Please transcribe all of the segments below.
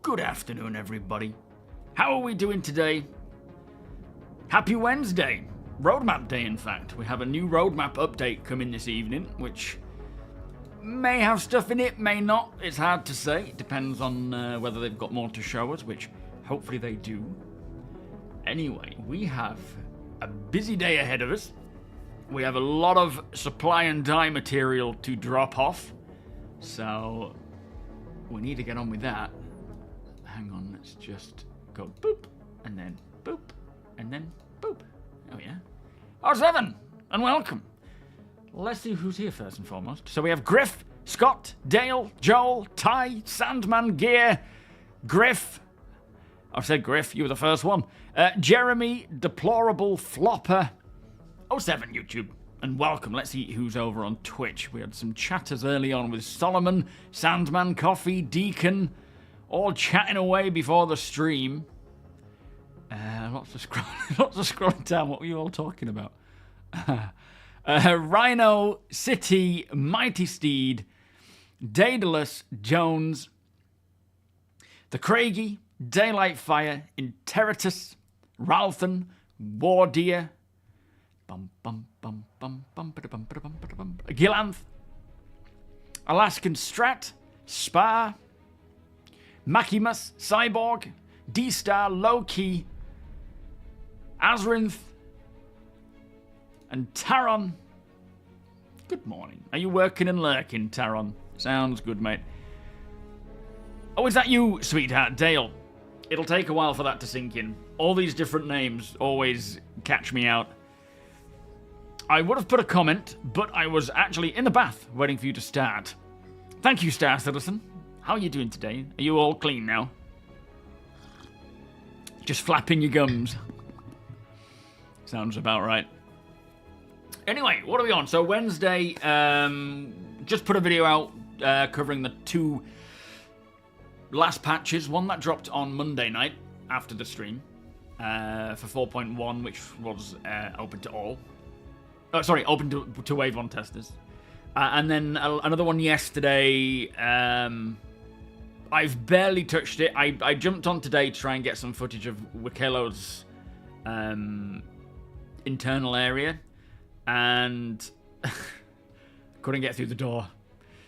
Good afternoon, everybody. How are we doing today? Happy Wednesday. Roadmap day, in fact. We have a new roadmap update coming this evening, which may have stuff in it, may not. It's hard to say. It depends on whether they've got more to show us, which hopefully they do. Anyway, we have a busy day ahead of us. We have a lot of supply and die material to drop off, so we need to get on with that. Hang on, let's just go boop, and then boop, and then boop. Oh yeah. R7, and welcome. Let's see who's here first and foremost. So we have Griff, Scott, Dale, Joel, Ty, Sandman, Gear, Griff. I've said Griff, you were the first one. Jeremy, Deplorable, Flopper, 07 YouTube, and welcome. Let's see who's over on Twitch. We had some chatters early on with Solomon, Sandman, Coffee, Deacon, all chatting away before the stream. Lots of scrolling down. What were you all talking about? Rhino, City, Mighty Steed, Daedalus, Jones, The Craigie, Daylight Fire, Interitus, Ralthan, Wardeer, Gilanth, Alaskan Strat, Spa, Maximus, Cyborg, D-Star, Loki, Azrinth, and Taron. Good morning. Are you working and lurking, Taron? Sounds good, mate. Oh, is that you, sweetheart, Dale? It'll take a while for that to sink in. All these different names always catch me out. I would have put a comment, but I was actually in the bath waiting for you to start. Thank you, Star Citizen. How are you doing today? Are you all clean now? Just flapping your gums. Sounds about right. Anyway, what are we on? So Wednesday, just put a video out covering the two last patches. One that dropped on Monday night after the stream for 4.1, which was open to all. Oh, sorry, open to Wave 1 testers. And then another one yesterday. I've barely touched it. I jumped on today to try and get some footage of Wikelo's internal area, and couldn't get through the door.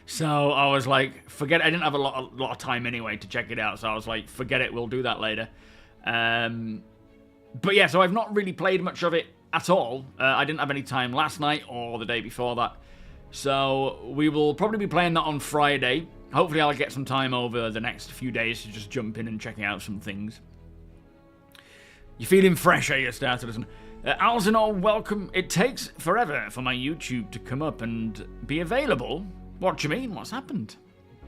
So I was like, forget it. I didn't have a lot of time anyway to check it out, so I was like, forget it, we'll do that later. But yeah, so I've not really played much of it at all. I didn't have any time last night or the day before that. So we will probably be playing that on Friday. Hopefully I'll get some time over the next few days to just jump in and checking out some things. You feeling fresh, are you, Star Citizen? Alzinor, welcome. It takes forever for my YouTube to come up and be available. What do you mean? What's happened?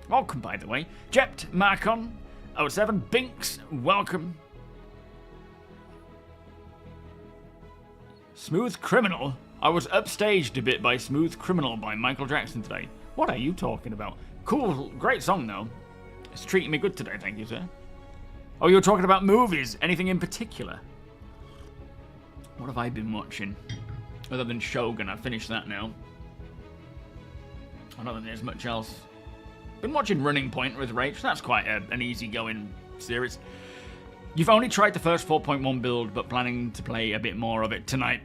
Welcome, by the way. Jept, Marcon, 07, Binks, welcome. Smooth Criminal. I was upstaged a bit by Smooth Criminal by Michael Jackson today. What are you talking about? Cool, great song though. It's treating me good today, thank you, sir. Oh, you were talking about movies. Anything in particular? What have I been watching? Other than Shogun, I've finished that now. I don't think there's much else. Been watching Running Point with Rach. That's quite an easy-going series. You've only tried the first 4.1 build, but planning to play a bit more of it tonight.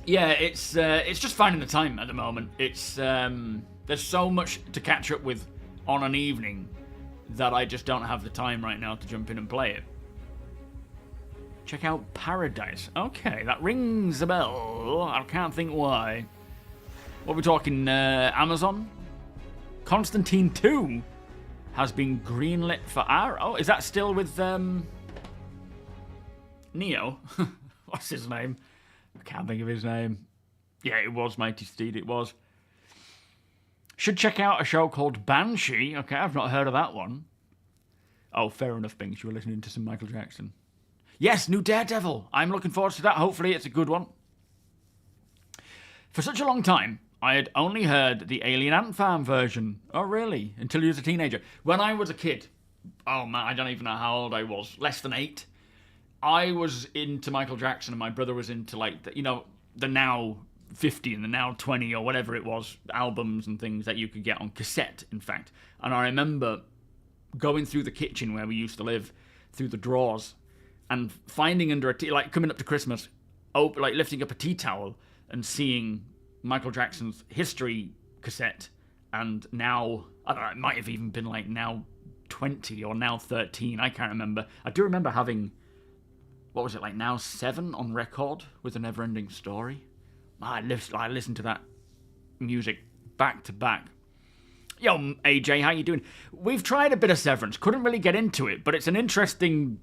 Yeah, it's just finding the time at the moment. It's there's so much to catch up with on an evening that I just don't have the time right now to jump in and play it. Check out Paradise. Okay, that rings a bell. I can't think why. What are we talking? Amazon? Constantine 2 has been greenlit for our... Oh, is that still with Neo? What's his name? I can't think of his name. Yeah, it was Mighty Steed, it was. Should check out a show called Banshee. Okay, I've not heard of that one. Oh, fair enough, Binks. You were listening to some Michael Jackson. Yes, new Daredevil. I'm looking forward to that. Hopefully it's a good one. For such a long time, I had only heard the Alien Ant Farm version. Oh, really? Until you was a teenager. When I was a kid, oh man, I don't even know how old I was. Less than 8. I was into Michael Jackson and my brother was into, like, the now 50 and the now 20 or whatever it was, albums and things that you could get on cassette, in fact. And I remember going through the kitchen where we used to live, through the drawers, and finding under a tea, like coming up to Christmas, like lifting up a tea towel and seeing Michael Jackson's History cassette, and now, I don't know, it might have even been like now 20 or now 13, I can't remember. I do remember having, what was it, like now 7 on record with A Never-Ending Story. I listened to that music back to back. Yo, AJ, how you doing? We've tried a bit of Severance, couldn't really get into it, but it's an interesting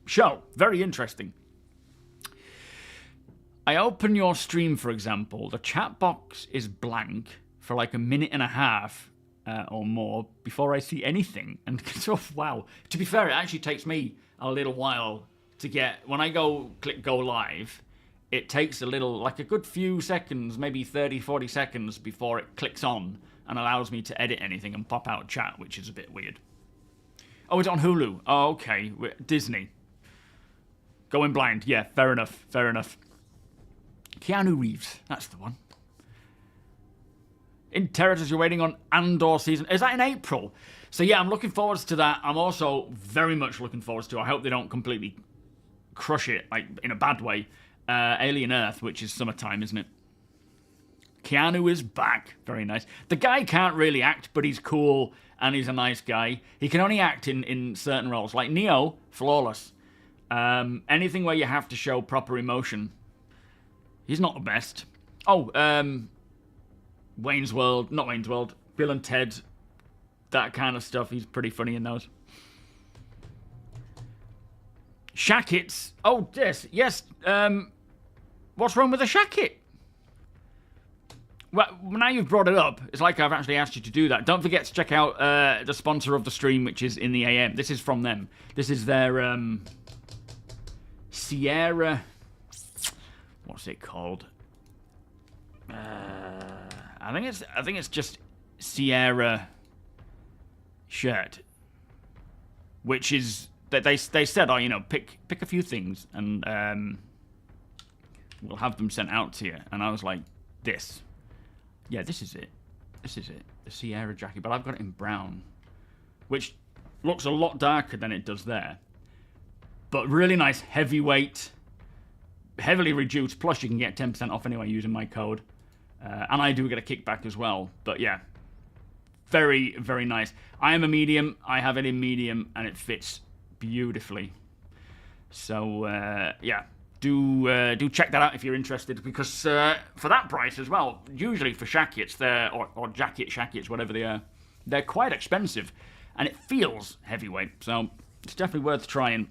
show, very interesting. I open your stream, for example, the chat box is blank for like a minute and a half or more before I see anything. And so, wow. To be fair, it actually takes me a little while to get, when I click go live, it takes a little, like a good few seconds, maybe 30, 40 seconds before it clicks on and allows me to edit anything and pop out chat, which is a bit weird. Oh, it's on Hulu. Oh, okay. Disney. Going blind. Yeah, fair enough. Fair enough. Keanu Reeves. That's the one. In Territories, you're waiting on Andor season. Is that in April? So yeah, I'm looking forward to that. I'm also very much looking forward to it. I hope they don't completely crush it, like in a bad way. Alien Earth, which is summertime, isn't it? Keanu is back. Very nice. The guy can't really act, but he's cool and he's a nice guy. He can only act in certain roles. Like Neo, flawless. Anything where you have to show proper emotion, he's not the best. Oh, Wayne's World, not Wayne's World, Bill and Ted, that kind of stuff. He's pretty funny in those. Shackets. Oh, yes. What's wrong with the shacket? Well, now you've brought it up, it's like I've actually asked you to do that. Don't forget to check out the sponsor of the stream, which is in the AM. This is from them. This is their Sierra. What's it called? I think it's just Sierra shirt, which is that they said, oh, you know, pick a few things and we'll have them sent out to you. And I was like, this. Yeah, this is it. This is it. The Sierra jacket, but I've got it in brown, which looks a lot darker than it does there. But really nice, heavyweight, heavily reduced. Plus, you can get 10% off anyway using my code. And I do get a kickback as well. But yeah, very, very nice. I am a medium. I have it in medium, and it fits beautifully. So yeah. Do check that out if you're interested, because for that price as well, usually for shackets, or jacket shackets, whatever they are, they're quite expensive, and it feels heavyweight, so it's definitely worth trying.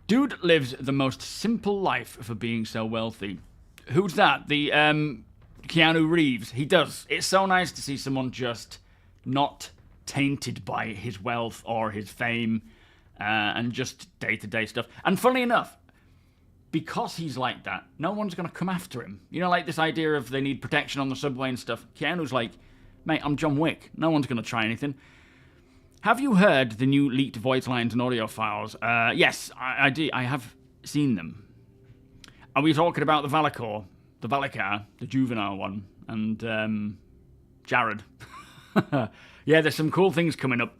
Dude lives the most simple life for being so wealthy. Who's that? The Keanu Reeves. He does. It's so nice to see someone just not tainted by his wealth or his fame. And just day-to-day stuff. And funnily enough, because he's like that, no one's going to come after him. You know, like this idea of they need protection on the subway and stuff. Keanu's like, mate, I'm John Wick. No one's going to try anything. Have you heard the new leaked voice lines and audio files? Yes, I do. I have seen them. Are we talking about the Valakor, the juvenile one, and Jared? Yeah, there's some cool things coming up.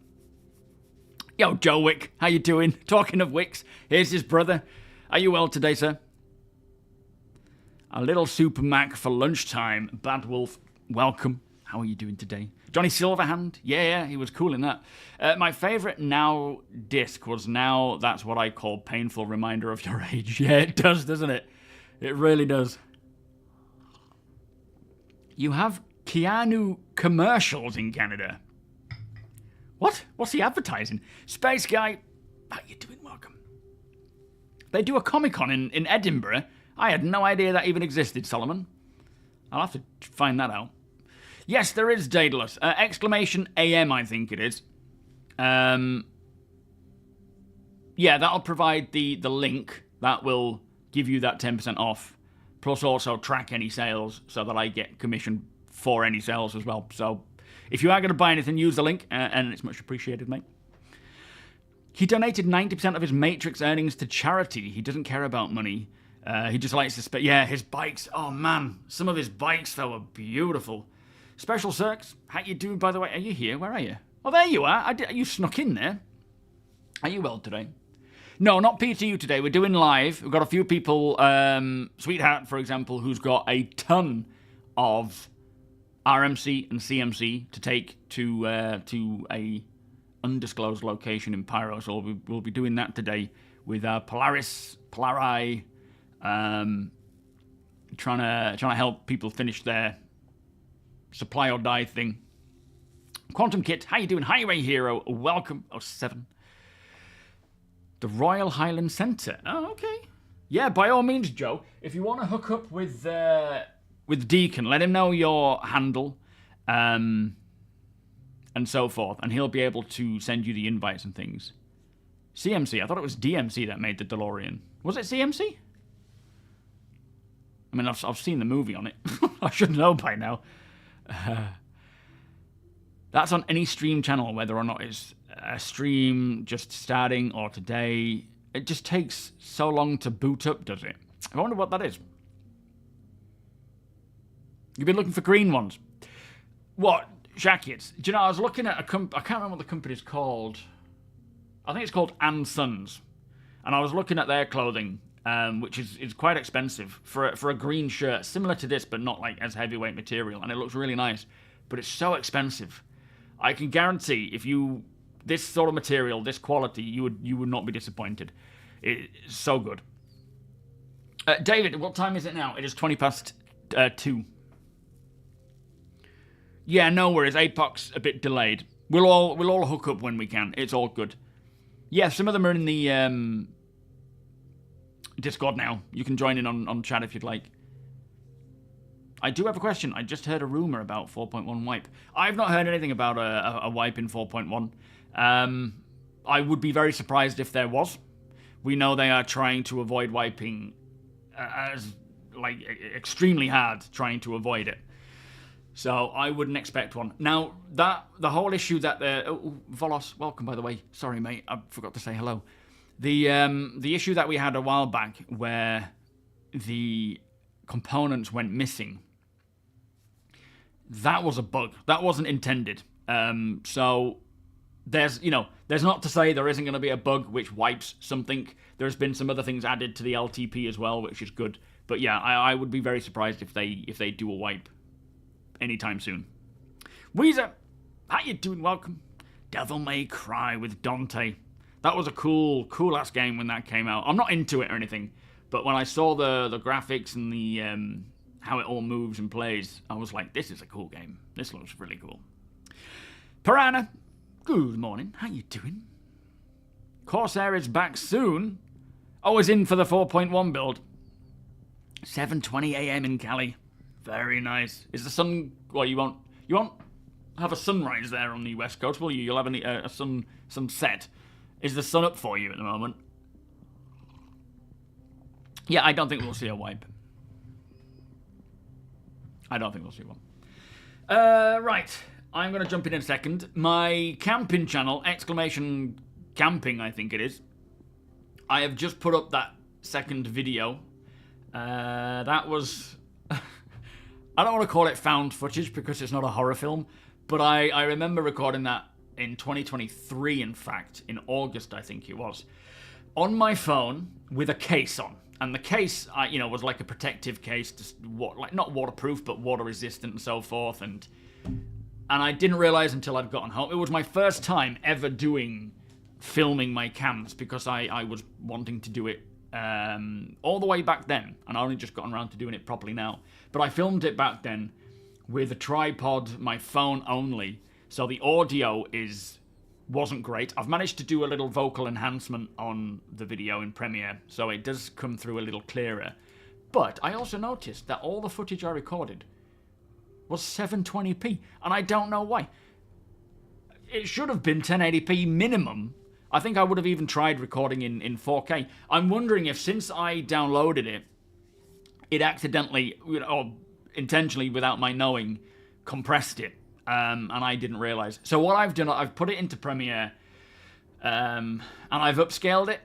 Yo, Joe Wick, how you doing? Talking of Wicks, here's his brother. Are you well today, sir? A little Super Mac for lunchtime. Bad Wolf, welcome. How are you doing today? Johnny Silverhand, yeah, he was cool in that. My favourite Now disc was Now That's What I Call Painful Reminder of Your Age. Yeah, it does, doesn't it? It really does. You have Keanu commercials in Canada. What? What's he advertising? Space Guy, how you doing? Welcome. They do a Comic-Con in Edinburgh. I had no idea that even existed, Solomon. I'll have to find that out. Yes, there is Daedalus. Exclamation AM, I think it is. Yeah, that'll provide the link. That will give you that 10% off. Plus also track any sales so that I get commission for any sales as well. So if you are going to buy anything, use the link, and it's much appreciated, mate. He donated 90% of his Matrix earnings to charity. He doesn't care about money. He just likes to spend... Yeah, his bikes. Oh, man. Some of his bikes, though, are beautiful. Special Circs, how you doing, by the way? Are you here? Where are you? Oh, there you are. You snuck in there. Are you well today? No, not PTU today. We're doing live. We've got a few people, Sweetheart, for example, who's got a ton of RMC and CMC to take to a undisclosed location in Pyro. So we'll be doing that today with Polaris, trying to help people finish their supply or die thing. Quantum Kit, how you doing? Highway Hero, welcome. 07. The Royal Highland Centre. Oh, okay. Yeah, by all means, Joe. If you want to hook up with Deacon, let him know your handle, and so forth, and he'll be able to send you the invites and things. CMC. I thought it was DMC that made the DeLorean. Was it CMC? I mean, I've seen the movie on it. I should know by now. That's on any stream channel, whether or not it's a stream just starting or today. It just takes so long to boot up, does it? I wonder what that is. You've been looking for green ones. What? Jackets? Do you know, I was looking at I can't remember what the company's called. I think it's called & Sons. And I was looking at their clothing, which is quite expensive for a green shirt, similar to this, but not like as heavyweight material. And it looks really nice. But it's so expensive. I can guarantee this sort of material, this quality, you would not be disappointed. It's so good. David, what time is it now? It is 20 past 2. Yeah, no worries. APOC's a bit delayed. We'll all hook up when we can. It's all good. Yeah, some of them are in the Discord now. You can join in on chat if you'd like. I do have a question. I just heard a rumor about 4.1 wipe. I've not heard anything about a wipe in 4.1. I would be very surprised if there was. We know they are trying to avoid wiping extremely hard, trying to avoid it. So I wouldn't expect one. Now, the whole issue that Volos, welcome by the way. Sorry, mate, I forgot to say hello. The issue that we had a while back where the components went missing. That was a bug. That wasn't intended. So there's not to say there isn't going to be a bug which wipes something. There's been some other things added to the LTP as well, which is good. But yeah, I would be very surprised if they do a wipe anytime soon. Weezer, how you doing? Welcome. Devil May Cry with Dante. That was a cool ass game when that came out. I'm not into it or anything, but when I saw the graphics and the how it all moves and plays, I was like, this is a cool game. This looks really cool. Piranha, good morning. How you doing? Corsair is back soon. Always in for the 4.1 build. 7:20 a.m. in Cali. Very nice. Is the sun? Well, you won't have a sunrise there on the west coast, will you? You'll have a sunset. Is the sun up for you at the moment? Yeah, I don't think we'll see a wipe. I don't think we'll see one. Right. I'm going to jump in a second. My camping channel, !camping, I think it is. I have just put up that second video. That was... I don't want to call it found footage because it's not a horror film, but I remember recording that in 2023, in fact, in August, I think it was, on my phone with a case on. And the case, was like a protective case, just not waterproof, but water resistant and so forth. And I didn't realize until I'd gotten home. It was my first time ever filming my cams because I was wanting to do it all the way back then, and I only just gotten around to doing it properly now. But I filmed it back then with a tripod, my phone only, so the audio wasn't great. I've managed to do a little vocal enhancement on the video in Premiere, so it does come through a little clearer. But I also noticed that all the footage I recorded was 720p, and I don't know why. It should have been 1080p minimum. I think I would have even tried recording in 4K. I'm wondering if since I downloaded it, it accidentally, or intentionally without my knowing, compressed it. And I didn't realize. So what I've done, I've put it into Premiere, and I've upscaled it.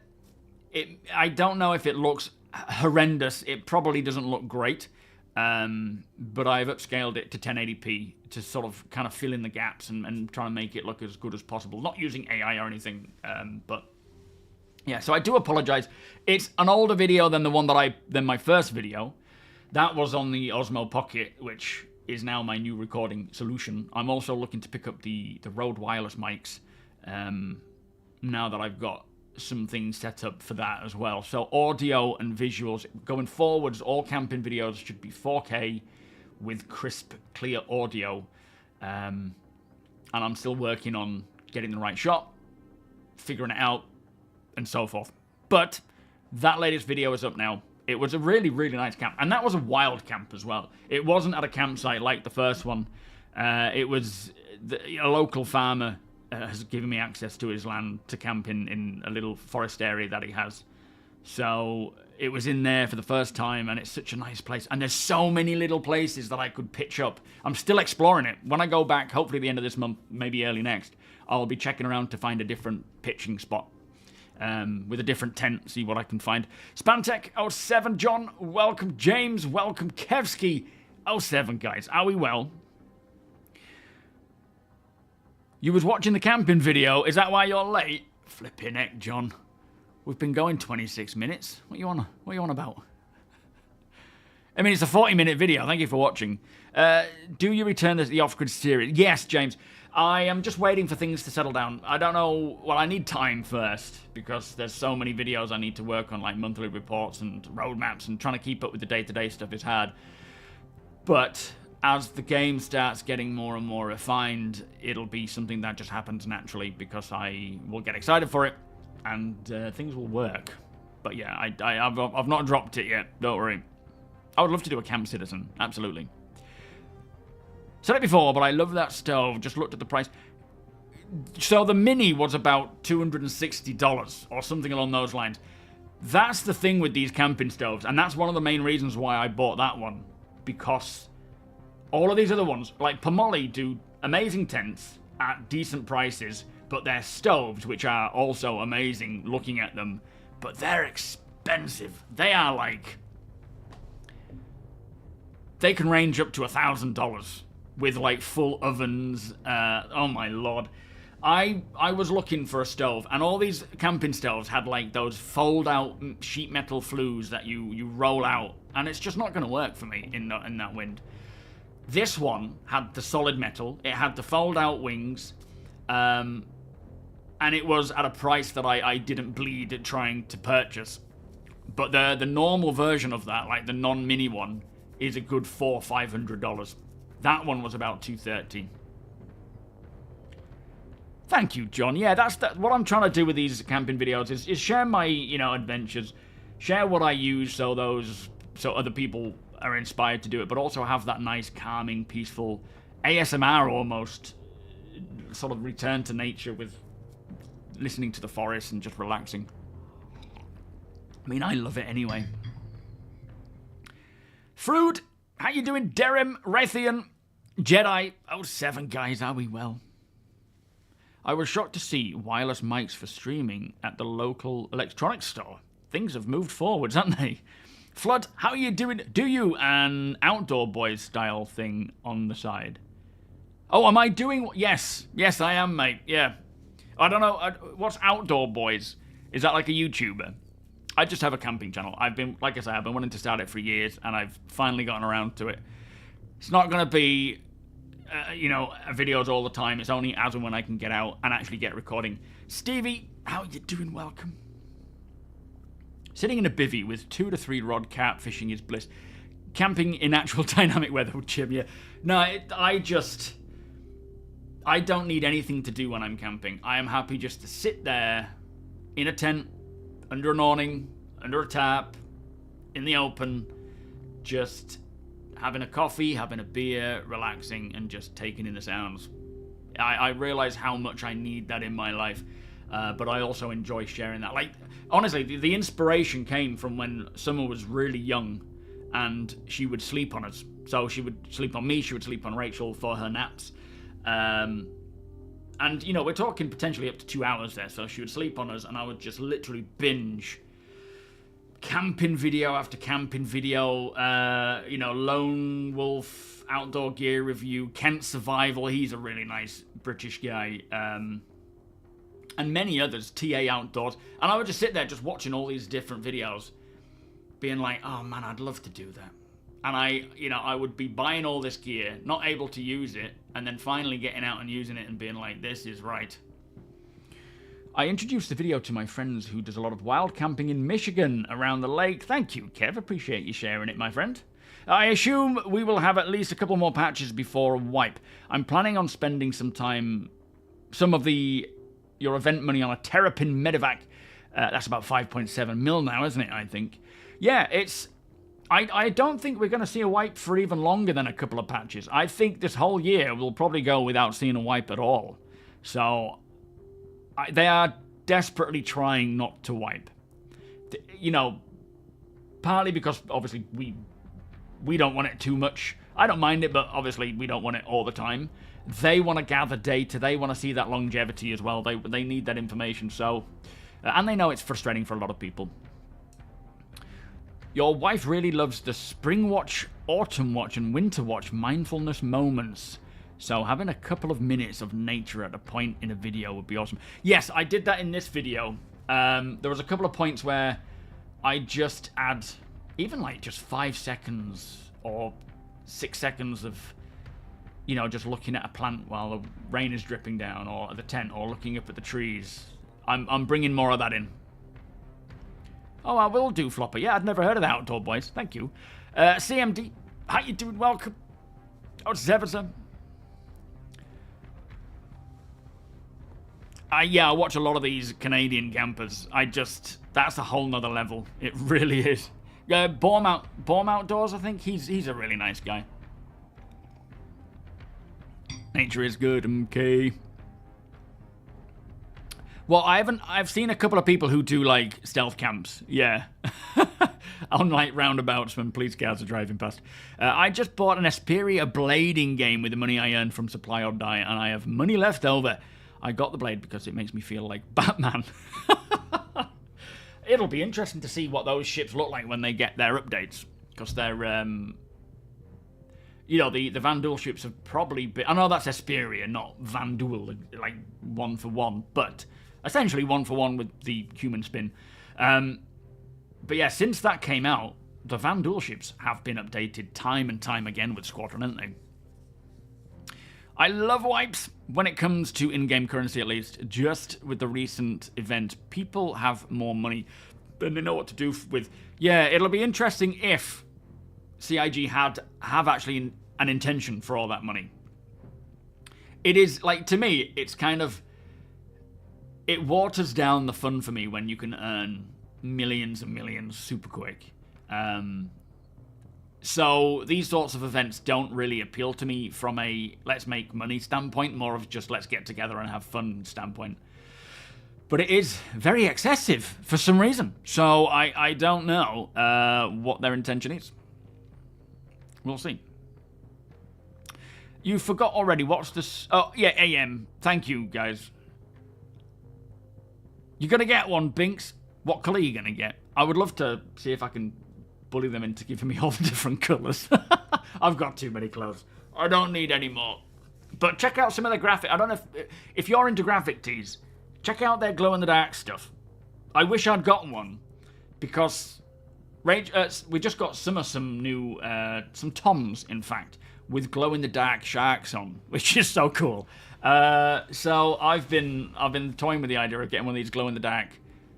I don't know if it looks horrendous. It probably doesn't look great. but I've upscaled it to 1080p to sort of kind of fill in the gaps and try and make it look as good as possible. Not using AI or anything, but yeah. So I do apologize. It's an older video than than my first video. That was on the Osmo Pocket, which is now my new recording solution. I'm also looking to pick up the Rode wireless mics now that I've got some things set up for that as well. So audio and visuals going forwards, all camping videos should be 4K with crisp, clear audio. And I'm still working on getting the right shot, figuring it out, and so forth. But that latest video is up now. It was a really, really nice camp. And that was a wild camp as well. It wasn't at a campsite like the first one. It was a local farmer has given me access to his land to camp in a little forest area that he has. So it was in there for the first time, and it's such a nice place. And there's so many little places that I could pitch up. I'm still exploring it. When I go back, hopefully the end of this month, maybe early next, I'll be checking around to find a different pitching spot. With a different tent, see what I can find. Spantech 07 John, welcome James, welcome Kevsky 07 guys. Are we well? You was watching the camping video, is that why you're late? Flipping heck, John. We've been going 26 minutes. What you on about? I mean, it's a 40-minute video. Thank you for watching. Do you return the off-grid series? Yes, James. I am just waiting for things to settle down. I don't know. Well, I need time first because there's so many videos I need to work on, like monthly reports and roadmaps, and trying to keep up with the day-to-day stuff is hard. But as the game starts getting more and more refined, it'll be something that just happens naturally because I will get excited for it and things will work. But yeah, I've not dropped it yet. Don't worry. I would love to do a Camp Citizen. Absolutely. Said it before, but I love that stove. Just looked at the price. So the Mini was about $260 or something along those lines. That's the thing with these camping stoves, and that's one of the main reasons why I bought that one. Because all of these other ones, like Pomoli, do amazing tents at decent prices, but they're stoves, which are also amazing looking at them, but they're expensive. They are like... They can range up to $1,000. With like full ovens, oh my lord. I was looking for a stove, and all these camping stoves had like those fold out sheet metal flues that you roll out, and it's just not going to work for me in that wind. This one had the solid metal, it had the fold out wings, and it was at a price that I didn't bleed at trying to purchase. But the normal version of that, like the non-mini one, is a good $400-500. That one was about $230. Thank you, John. Yeah, that's what I'm trying to do with these camping videos is share my, adventures, share what I use so other people are inspired to do it, but also have that nice, calming, peaceful ASMR almost sort of return to nature with listening to the forest and just relaxing. I mean, I love it anyway. Fruit, how you doing? Derem, Rathian, Jedi 07 guys, are we well? I was shocked to see wireless mics for streaming at the local electronics store. Things have moved forwards, haven't they? Flood, how are you doing? Do you an Outdoor Boys style thing on the side? Oh, am I doing? Yes, I am, mate. Yeah. I don't know. What's Outdoor Boys? Is that like a YouTuber? I just have a camping channel. I've been wanting to start it for years, and I've finally gotten around to it. It's not going to be, videos all the time. It's only as and when I can get out and actually get recording. Stevie, how are you doing? Welcome. Sitting in a bivvy with 2 to 3 rod carp fishing is bliss. Camping in actual dynamic weather would cheer me. No, I don't need anything to do when I'm camping. I am happy just to sit there in a tent, under an awning, under a tarp, in the open, just having a coffee, having a beer, relaxing, and just taking in the sounds. I realize how much I need that in my life, but I also enjoy sharing that. Like, honestly, the inspiration came from when Summer was really young, and she would sleep on us. So she would sleep on me, she would sleep on Rachel for her naps. And, we're talking potentially up to 2 hours there, so she would sleep on us, and I would just literally binge camping video after camping video. You know, Lone Wolf Outdoor Gear Review, Kent Survival, he's a really nice British guy. And many others, TA Outdoors. And I would just sit there just watching all these different videos, being like, oh man, I'd love to do that. And I would be buying all this gear, not able to use it, and then finally getting out and using it and being like, this is right. I introduced the video to my friends who does a lot of wild camping in Michigan around the lake. Thank you, Kev. Appreciate you sharing it, my friend. I assume we will have at least a couple more patches before a wipe. I'm planning on spending some of your event money on a Terrapin medevac. That's about 5.7 mil now, isn't it, I think? Yeah, I don't think we're going to see a wipe for even longer than a couple of patches. I think this whole year we'll probably go without seeing a wipe at all. So, they are desperately trying not to wipe. You know, partly because, obviously, we don't want it too much. I don't mind it, but obviously we don't want it all the time. They want to gather data. They want to see that longevity as well. They need that information. So, and they know it's frustrating for a lot of people. Your wife really loves the Spring Watch, Autumn Watch, and Winter Watch mindfulness moments. So having a couple of minutes of nature at a point in a video would be awesome. Yes, I did that in this video. There was a couple of points where I just add even like just 5 seconds or 6 seconds of, you know, just looking at a plant while the rain is dripping down, or at the tent, or looking up at the trees. I'm bringing more of that in. Oh, I will do, Flopper. Yeah, I'd never heard of the Outdoor Boys. Thank you. CMD, how you doing? Welcome. Oh, Zeverson. Yeah, I watch a lot of these Canadian campers. That's a whole nother level. It really is. Baum Outdoors, I think. He's a really nice guy. Nature is good, okay. Well, I've seen a couple of people who do, like, stealth camps. Yeah. On, like, roundabouts when police cars are driving past. I just bought an Asperia blading game with the money I earned from Supply or Die, and I have money left over. I got the blade because it makes me feel like Batman. It'll be interesting to see what those ships look like when they get their updates. Because they're, you know, the Vanduul ships have probably been... I know that's Asperia, not Vanduul, like 1 for 1. But essentially 1 for 1 with the human spin. But yeah, since that came out, the Vanduul ships have been updated time and time again with Squadron, haven't they? I love wipes when it comes to in-game currency, at least. Just with the recent event, people have more money than they know what to do with. Yeah, it'll be interesting if CIG have actually an intention for all that money. It is, like, to me, it's kind of... It waters down the fun for me when you can earn millions and millions super quick. So these sorts of events don't really appeal to me from a let's make money standpoint, more of just let's get together and have fun standpoint. But it is very excessive for some reason. So I don't know what their intention is. We'll see. You forgot already. What's this? Oh, yeah, AM. Thank you, guys. You're going to get one, Binks. What colour are you going to get? I would love to see if I can bully them into giving me all the different colours. I've got too many clothes. I don't need any more. But check out some of the graphic. I don't know if you're into graphic tees, check out their glow-in-the-dark stuff. I wish I'd gotten one, because we just got some new some Toms, in fact, with glow-in-the-dark sharks on, which is so cool. So I've been toying with the idea of getting one of these glow-in-the-dark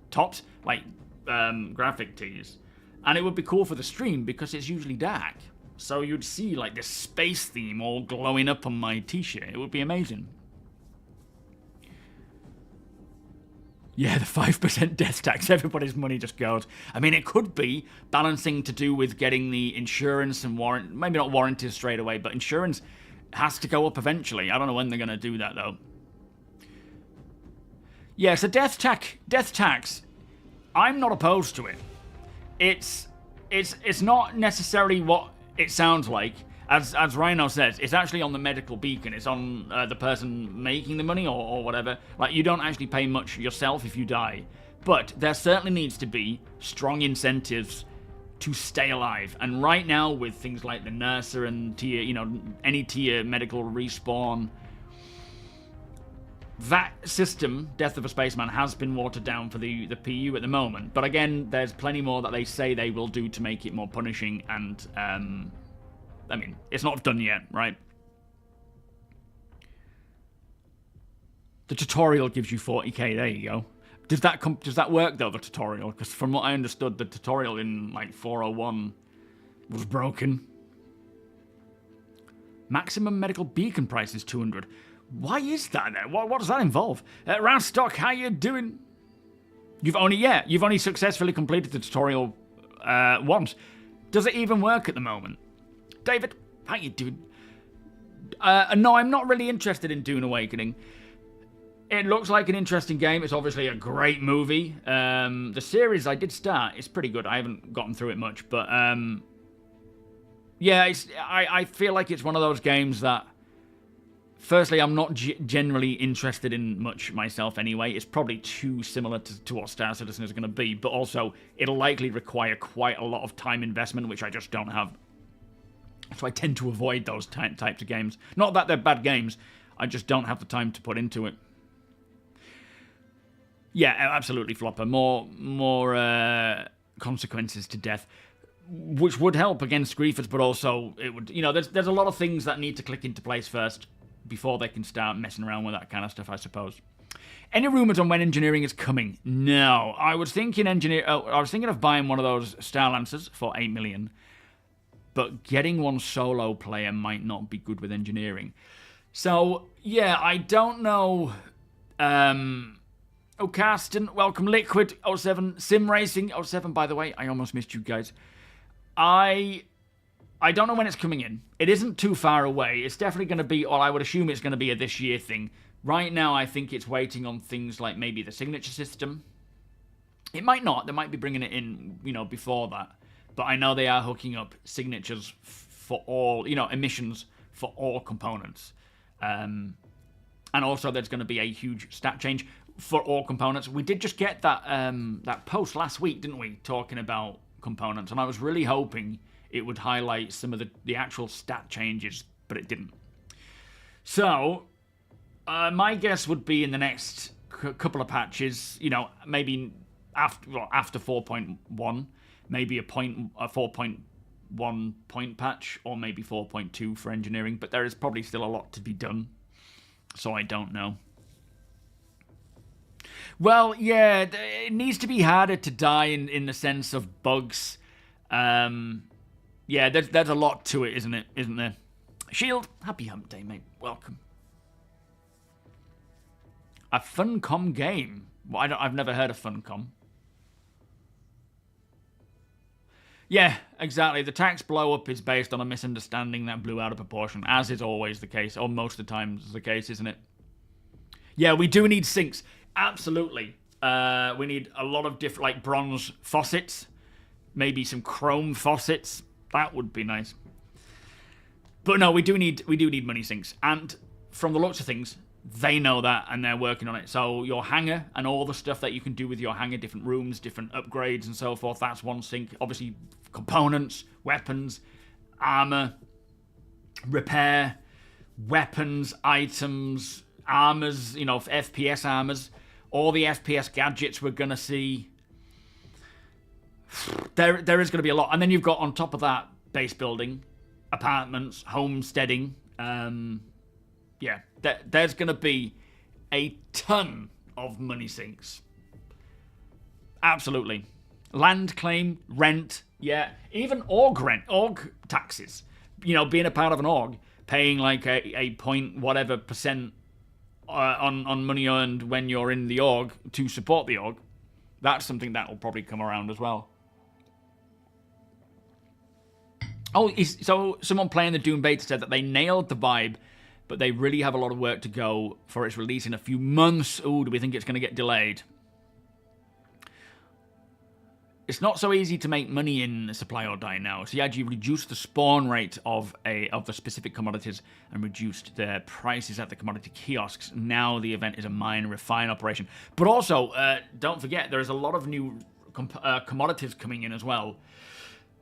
tops, like graphic tees, and it would be cool for the stream because it's usually dark. So you'd see like this space theme all glowing up on my t-shirt. It would be amazing. Yeah, the 5% death tax, everybody's money just goes. I mean, it could be balancing to do with getting the insurance and warrant, maybe not warranties straight away, but insurance has to go up eventually. I don't know when they're going to do that, though. Yeah, so death tax, I'm not opposed to it. It's not necessarily what it sounds like. As Rhino says, it's actually on the medical beacon. It's on the person making the money or whatever. Like, you don't actually pay much yourself if you die. But there certainly needs to be strong incentives to stay alive. And right now, with things like the NERSA and tier, any tier medical respawn, that system, Death of a Spaceman, has been watered down for the PU at the moment. But again, there's plenty more that they say they will do to make it more punishing. And, I mean, it's not done yet, right? The tutorial gives you 40k, there you go. Does that work, though, the tutorial? Because from what I understood, the tutorial in, like, 401 was broken. Maximum medical beacon price is 200. Why is that, then? What does that involve? Rastock, how you doing? You've only successfully completed the tutorial once. Does it even work at the moment? David, how you doing? No, I'm not really interested in Dune Awakening. It looks like an interesting game. It's obviously a great movie. The series I did start. It's pretty good. I haven't gotten through it much. But, yeah, I feel like it's one of those games that, firstly, I'm not generally interested in much myself anyway. It's probably too similar to what Star Citizen is going to be. But also, it'll likely require quite a lot of time investment, which I just don't have. So I tend to avoid those types of games. Not that they're bad games. I just don't have the time to put into it. Yeah, absolutely, Flopper. More consequences to death, which would help against griefers, but also it would, there's a lot of things that need to click into place first before they can start messing around with that kind of stuff, I suppose. Any rumors on when engineering is coming? No. I was thinking of buying one of those Star Lancers for 8 million, but getting one solo player might not be good with engineering. So, yeah, I don't know. Oh, Carsten, welcome. Liquid 07, Sim Racing 07, by the way. I almost missed you guys. I don't know when it's coming in. It isn't too far away. It's definitely going to be, or I would assume it's going to be a this year thing. Right now, I think it's waiting on things like maybe the signature system. It might not. They might be bringing it in, before that. But I know they are hooking up signatures for all, emissions for all components. And also there's going to be a huge stat change for all components. We did just get that post last week, didn't we, talking about components, and I was really hoping it would highlight some of the actual stat changes, but it didn't. So, my guess would be in the next couple of patches, maybe after 4.1, maybe a 4.1 point patch, or maybe 4.2 for engineering, but there is probably still a lot to be done, so I don't know. Well, yeah, it needs to be harder to die in the sense of bugs. Yeah, there's a lot to it, isn't there? Shield, happy hump day, mate. Welcome. A Funcom game? Well, I've never heard of Funcom. Yeah, exactly. The tax blow-up is based on a misunderstanding that blew out of proportion, as is always the case, or most of the time is the case, isn't it? Yeah, we do need sinks. Absolutely. We need a lot of different, like, bronze faucets. Maybe some chrome faucets. That would be nice. But no, we do need money sinks. And from the looks of things, they know that and they're working on it. So your hangar and all the stuff that you can do with your hangar, different rooms, different upgrades and so forth, that's one sink. Obviously, components, weapons, armor, repair, weapons, items, armors, FPS armors. All the FPS gadgets we're going to see. There is going to be a lot. And then you've got, on top of that, base building, apartments, homesteading. Yeah, there's going to be a ton of money sinks. Absolutely. Land claim, rent, yeah. Even org taxes. Being a part of an org, paying like a point whatever percent on money earned when you're in the org to support the org. That's something that will probably come around as well. Oh, so someone playing the Doom beta said that they nailed the vibe, but they really have a lot of work to go for its release in a few months. Ooh, do we think it's going to get delayed? It's not so easy to make money in Supply or Die now. So you actually reduced the spawn rate of the specific commodities and reduced their prices at the commodity kiosks. Now the event is a mine refine operation. But also, don't forget, there's a lot of new commodities coming in as well.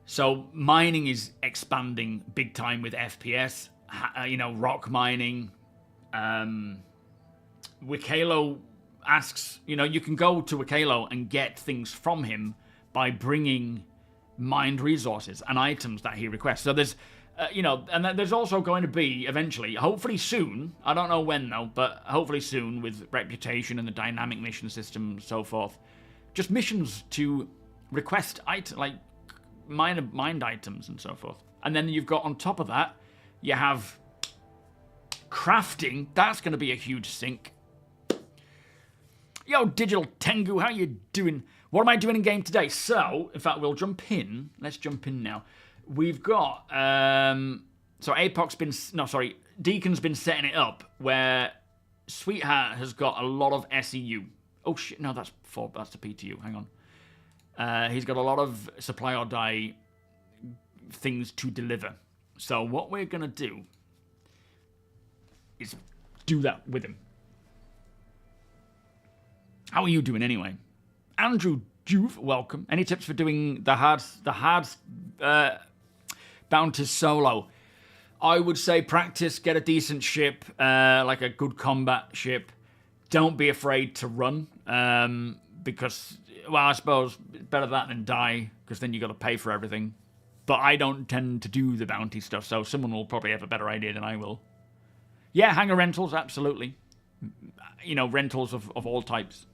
So mining is expanding big time with FPS. Rock mining. Wikalo asks, you can go to Wikalo and get things from him by bringing mined resources and items that he requests. So there's, and there's also going to be, eventually, hopefully soon, I don't know when though, but hopefully soon with Reputation and the dynamic mission system and so forth, just missions to request mined items and so forth. And then you've got, on top of that, you have crafting. That's going to be a huge sink. Yo, Digital Tengu, how you doing? What am I doing in game today? So, in fact, we'll jump in. Let's jump in now. We've got, Deacon's been setting it up where Sweetheart has got a lot of SEU. Oh shit, no, that's the PTU, hang on. He's got a lot of Supply or Die things to deliver. So what we're going to do is do that with him. How are you doing anyway? Andrew Juve, welcome. Any tips for doing the hard bounties solo? I would say practice, get a decent ship, like a good combat ship. Don't be afraid to run, because, well, I suppose better that than die, because then you got to pay for everything. But I don't tend to do the bounty stuff, so someone will probably have a better idea than I will. Yeah, hangar rentals, absolutely. Rentals of all types.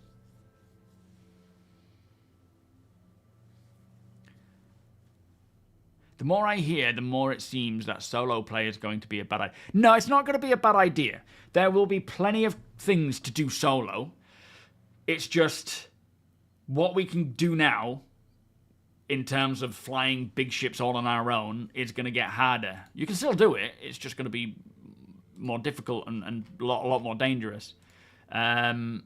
The more I hear, the more it seems that solo play is going to be a bad idea. No, it's not going to be a bad idea. There will be plenty of things to do solo. It's just what we can do now in terms of flying big ships all on our own is going to get harder. You can still do it. It's just going to be more difficult and a lot more dangerous. But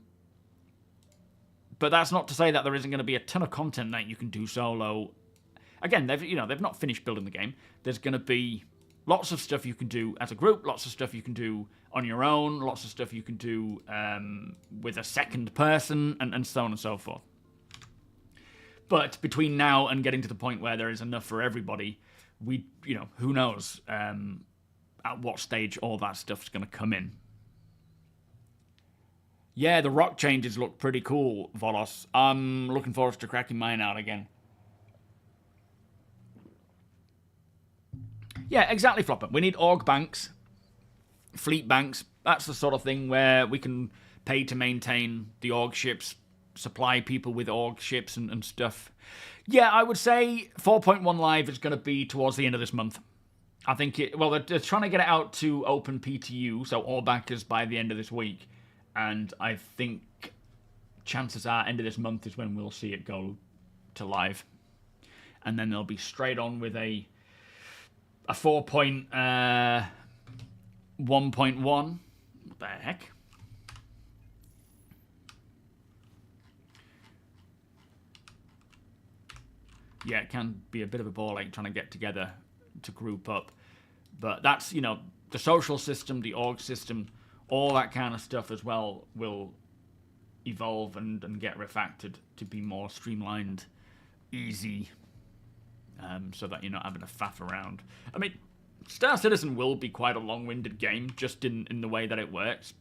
that's not to say that there isn't going to be a ton of content that you can do solo. Again, they've not finished building the game. There's going to be lots of stuff you can do as a group, lots of stuff you can do on your own, lots of stuff you can do with a second person, and so on and so forth. But between now and getting to the point where there is enough for everybody, who knows at what stage all that stuff's going to come in. Yeah, the rock changes look pretty cool, Volos. I'm looking forward to cracking mine out again. Yeah, exactly, Flopper. We need org banks, fleet banks. That's the sort of thing where we can pay to maintain the org ships, supply people with org ships and stuff. Yeah, I would say 4.1 Live is going to be towards the end of this month. I think they're trying to get it out to open PTU, so all backers by the end of this week. And I think chances are end of this month is when we'll see it go to live. And then they'll be straight on with a 1.1. What the heck? Yeah, it can be a bit of a ball ache trying to get together to group up. But that's, the social system, the org system, all that kind of stuff as well will evolve and get refactored to be more streamlined, easy, so that you're not having to faff around. I mean, Star Citizen will be quite a long-winded game, just in the way that it works.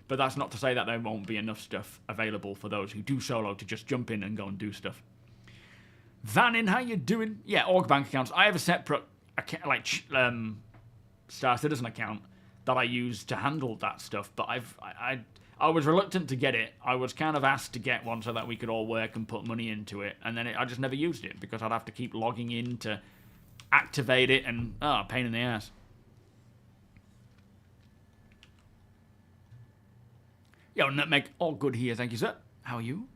But that's not to say that there won't be enough stuff available for those who do solo to just jump in and go and do stuff. Vanin, how you doing? Yeah, org bank accounts. I have a separate Star Citizen account that I use to handle that stuff, but I was reluctant to get it. I was kind of asked to get one so that we could all work and put money into it, and then I just never used it because I'd have to keep logging in to activate it, and pain in the ass. Yo, Nutmeg, all good here, thank you, sir. How are you?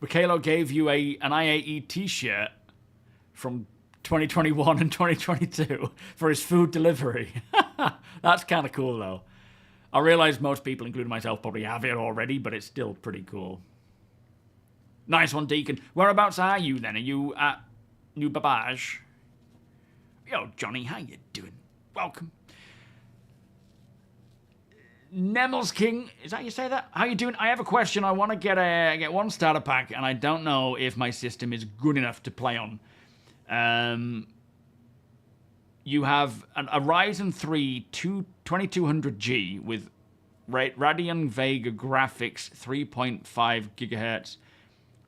Mikhailo gave you an IAE t-shirt from 2021 and 2022 for his food delivery. That's kind of cool, though. I realize most people, including myself, probably have it already, but it's still pretty cool. Nice one, Deacon. Whereabouts are you then? Are you at New Babage? Yo, Johnny, how you doing? Welcome. Nemels King, is that how you say that? How you doing? I have a question. I want to get one starter pack, and I don't know if my system is good enough to play on. You have a Ryzen 3 2200G with Radeon Vega graphics, 3.5 gigahertz,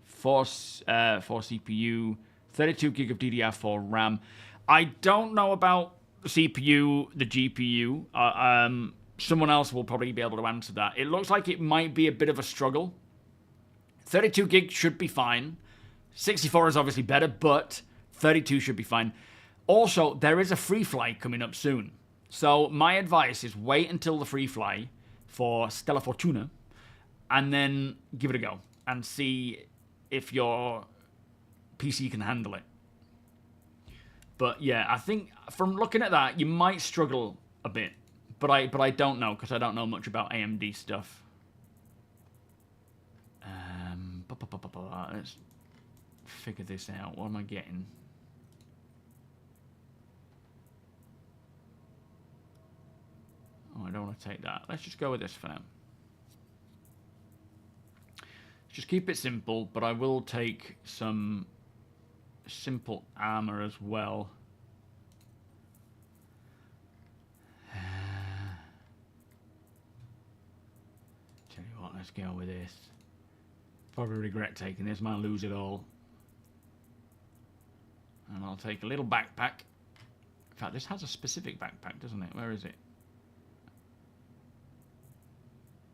4 CPU, 32 gig of DDR4 RAM. I don't know about the CPU, the GPU. Someone else will probably be able to answer that. It looks like it might be a bit of a struggle. 32 gig should be fine. 64 is obviously better, but 32 should be fine. Also, there is a free fly coming up soon. So my advice is wait until the free fly for Stella Fortuna and then give it a go and see if your PC can handle it. But yeah, I think from looking at that, you might struggle a bit. But I don't know, because I don't know much about AMD stuff. Let's figure this out. What am I getting? Oh, I don't want to take that. Let's just go with this for now. Just keep it simple, but I will take some simple armor as well. Tell you what, let's go with this. Probably regret taking this, might lose it all. And I'll take a little backpack. In fact, this has a specific backpack, doesn't it? Where is it?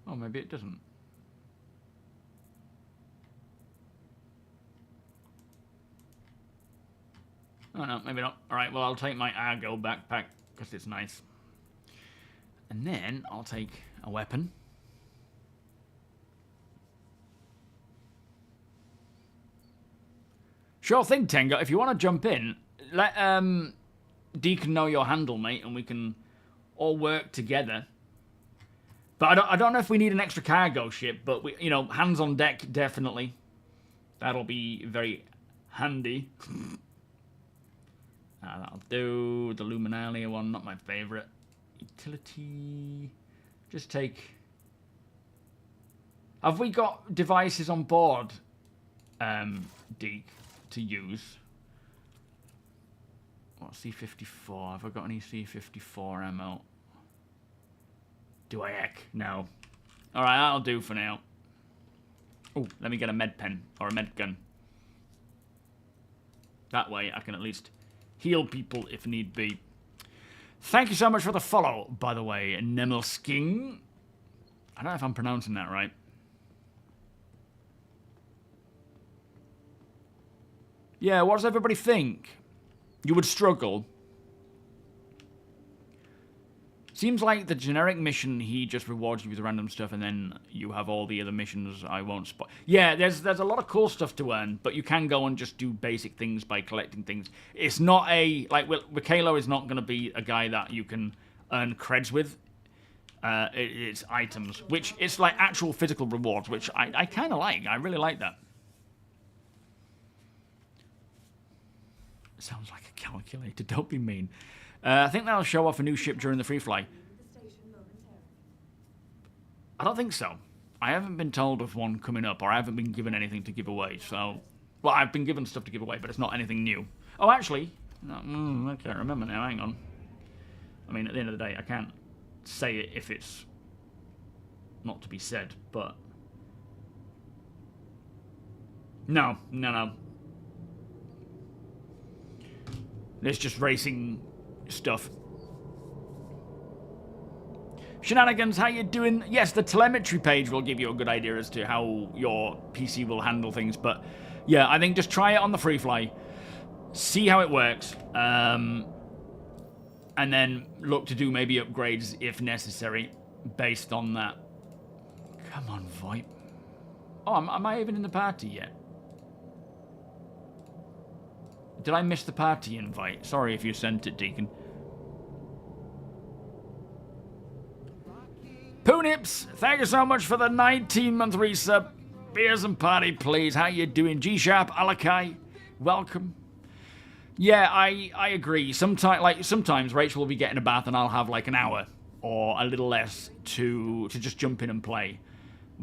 Oh, maybe it doesn't. Oh, no, maybe not. Alright, well, I'll take my Argo backpack, because it's nice. And then I'll take a weapon. Sure thing, Tenga. If you want to jump in, let Deacon know your handle, mate, and we can all work together. But I don't know if we need an extra cargo ship, but we, you know, hands on deck, definitely. That'll be very handy. That'll do. The Luminalia one, not my favorite. Utility. Just take. Have we got devices on board, Deke, to use? What, C54? Have I got any C54 ammo? Do I heck? No. Alright, that'll do for now. Oh, let me get a med pen or a med gun. That way I can at least heal people if need be. Thank you so much for the follow, by the way, Nemelsking. I don't know if I'm pronouncing that right. Yeah, what does everybody think? You would struggle. Seems like the generic mission, he just rewards you with random stuff, and then you have all the other missions I won't spot. Yeah, there's a lot of cool stuff to earn, but you can go and just do basic things by collecting things. It's not a... Like, Mikhailo is not going to be a guy that you can earn creds with. It's items, which it's like actual physical rewards, which I kind of like. I really like that. Sounds like a calculator. Don't be mean. I think that'll show off a new ship during the free fly. I don't think so. I haven't been told of one coming up, or I haven't been given anything to give away, so... Well, I've been given stuff to give away, but it's not anything new. Oh, actually... No, I can't remember now, hang on. I mean, at the end of the day, I can't say it if it's not to be said, but... No. It's just racing stuff. Shenanigans, how you doing? Yes, the telemetry page will give you a good idea as to how your PC will handle things, but yeah, I think just try it on the free fly, see how it works, and then look to do maybe upgrades if necessary based on that. Come on, VoIP. Oh, am I even in the party yet? Did I miss the party invite? Sorry if you sent it, Deacon. Poonips, thank you so much for the 19-month resub. Beers and party, please. How you doing? G-Sharp, Alakai, welcome. Yeah, I agree. Sometimes Rachel will be getting a bath and I'll have like an hour or a little less to just jump in and play.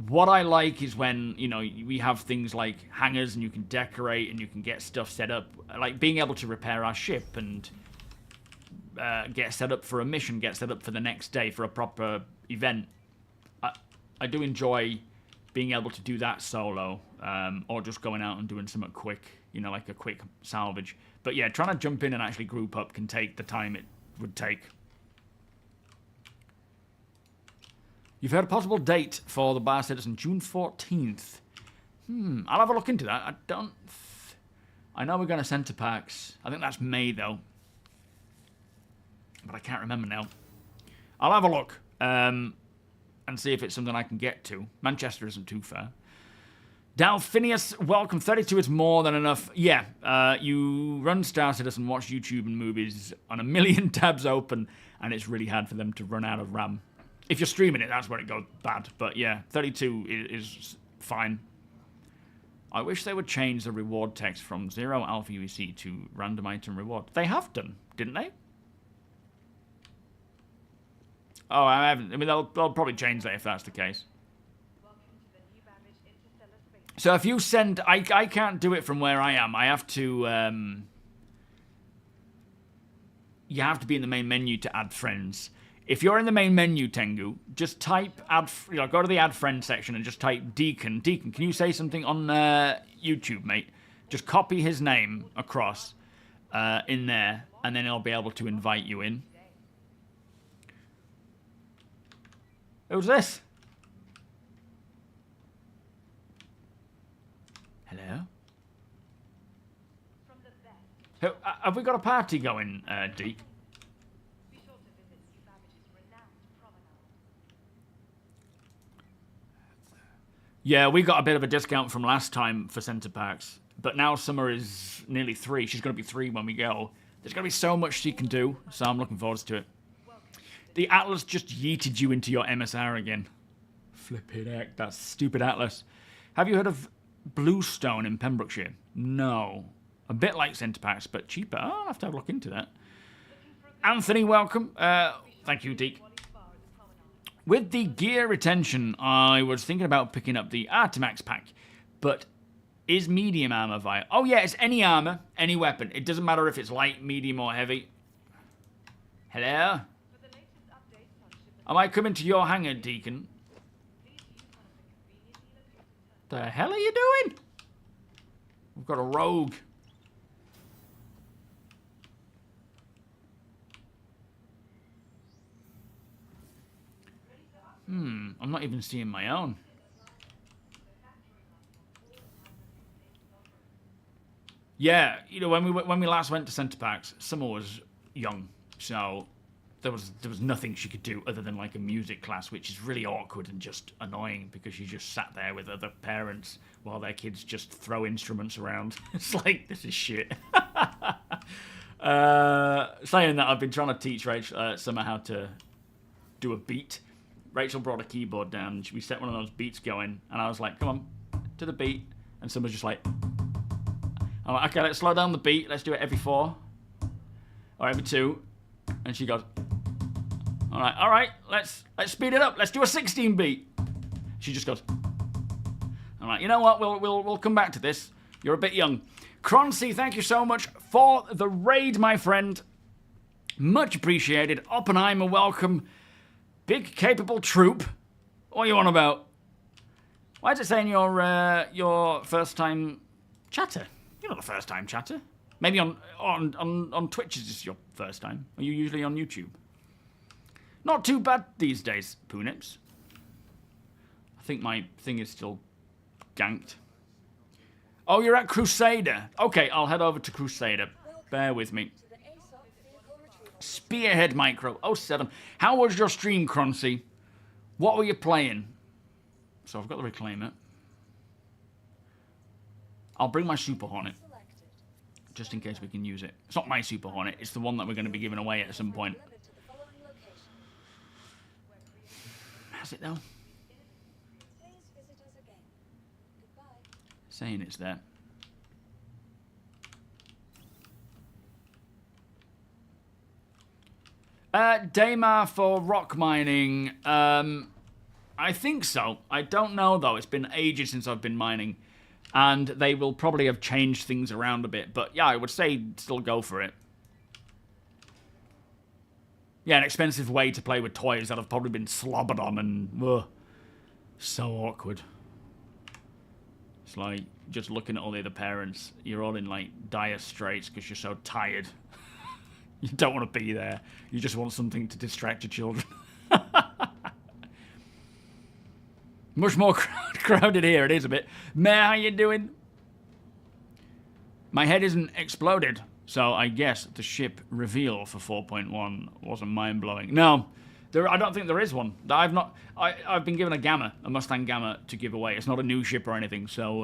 What I like is when, you know, we have things like hangars and you can decorate and you can get stuff set up. Like being able to repair our ship and get set up for a mission, get set up for the next day for a proper event. I do enjoy being able to do that solo, or just going out and doing something quick, you know, like a quick salvage. But yeah, trying to jump in and actually group up can take the time it would take. You've heard a possible date for the Bar Citizen, June 14th. I'll have a look into that. I know we're going to Centre Parks. I think that's May, though. But I can't remember now. I'll have a look and see if it's something I can get to. Manchester isn't too far. Dalphinius, welcome. 32 is more than enough. Yeah, you run Star Citizen, watch YouTube and movies on a million tabs open, and it's really hard for them to run out of RAM. If you're streaming it, that's where it goes bad. But yeah, 32 is fine. I wish they would change the reward text from 0 alpha UEC to random item reward. They have done, didn't they? Oh, I haven't. I mean, they'll probably change that if that's the case. So if you send... I can't do it from where I am. I have to... you have to be in the main menu to add friends. If you're in the main menu, Tengu, just type add... You know, go to the add friend section and just type Deacon. Deacon, can you say something on YouTube, mate? Just copy his name across in there, and then he'll be able to invite you in. Who's this? Hello? Have we got a party going, Deke? Yeah, we got a bit of a discount from last time for Centre Parks, but now Summer is nearly 3. She's going to be 3 when we go. There's going to be so much she can do, so I'm looking forward to it. The Atlas just yeeted you into your MSR again. Flippin' heck, that stupid Atlas. Have you heard of Bluestone in Pembrokeshire? No. A bit like Centre Parks, but cheaper. Oh, I'll have to have a look into that. Anthony, welcome. Thank you, Deke. With the gear retention, I was thinking about picking up the Artimax pack, but is medium armor viable? Oh yeah, it's any armor, any weapon. It doesn't matter if it's light, medium, or heavy. Hello? Am I coming to your hangar, Deacon? The hell are you doing? We've got a rogue. I'm not even seeing my own. Yeah, you know, when we last went to Centre Parks, Summer was young, so there was nothing she could do other than like a music class, which is really awkward and just annoying because she just sat there with other parents while their kids just throw instruments around. It's like, this is shit. Saying that, I've been trying to teach Rachel Summer how to do a beat. Rachel brought a keyboard down and we set one of those beats going, and I was like, come on, to the beat. And Summer's just like, I'm like, okay, let's slow down the beat, let's do it every 4 or every 2. And she goes, all right, let's speed it up, let's do a 16 beat. She just goes, all right, you know what, we'll come back to this. You're a bit young. Croncy, thank you so much for the raid, my friend. Much appreciated. Oppenheimer, welcome. Big capable troop. What are you on about? Why is it saying your first time chatter? You're not the first time chatter. Maybe on Twitch is this your first time. Are you usually on YouTube? Not too bad these days, Poonips. I think my thing is still ganked. Oh, you're at Crusader. Okay, I'll head over to Crusader. Bear with me. Spearhead Micro 07. How was your stream, Croncy? What were you playing? So I've got the Reclaimer. I'll bring my Super Hornet, just in case we can use it. It's not my Super Hornet, it's the one that we're going to be giving away at some point. Has it though? saying it's there. Daymar for rock mining. I think so. I don't know, though. It's been ages since I've been mining. And they will probably have changed things around a bit. But yeah, I would say still go for it. Yeah, an expensive way to play with toys that have probably been slobbered on and... Ugh, so awkward. It's like, just looking at all the other parents, you're all in, like, dire straits because you're so tired. You don't want to be there. You just want something to distract your children. Much more crowded here. It is a bit. Meh, how you doing? My head isn't exploded, so I guess the ship reveal for 4.1 wasn't mind-blowing. No, I don't think there is one. I've been given a Mustang Gamma to give away. It's not a new ship or anything, so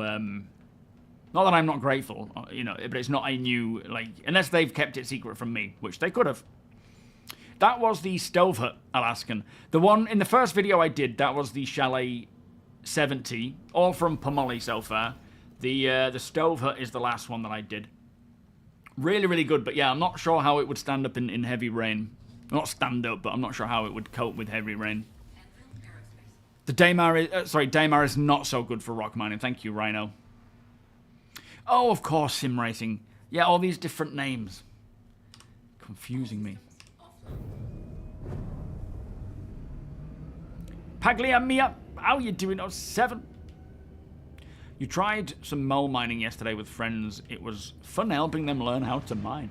not that I'm not grateful, you know, but it's not a new, like, unless they've kept it secret from me, which they could have. That was the Stove Hut Alaskan. The one in the first video I did, that was the Chalet 70, all from Pomoli so far. The Stove Hut is the last one that I did. Really, really good, but yeah, I'm not sure how it would stand up in heavy rain. Not stand up, but I'm not sure how it would cope with heavy rain. The Daymar is, Daymar is not so good for rock mining. Thank you, Rhino. Oh, of course, sim racing. Yeah, all these different names. Confusing me. Paglia Mia, how you doing? 07. You tried some mole mining yesterday with friends. It was fun helping them learn how to mine.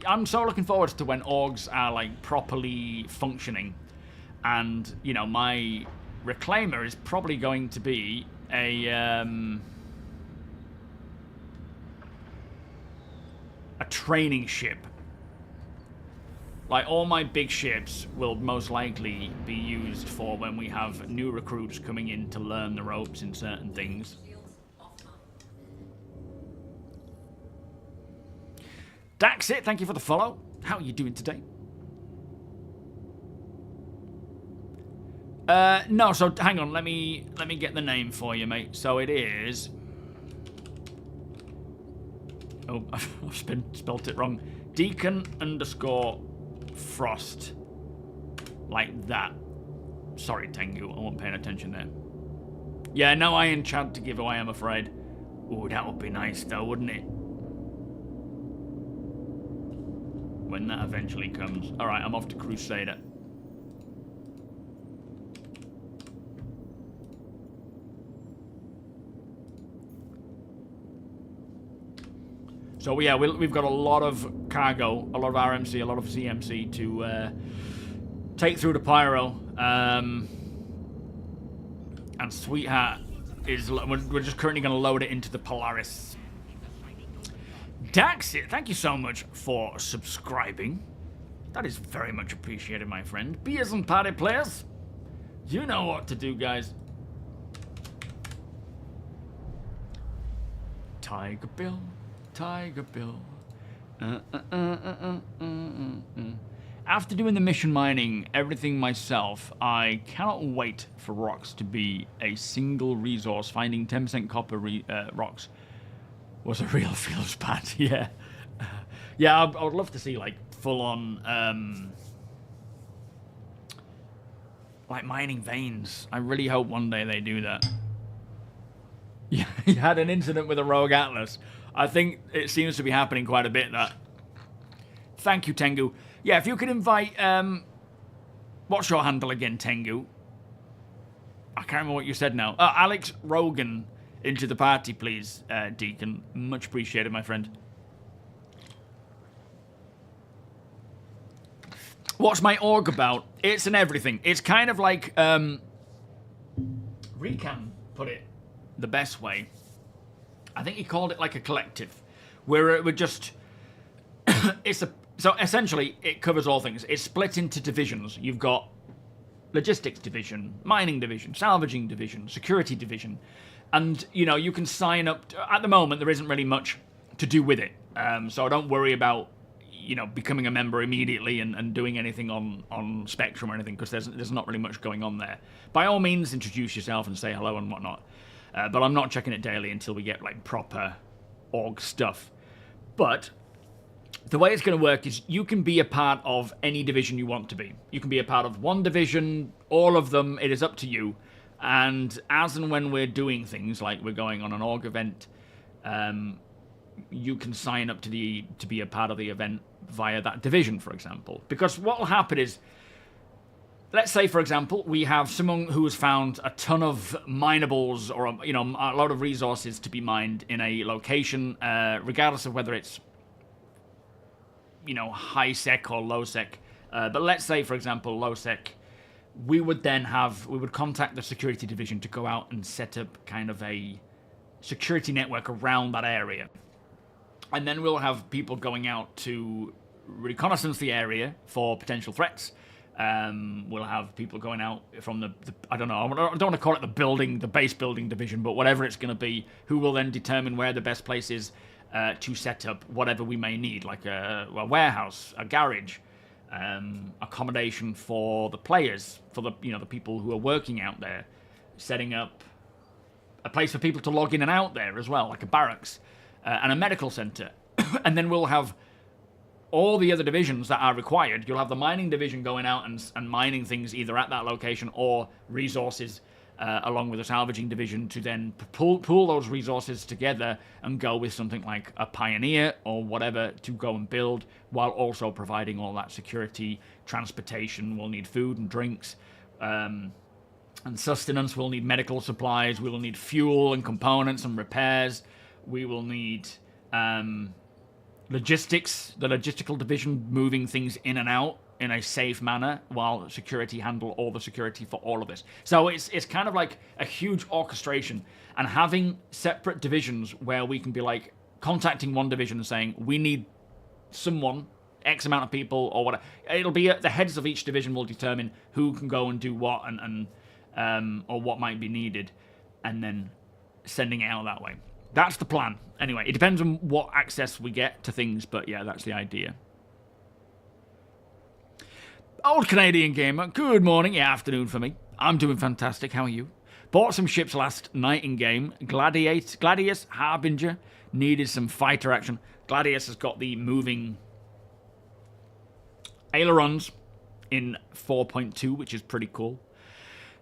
I'm so looking forward to when orgs are like properly functioning. And, you know, my reclaimer is probably going to be a training ship. Like, all my big ships will most likely be used for when we have new recruits coming in to learn the ropes in certain things. Daxit, thank you for the follow. How are you doing today? No, so hang on, let me get the name for you, mate. So it is... Oh, I've spelt it wrong. Deacon _ Frost. Like that. Sorry, Tengu, I wasn't paying attention there. Yeah, no Iron Chad to give away, I'm afraid. Ooh, that would be nice though, wouldn't it? When that eventually comes. Alright, I'm off to Crusader. So yeah, we've got a lot of cargo, a lot of RMC, a lot of CMC to take through to Pyro. And Sweetheart is, we're just currently going to load it into the Polaris. Daxit, thank you so much for subscribing. That is very much appreciated, my friend. Beers and party players, you know what to do, guys. Tiger Bill. Tiger Bill. After doing the mission mining, everything myself, I cannot wait for rocks to be a single resource. Finding 10% copper rocks was a real feels bad. Yeah. Yeah, I would love to see, like, full-on, like, mining veins. I really hope one day they do that. Yeah, you had an incident with a rogue Atlas. I think it seems to be happening quite a bit, that. Thank you, Tengu. Yeah, if you could invite, what's your handle again, Tengu? I can't remember what you said now. Alex Rogan into the party, please, Deacon. Much appreciated, my friend. What's my org about? It's an everything. It's kind of like, Recan put it the best way. I think he called it like a collective, where we're just, so essentially it covers all things. It's split into divisions. You've got logistics division, mining division, salvaging division, security division, and you know, you can sign up. At the moment, there isn't really much to do with it, so don't worry about, you know, becoming a member immediately and doing anything on Spectrum or anything, because there's not really much going on there. By all means, introduce yourself and say hello and whatnot. But I'm not checking it daily until we get like proper org stuff. But the way it's going to work is you can be a part of any division you want to be. You can be a part of one division, all of them, it is up to you. And as and when we're doing things, like we're going on an org event, you can sign up to be a part of the event via that division, for example. Because what will happen is, let's say, for example, we have someone who has found a ton of minables or a lot of resources to be mined in a location, regardless of whether it's high sec or low sec. But let's say, for example, low sec. We would contact the security division to go out and set up kind of a security network around that area. And then we'll have people going out to reconnaissance the area for potential threats. We'll have people going out from I don't want to call it the base building division, but whatever it's going to be, who will then determine where the best place is to set up whatever we may need, like a warehouse, a garage, accommodation for the players, for the people who are working out there, setting up a place for people to log in and out there as well, like a barracks, and a medical center. And then we'll have all the other divisions that are required. You'll have the mining division going out and mining things either at that location or resources along with the salvaging division to then pull those resources together and go with something like a pioneer or whatever to go and build, while also providing all that security, transportation. We'll need food and drinks and sustenance. We'll need medical supplies. We will need fuel and components and repairs. We will need logistics, the logistical division moving things in and out in a safe manner, while security handle all the security for all of this. So it's kind of like a huge orchestration, and having separate divisions where we can be like contacting one division and saying, we need someone, X amount of people or whatever. It'll be the heads of each division will determine who can go and do what and or what might be needed, and then sending it out that way. That's the plan. Anyway, it depends on what access we get to things, but yeah, that's the idea. Old Canadian Gamer, good morning, yeah, afternoon for me. I'm doing fantastic, how are you? Bought some ships last night in game. Gladius, Harbinger, needed some fighter action. Gladius has got the moving ailerons in 4.2, which is pretty cool.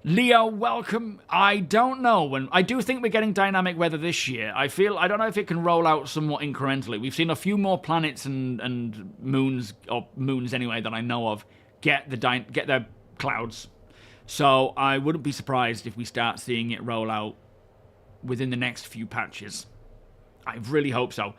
Leo, welcome. I don't know when. I do think we're getting dynamic weather this year. I don't know if it can roll out somewhat incrementally. We've seen a few more planets and moons, or moons anyway, that I know of, get their clouds. So I wouldn't be surprised if we start seeing it roll out within the next few patches. I really hope so.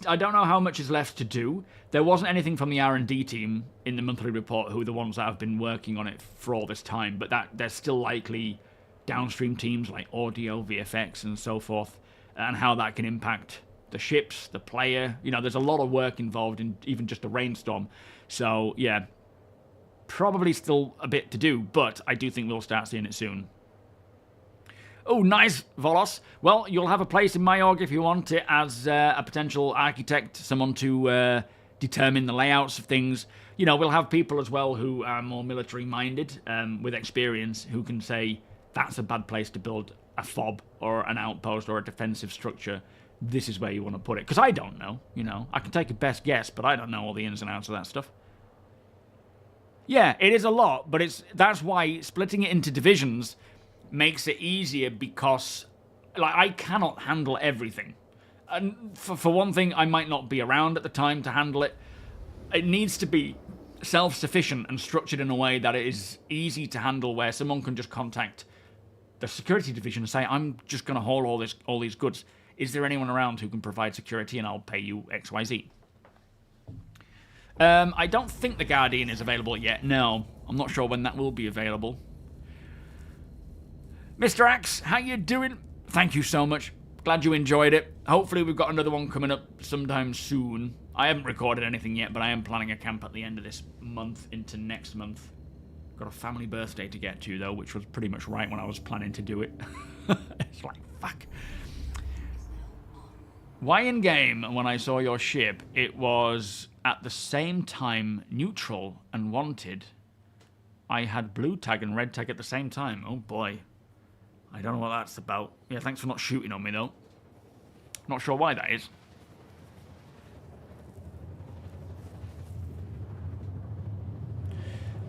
I don't know how much is left to do. There wasn't anything from the R&D team in the monthly report, who are the ones that have been working on it for all this time, but that there's still likely downstream teams like audio, VFX, and so forth, and how that can impact the ships, the player. There's a lot of work involved in even just a rainstorm. So, yeah, probably still a bit to do, but I do think we'll start seeing it soon. Oh, nice, Volos. Well, you'll have a place in my org if you want it as a potential architect, someone to determine the layouts of things. We'll have people as well who are more military-minded, with experience, who can say, that's a bad place to build a FOB or an outpost or a defensive structure. This is where you want to put it. Because I don't know, I can take a best guess, but I don't know all the ins and outs of that stuff. Yeah, it is a lot, but that's why splitting it into divisions makes it easier, because I cannot handle everything. And for one thing, I might not be around at the time to handle it. It needs to be self-sufficient and structured in a way that it is easy to handle, where someone can just contact the security division and say, I'm just going to haul all these goods. Is there anyone around who can provide security, and I'll pay you XYZ? I don't think the Guardian is available yet. No, I'm not sure when that will be available. Mr. Axe, how you doing? Thank you so much. Glad you enjoyed it. Hopefully we've got another one coming up sometime soon. I haven't recorded anything yet, but I am planning a camp at the end of this month into next month. Got a family birthday to get to, though, which was pretty much right when I was planning to do it. It's like, fuck. Why in game, when I saw your ship, it was at the same time neutral and wanted. I had blue tag and red tag at the same time. Oh boy. I don't know what that's about. Yeah, thanks for not shooting on me, though. Not sure why that is.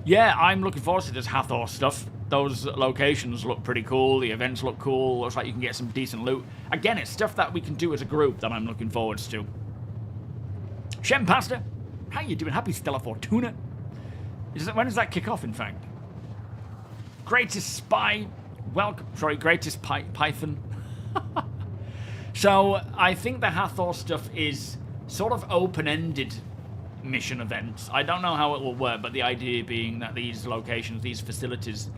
Yeah, I'm looking forward to this Hathor stuff. Those locations look pretty cool. The events look cool. Looks like you can get some decent loot. Again, it's stuff that we can do as a group that I'm looking forward to. Shem Pasta, how you doing? Happy Stella Fortuna. When does that kick off, in fact? Greatest Spy. Welcome. Sorry, Greatest Python. So, I think the Hathor stuff is sort of open-ended mission events. I don't know how it will work, but the idea being that these locations, these facilities,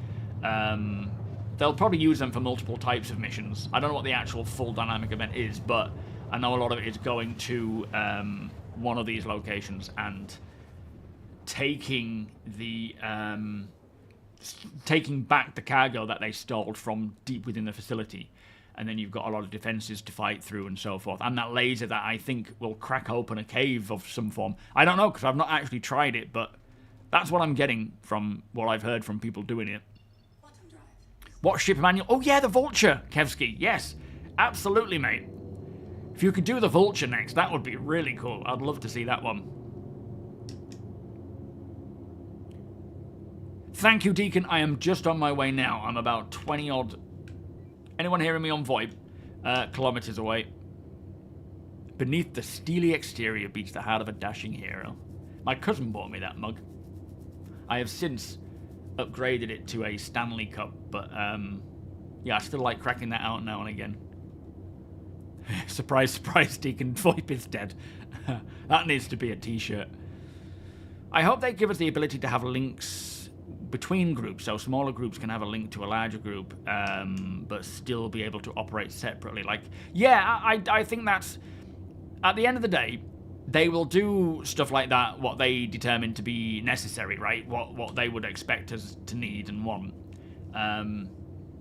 they'll probably use them for multiple types of missions. I don't know what the actual full dynamic event is, but I know a lot of it is going to one of these locations and taking the taking back the cargo that they stole from deep within the facility. And then you've got a lot of defenses to fight through and so forth. And that laser that I think will crack open a cave of some form. I don't know, because I've not actually tried it, but that's what I'm getting from what I've heard from people doing it. What ship manual? Oh yeah, the Vulture, Kevsky. Yes, absolutely, mate. If you could do the Vulture next, that would be really cool. I'd love to see that one. Thank you, Deacon. I am just on my way now. I'm about 20-odd... Anyone hearing me on VoIP? Kilometers away. Beneath the steely exterior beats the heart of a dashing hero. My cousin bought me that mug. I have since upgraded it to a Stanley Cup, but yeah, I still like cracking that out now and again. Surprise, surprise, Deacon. VoIP is dead. That needs to be a t-shirt. I hope they give us the ability to have links between groups, so smaller groups can have a link to a larger group, but still be able to operate separately. Like, yeah, I think that's, at the end of the day, they will do stuff like that, what they determine to be necessary, right? What they would expect us to need and want.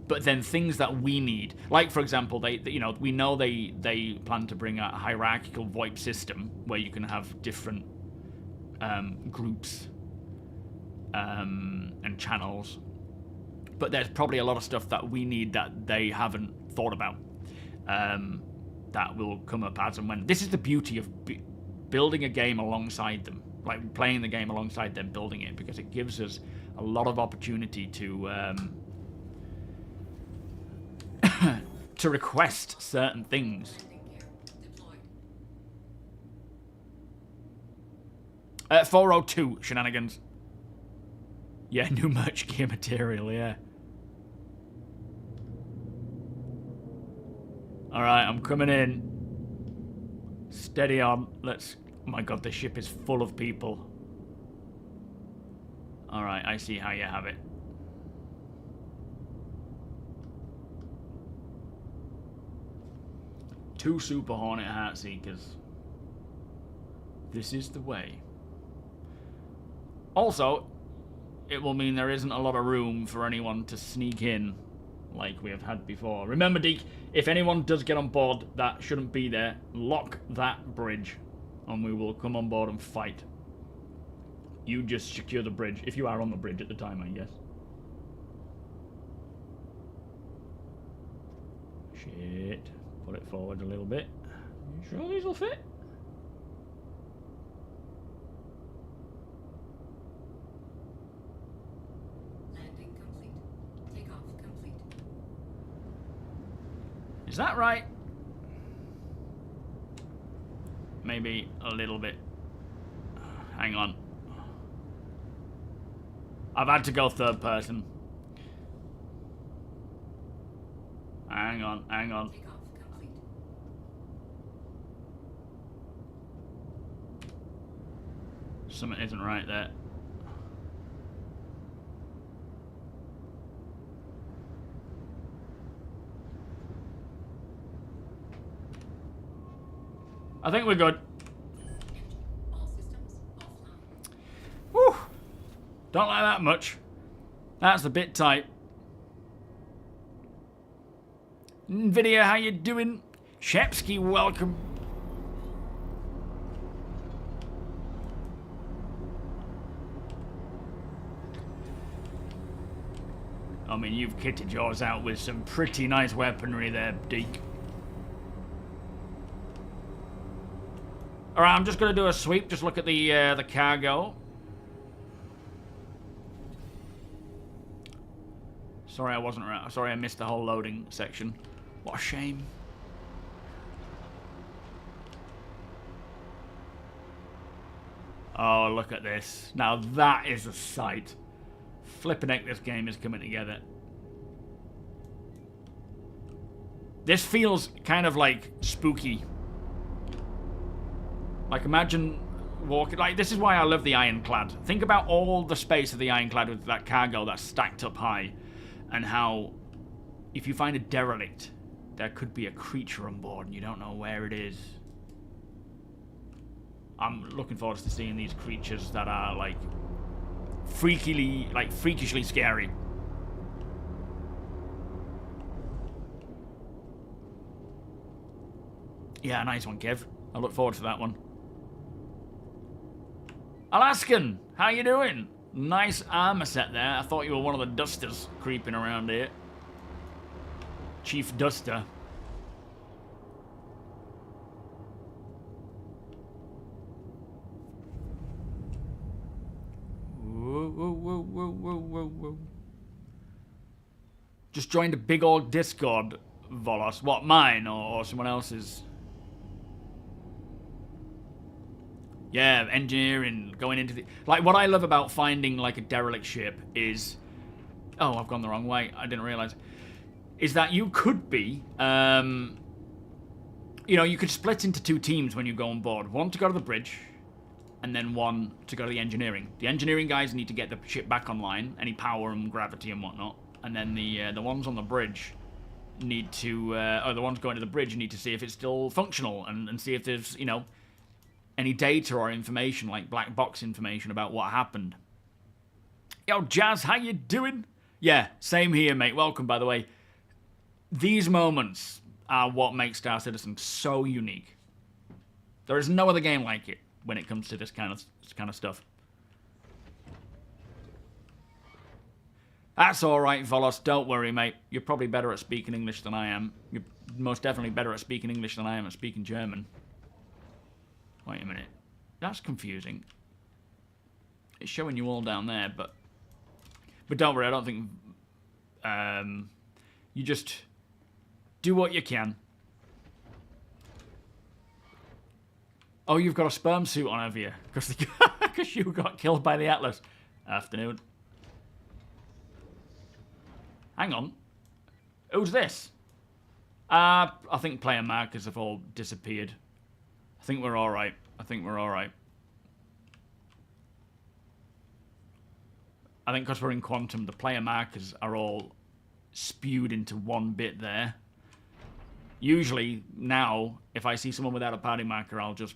But then things that we need, like for example, we know they plan to bring a hierarchical VoIP system where you can have different groups and channels, but there's probably a lot of stuff that we need that they haven't thought about, that will come up as and when. This is the beauty of building a game alongside them, like playing the game alongside them building it, because it gives us a lot of opportunity to to request certain things. 402 shenanigans. Yeah, new merch gear material, yeah. Alright, I'm coming in. Steady on. Let's... Oh my god, this ship is full of people. Alright, I see how you have it. Two Super Hornet Heartseekers. This is the way. Also, it will mean there isn't a lot of room for anyone to sneak in like we have had before. Remember, Deke, if anyone does get on board that shouldn't be there, lock that bridge and we will come on board and fight. You just secure the bridge, if you are on the bridge at the time, I guess. Shit. Put it forward a little bit. You sure these will fit? Is that right? Maybe a little bit. Hang on. I've had to go third person. Hang on, hang on. Something isn't right there. I think we're good. All systems offline. Whew. Don't like that much. That's a bit tight. Nvidia, how you doing? Shepsky, welcome. I mean, you've kitted yours out with some pretty nice weaponry there, Deke. Alright, I'm just going to do a sweep. Just look at the cargo. Sorry, I wasn't right. Sorry, I missed the whole loading section. What a shame. Oh, look at this. Now that is a sight. Flippin' heck, this game is coming together. This feels kind of like spooky. Like, imagine walking... Like, this is why I love the Ironclad. Think about all the space of the Ironclad with that cargo that's stacked up high. And how, if you find a derelict, there could be a creature on board and you don't know where it is. I'm looking forward to seeing these creatures that are, like, freakishly scary. Yeah, nice one, Kev. I look forward to that one. Alaskan, how you doing? Nice armor set there. I thought you were one of the dusters creeping around here. Chief Duster. Whoa, whoa, whoa, whoa, whoa, whoa, whoa. Just joined a big old Discord, Volos. What, mine or someone else's? Yeah, engineering, going into the... Like, what I love about finding, like, a derelict ship is... Oh, I've gone the wrong way. I didn't realize. Is that you could be... you know, you could split into two teams when you go on board. One to go to the bridge, and then one to go to the engineering. The engineering guys need to get the ship back online, any power and gravity and whatnot. And then the ones on the bridge need to... or the ones going to the bridge need to see if it's still functional and see if there's, you know... any data or information, like black box information about what happened. Yo, Jazz, how you doing? Yeah, same here, mate. Welcome, by the way. These moments are what makes Star Citizen so unique. There is no other game like it when it comes to this kind of stuff. That's all right, Volos. Don't worry, mate. You're probably better at speaking English than I am. You're most definitely better at speaking English than I am at speaking German. Wait a minute. That's confusing. It's showing you all down there, but don't worry, I don't think... you just do what you can. Oh, you've got a sperm suit on, have you? Because you got killed by the Atlas. Afternoon. Hang on. Who's this? I think player markers have all disappeared. I think we're alright. I think we're alright. I think because we're in Quantum, the player markers are all spewed into one bit there. Usually, now, if I see someone without a party marker, I'll just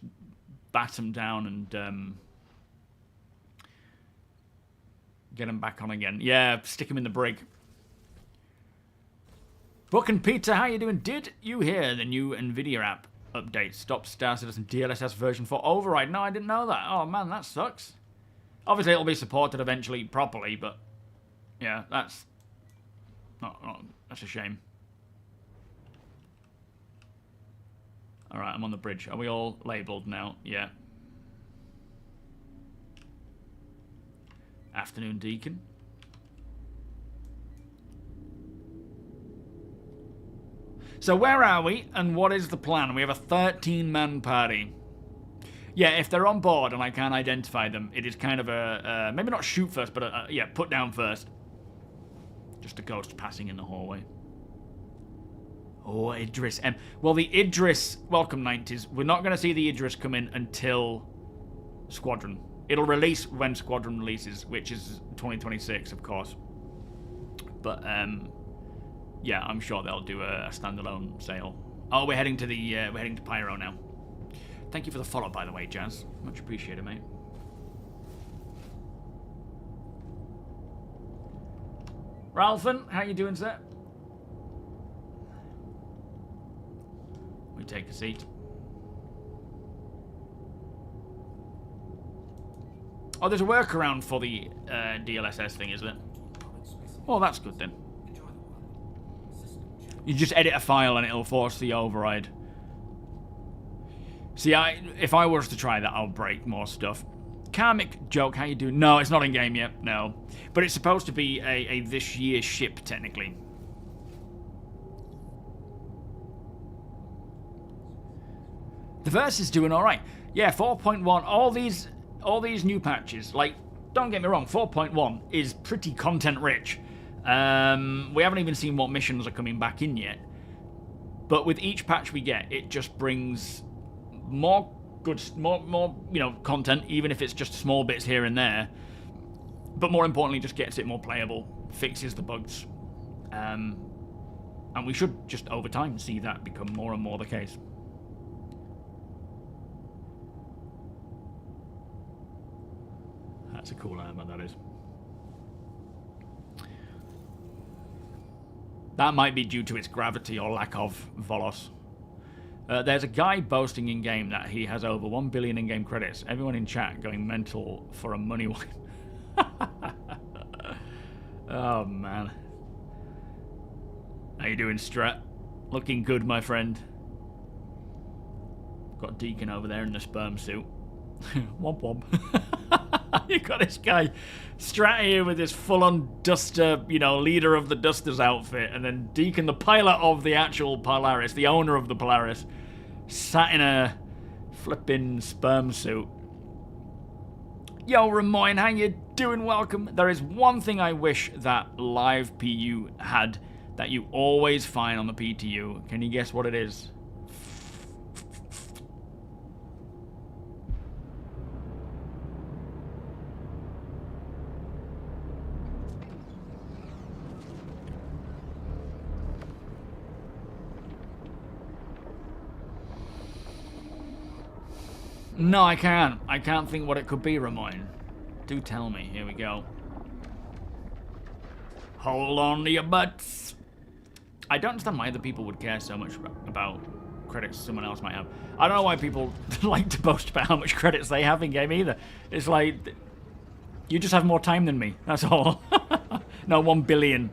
bat them down and get them back on again. Yeah, stick them in the brig. Book and Peter, how you doing? Did you hear the new NVIDIA app update? Stop Star Citizen DLSS version 4 override. No, I didn't know that. Oh, man, that sucks. Obviously, it'll be supported eventually properly, but yeah, that's that's a shame. All right, I'm on the bridge. Are we all labeled now? Yeah. Afternoon, Deacon. So where are we, and what is the plan? We have a 13-man party. Yeah, if they're on board and I can't identify them, it is kind of a... maybe not shoot first, but yeah, put down first. Just a ghost passing in the hallway. Oh, Idris. Well, the Idris... Welcome, 90s. We're not going to see the Idris come in until Squadron. It'll release when Squadron releases, which is 2026, of course. But, yeah, I'm sure they'll do a standalone sale. Oh, we're heading to the we're heading to Pyro now. Thank you for the follow, by the way, Jazz. Much appreciated, mate. Ralphin, how you doing, sir? We take a seat. Oh, there's a workaround for the DLSS thing, is there? Oh, that's good then. You just edit a file and it'll force the override. See, if I was to try that, I'll break more stuff. Karmic joke, how you doing? No, it's not in game yet. No, but it's supposed to be a this year ship technically. The verse is doing all right. Yeah, 4.1. All these new patches. Like, don't get me wrong, 4.1 is pretty content rich. We haven't even seen what missions are coming back in yet. But with each patch we get, it just brings more content, even if it's just small bits here and there. But more importantly, just gets it more playable, fixes the bugs, and we should just over time see that become more and more the case. That's a cool armor, that is. That might be due to its gravity or lack of volos. There's a guy boasting in-game that he has over 1 billion in-game credits. Everyone in chat going mental for a money wipe. Oh, man. How you doing, Strat? Looking good, my friend. Got Deacon over there in the sperm suit. Womp womp. You got this guy Strat here with his full-on Duster, leader of the Dusters outfit, and then Deacon, the pilot of the actual Polaris, the owner of the Polaris, sat in a flipping sperm suit. Yo, Ramoyne, how you doing? Welcome. There is one thing I wish that live PU had that you always find on the PTU. Can you guess what it is? No, I can't. I can't think what it could be, Ramoyne. Do tell me. Here we go. Hold on to your butts. I don't understand why other people would care so much about credits someone else might have. I don't know why people like to boast about how much credits they have in game either. It's like, you just have more time than me. That's all. No, 1 billion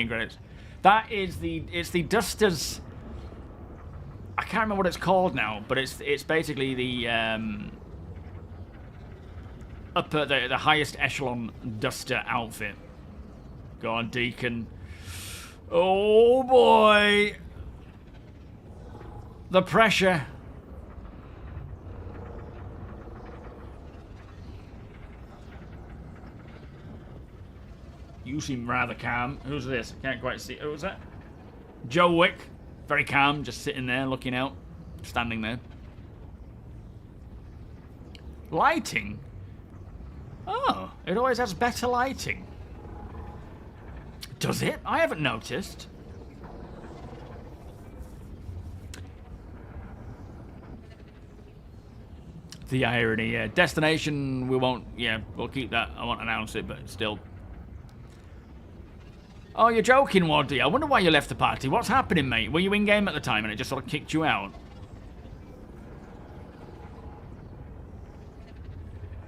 credits. That is it's the Dusters. I can't remember what it's called now, but it's basically the the highest echelon Duster outfit. Go on, Deacon. Oh boy, the pressure. You seem rather calm. Who's this? I can't quite see. Who was that? Joe Wick. Very calm, just sitting there, looking out, standing there. Lighting? Oh, it always has better lighting. Does it? I haven't noticed. The irony, yeah. Destination, we won't, yeah, we'll keep that. I won't announce it, but still. Oh, you're joking, Waddy. I wonder why you left the party. What's happening, mate? Were you in-game at the time and it just sort of kicked you out?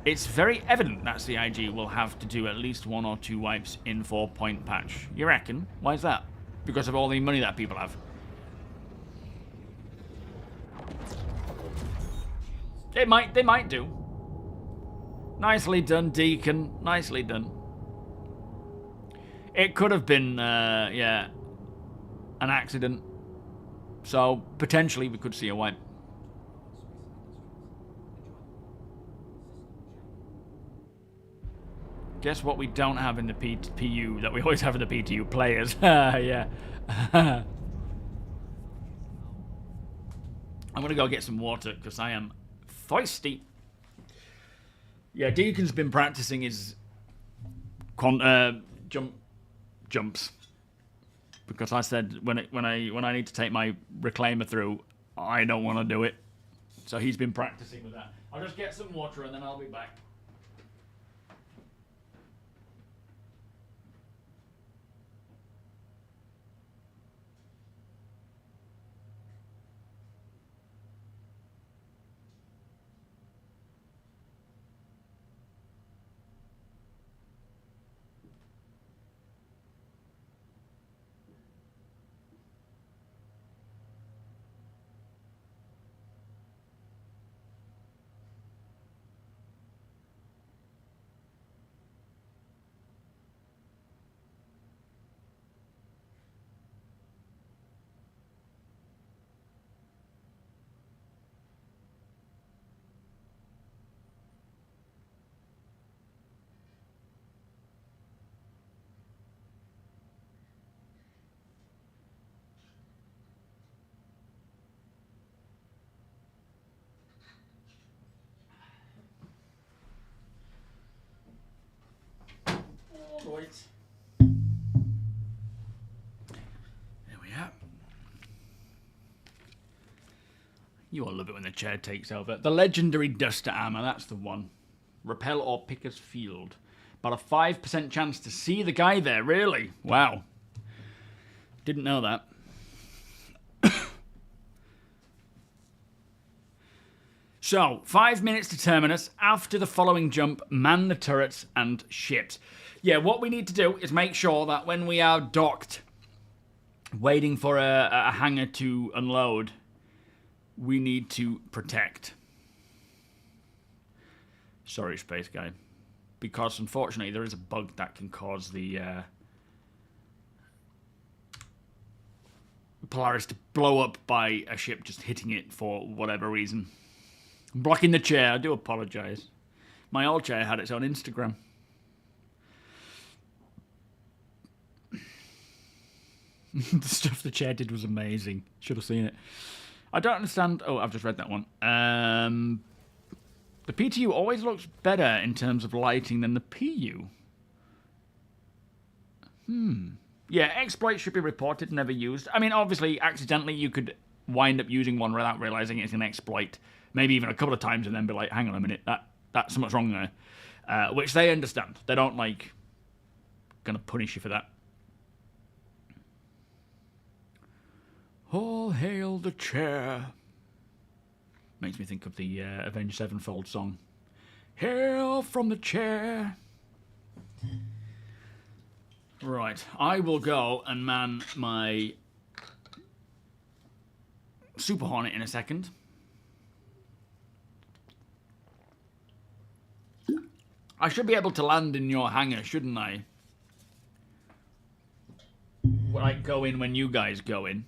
It's very evident that CIG will have to do at least 1 or 2 wipes in 4-point patch. You reckon? Why is that? Because of all the money that people have. They might do. Nicely done, Deacon. Nicely done. It could have been, yeah, an accident. So, potentially, we could see a wipe. Guess what we don't have in the PU that we always have in the PTU? Players. Yeah. I'm going to go get some water because I am thirsty. Yeah, Deacon's been practicing his jumps because I said when I need to take my reclaimer through, I don't want to do it. So he's been practicing with that. I'll just get some water and then I'll be back. it. There we are. You all love it when the chair takes over. The legendary duster armor, that's the one. Repel or Picker's Field. About a 5% chance to see the guy there, really? Wow. Didn't know that. So, 5 minutes to terminus. After the following jump, man the turrets and ships. Yeah, what we need to do is make sure that when we are docked, waiting for a hangar to unload, we need to protect. Sorry, Space Guy. Because, unfortunately, there is a bug that can cause the Polaris to blow up by a ship just hitting it for whatever reason. I'm blocking the chair. I do apologise. My old chair had its own Instagram. The stuff the chair did was amazing. Should have seen it. I don't understand. Oh, I've just read that one. The PTU always looks better in terms of lighting than the PU. Yeah, exploits should be reported, never used. I mean, obviously, accidentally, you could wind up using one without realising it's an exploit. Maybe even a couple of times and then be like, hang on a minute, that's something's wrong there. Which they understand. They don't, like, gonna punish you for that. All hail the chair. Makes me think of the Avenged Sevenfold song. Hail from the chair. Right, I will go and man my Super Hornet in a second. I should be able to land in your hangar, shouldn't I? Like, go in when you guys go in.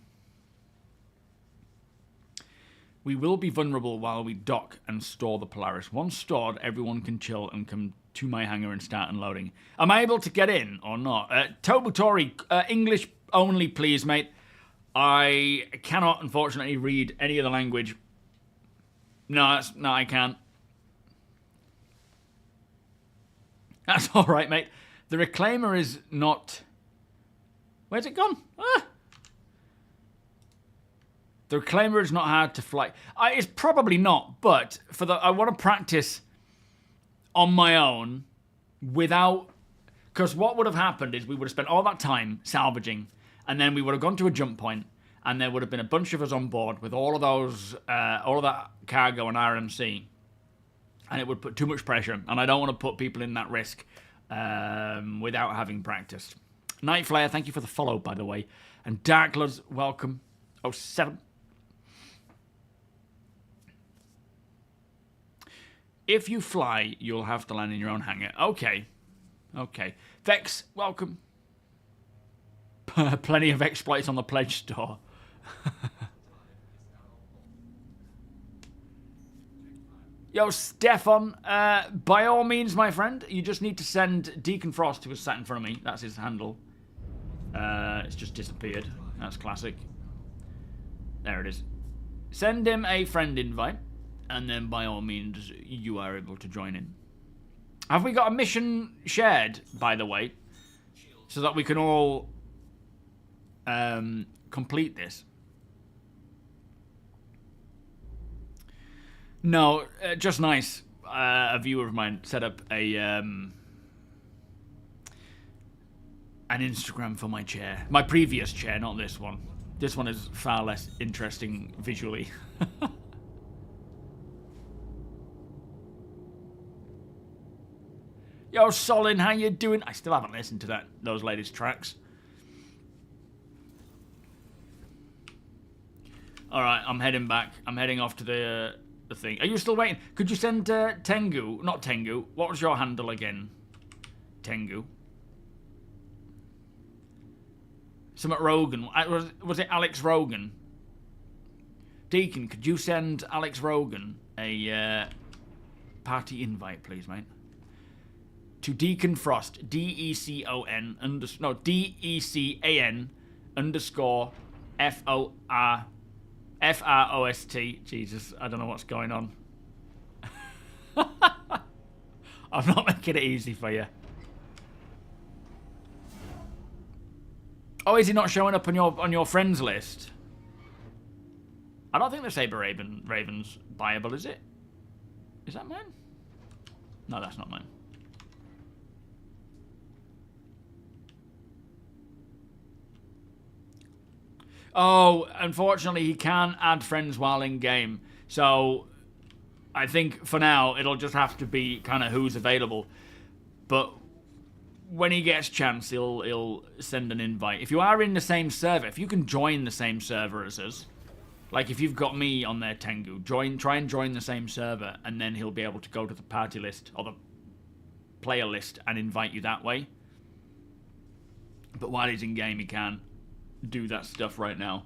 We will be vulnerable while we dock and store the Polaris. Once stored, everyone can chill and come to my hangar and start unloading. Am I able to get in or not? Tobutori, English only, please, mate. I cannot, unfortunately, read any other language. No, I can't. That's all right, mate. The Reclaimer is not... Where's it gone? Ah! The Reclaimer is not hard to fly. It's probably not, but I want to practice on my own without... Because what would have happened is we would have spent all that time salvaging, and then we would have gone to a jump point, and there would have been a bunch of us on board with all of those, all of that cargo and RMC, and it would put too much pressure, and I don't want to put people in that risk without having practiced. Night Flare, thank you for the follow, by the way. And Darklers, welcome. 07. If you fly, you'll have to land in your own hangar. Okay. Okay. Vex, welcome. Plenty of exploits on the pledge store. Yo, Stefan, by all means, my friend, you just need to send Deacon Frost, who was sat in front of me. That's his handle. It's just disappeared. That's classic. There it is. Send him a friend invite, and then by all means, you are able to join in. Have we got a mission shared, by the way, so that we can all complete this? No, just nice. A viewer of mine set up an Instagram for my chair. My previous chair, not this one. This one is far less interesting visually. Yo, Solin, how you doing? I still haven't listened to those latest tracks. Alright, I'm heading back. I'm heading off to the thing. Are you still waiting? Could you send Tengu? Not Tengu. What was your handle again? Tengu. Something Rogan. Was it Alex Rogan? Deacon, could you send Alex Rogan a party invite, please, mate? To Deacon Frost, DECON no, DECAN _FROST. Jesus, I don't know what's going on. I'm not making it easy for you. Oh, is he not showing up on your friends list? I don't think the Saber Raven's buyable, is it? Is that mine? No, that's not mine. Oh, unfortunately, he can't add friends while in game. So, I think for now it'll just have to be kind of who's available. But when he gets chance, he'll send an invite. If you are in the same server, if you can join the same server as us, like if you've got me on there, Tengu, try and join the same server, and then he'll be able to go to the party list or the player list and invite you that way. But while he's in game, he can't do that stuff right now.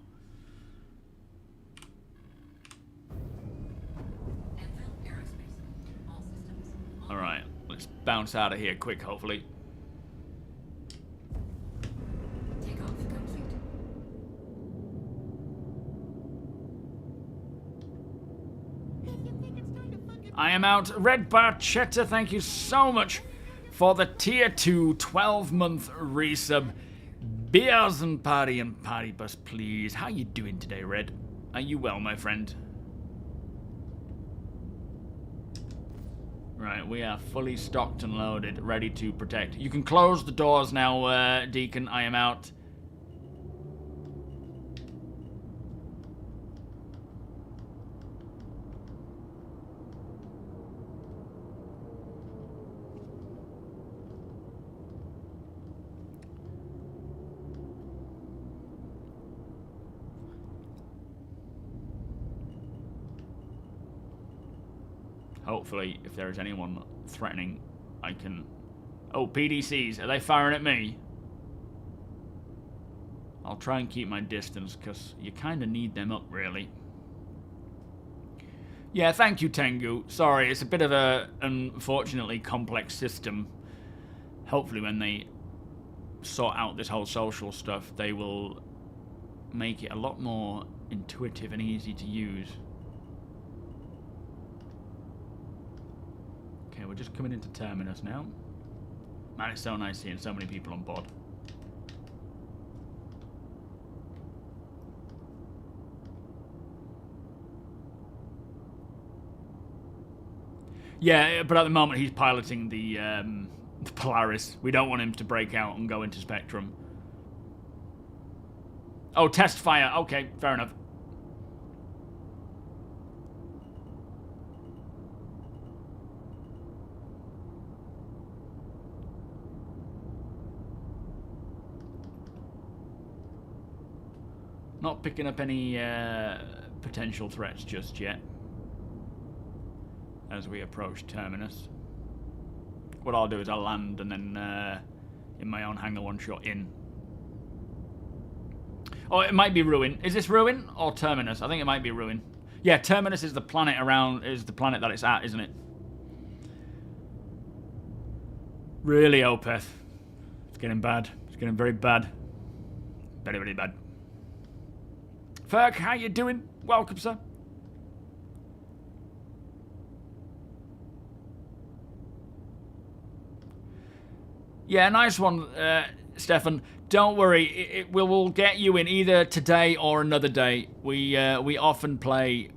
Alright, let's bounce out of here quick, hopefully. Takeoff complete. I am out. Red Barchetta, thank you so much for the tier 2 12-month resub. Beers and party bus, please. How you doing today, Red? Are you well, my friend? Right, we are fully stocked and loaded, ready to protect. You can close the doors now, Deacon. I am out. Hopefully, if there is anyone threatening, I can... Oh, PDCs, are they firing at me? I'll try and keep my distance, because you kind of need them up, really. Yeah, thank you, Tengu. Sorry, it's a bit of a, unfortunately, complex system. Hopefully, when they sort out this whole social stuff, they will make it a lot more intuitive and easy to use. Okay, we're just coming into Terminus now. Man, it's so nice seeing so many people on board. Yeah, but at the moment he's piloting the Polaris. We don't want him to break out and go into Spectrum. Oh, test fire. Okay, fair enough. Not picking up any potential threats just yet as we approach Terminus. What I'll do is I'll land and then in my own hangar one shot in. Oh, it might be Ruin. Is this Ruin or Terminus? I think it might be Ruin. Yeah, Terminus is the planet that it's at, isn't it? Really, Opeth. It's getting bad. It's getting very bad. Very, very bad. Ferg, how you doing? Welcome, sir. Yeah, nice one, Stefan. Don't worry, we will get you in either today or another day. We often play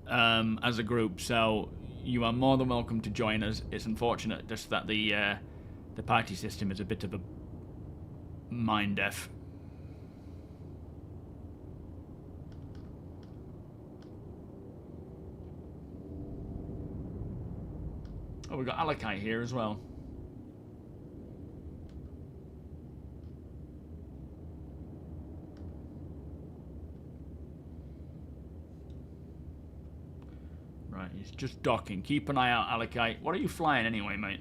as a group, so you are more than welcome to join us. It's unfortunate just that the party system is a bit of a mind F. Oh, we've got Alakai here as well. Right, he's just docking. Keep an eye out, Alakai. What are you flying anyway, mate?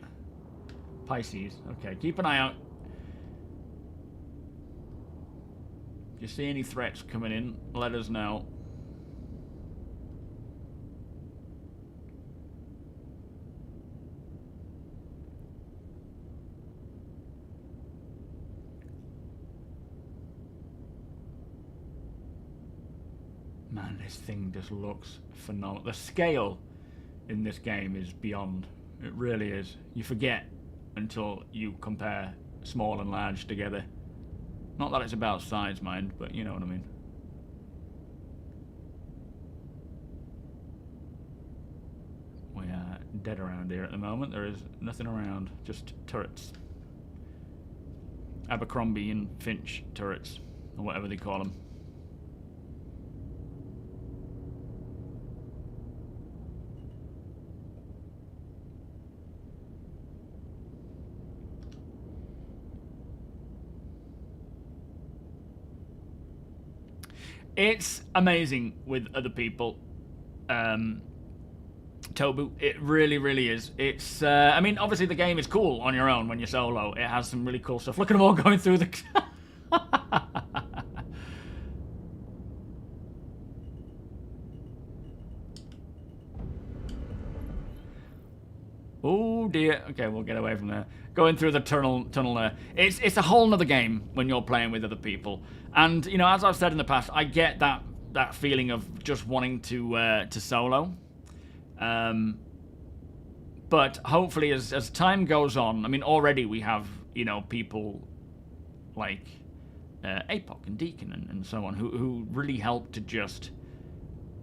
Pisces. Okay, keep an eye out. If you see any threats coming in, let us know. Man, this thing just looks phenomenal. The scale in this game is beyond. It really is. You forget until you compare small and large together. Not that it's about size, mind, but you know what I mean. We are dead around here at the moment. There is nothing around, just turrets. Abercrombie and Finch turrets, or whatever they call them. It's amazing with other people. TOBII, it really, really is. It's, I mean, obviously the game is cool on your own when you're solo. It has some really cool stuff. Look at them all going through the... Oh dear. Okay, we'll get away from there. Going through the tunnel there. It's a whole nother game when you're playing with other people. And, you know, as I've said in the past, I get that feeling of just wanting to solo. But hopefully as time goes on, I mean, already we have, you know, people like APOC and Deacon and so on who really help to just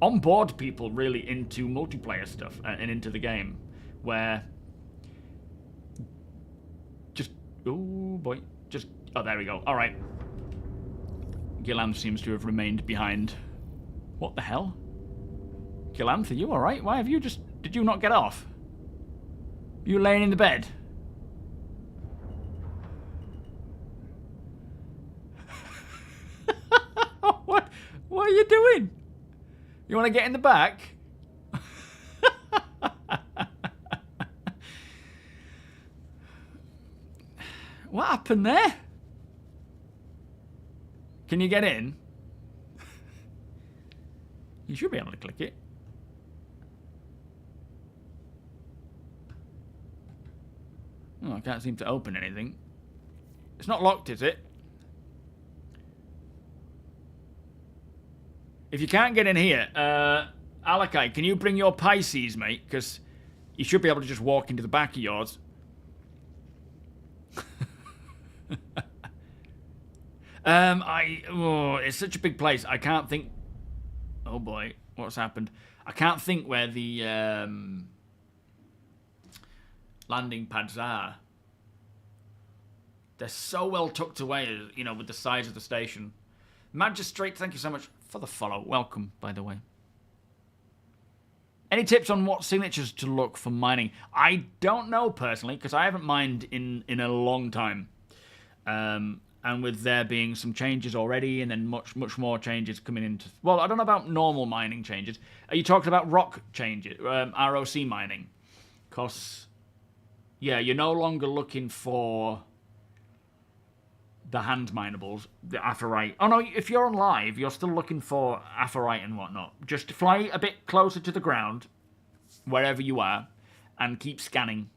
onboard people really into multiplayer stuff and into the game, where just, oh boy, just, oh, there we go. All right. Gillanth seems to have remained behind. What the hell? Gillanth, are you alright? Why have you just... Did you not get off? You laying in the bed? What are you doing? You want to get in the back? What happened there? Can you get in? You should be able to click it. Oh, I can't seem to open anything. It's not locked, is it? If you can't get in here, Alakai, can you bring your Pisces, mate? Because you should be able to just walk into the back of yours. It's such a big place. I can't think. Oh boy, what's happened? I can't think where the landing pads are. They're so well tucked away, you know, with the size of the station. Magistrate, thank you so much for the follow. Welcome, by the way. Any tips on what signatures to look for mining? I don't know personally, because I haven't mined in a long time. And with there being some changes already, and then much more changes coming into... Well, I don't know about normal mining changes. Are you talking about rock changes? ROC mining? Because, yeah, you're no longer looking for the hand minables, the aphorite. Oh, no, if you're on live, you're still looking for aphorite and whatnot. Just fly a bit closer to the ground, wherever you are, and keep scanning.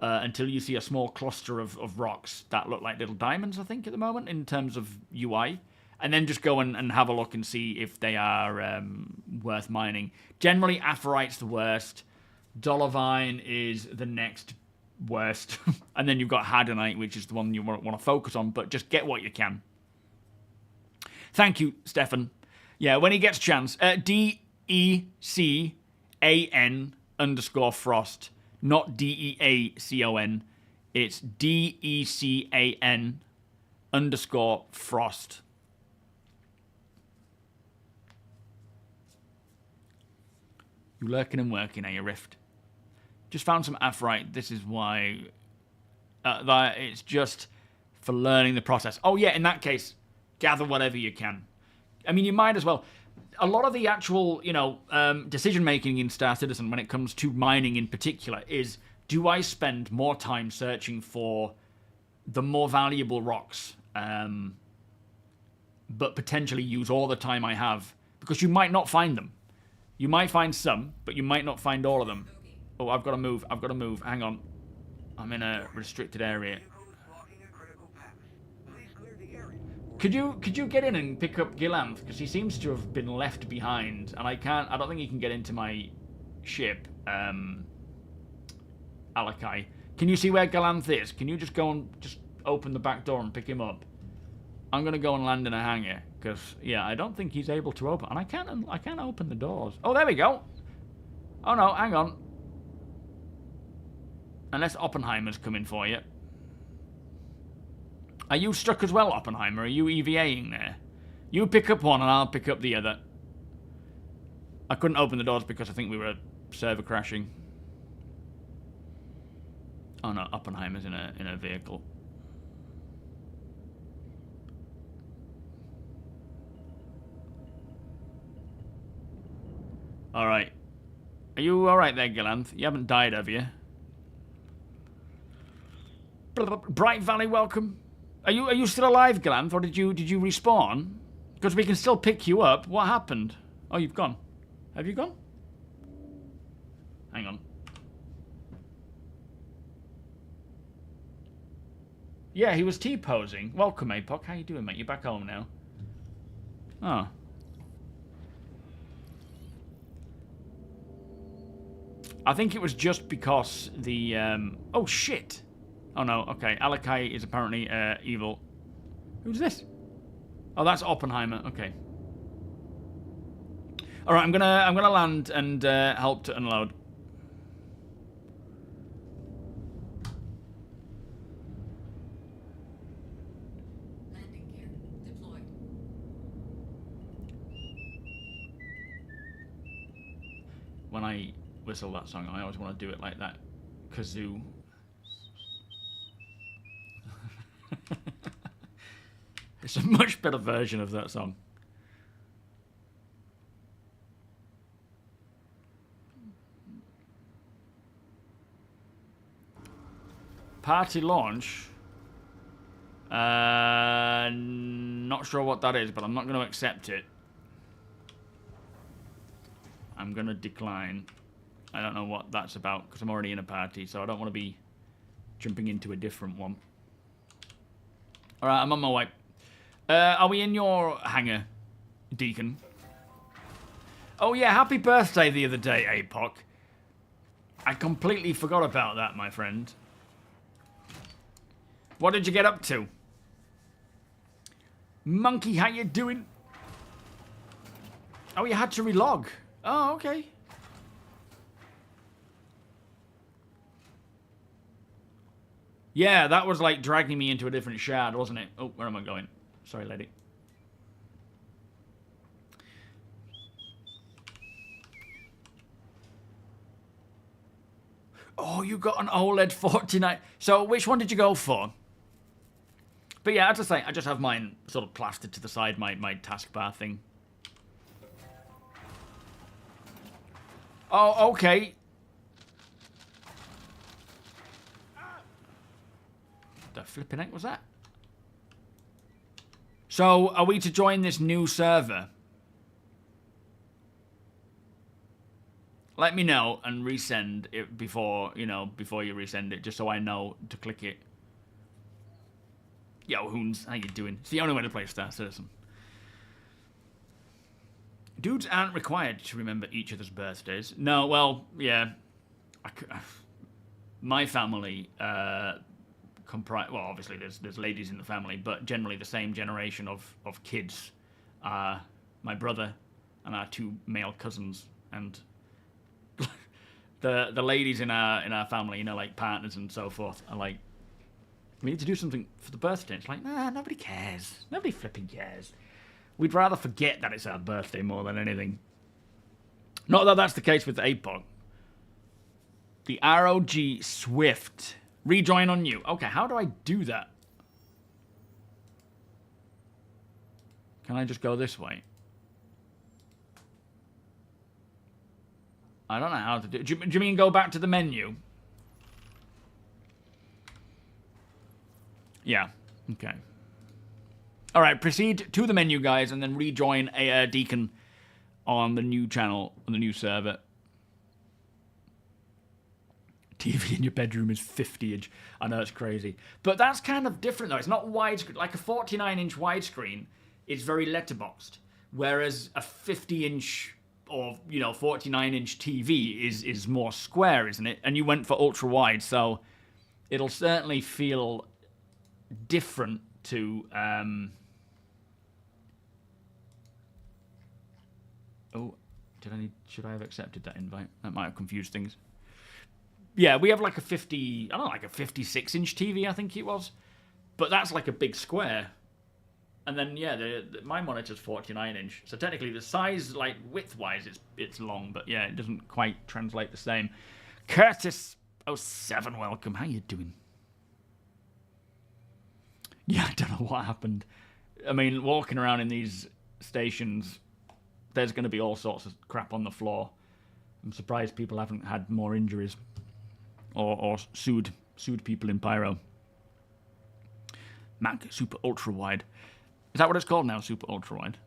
Until you see a small cluster of rocks that look like little diamonds, I think, at the moment, in terms of UI. And then just go and have a look and see if they are worth mining. Generally, aphorite's the worst. Dollarvine is the next worst. And then you've got Hadonite, which is the one you want to focus on, but just get what you can. Thank you, Stefan. Yeah, when he gets a chance. DECAN_Frost. Not DEACON. It's DECAN_Frost. You lurking and working, are you, Rift? Just found some aphorite. This is why. That it's just for learning the process. Oh yeah, in that case, gather whatever you can. I mean, you might as well. A lot of the actual, you know, decision-making in Star Citizen when it comes to mining in particular is, do I spend more time searching for the more valuable rocks, but potentially use all the time I have? Because you might not find them. You might find some, but you might not find all of them. Oh, I've got to move. I've got to move. Hang on. I'm in a restricted area. Could you get in and pick up Gillanth? Because he seems to have been left behind, and I don't think he can get into my ship. Alakai, can you see where Gillanth is? Can you just go and just open the back door and pick him up? I'm gonna go and land in a hangar because yeah, I don't think he's able to open, and I can't open the doors. Oh, there we go. Oh no, hang on. Unless Oppenheimer's coming for you. Are you stuck as well, Oppenheimer? Are you EVAing there? You pick up one and I'll pick up the other. I couldn't open the doors because I think we were server crashing. Oh no, Oppenheimer's in a vehicle. Alright. Are you alright there, Galanth? You haven't died, have you? Bright Valley, welcome. Are you still alive, Galanth, or did you respawn? Because we can still pick you up. What happened? Oh, you've gone. Have you gone? Hang on. Yeah, he was T-posing. Welcome, Apoc. How you doing, mate? You're back home now. Oh. I think it was just because the... Oh, shit. Oh, no. Okay. Alakai is apparently evil. Who's this? Oh, that's Oppenheimer. Okay. All right, I'm gonna land and help to unload. Landing gear deployed. When I whistle that song, I always want to do it like that kazoo. It's a much better version of that song. Party launch. Not sure what that is, but I'm not going to accept it. I'm going to decline. I don't know what that's about because I'm already in a party, so I don't want to be jumping into a different one. Alright, I'm on my way. Are we in your hangar, Deacon? Oh yeah, happy birthday the other day, Apoc. I completely forgot about that, my friend. What did you get up to? Monkey, how you doing? Oh, you had to relog. Oh, okay. Yeah, that was like dragging me into a different shard, wasn't it? Oh, where am I going? Sorry, lady. Oh, you got an OLED 49. So, which one did you go for? But yeah, as I say, I just have mine sort of plastered to the side, my taskbar thing. Oh, okay. The flipping heck was that? So, are we to join this new server? Let me know and resend it before, before you resend it, just so I know to click it. Yo, Hoons, how you doing? It's the only way to play Star Citizen. Dudes aren't required to remember each other's birthdays. No, well, yeah. My family comprise... Well, obviously there's ladies in the family, but generally the same generation of kids. My brother and our two male cousins. And the ladies in our family, like partners and so forth, are like, we need to do something for the birthday. It's like, nah, nobody cares. Nobody flipping cares. We'd rather forget that it's our birthday more than anything. Not that that's the case with APOC. The ROG Swift. Rejoin on you. Okay, how do I do that? Can I just go this way? I don't know how to do it. Do you mean go back to the menu? Yeah, okay. All right, proceed to the menu, guys, and then rejoin a Deacon on the new channel, on the new server. TV in your bedroom is 50-inch. I know, it's crazy. But that's kind of different, though. It's not widescreen. Like a 49-inch widescreen is very letterboxed, whereas a 50-inch or, 49-inch TV is more square, isn't it? And you went for ultra-wide, so it'll certainly feel different to Oh, should I have accepted that invite? That might have confused things. Yeah, we have like a 56-inch TV, I think it was. But that's like a big square. And then, yeah, my monitor's 49-inch. So technically the size, like, width-wise, it's long. But yeah, it doesn't quite translate the same. Curtis07, welcome. How you doing? Yeah, I don't know what happened. I mean, walking around in these stations, there's going to be all sorts of crap on the floor. I'm surprised people haven't had more injuries. Or sued people in Pyro. Mac Super Ultra Wide. Is that what it's called now? Super Ultra Wide.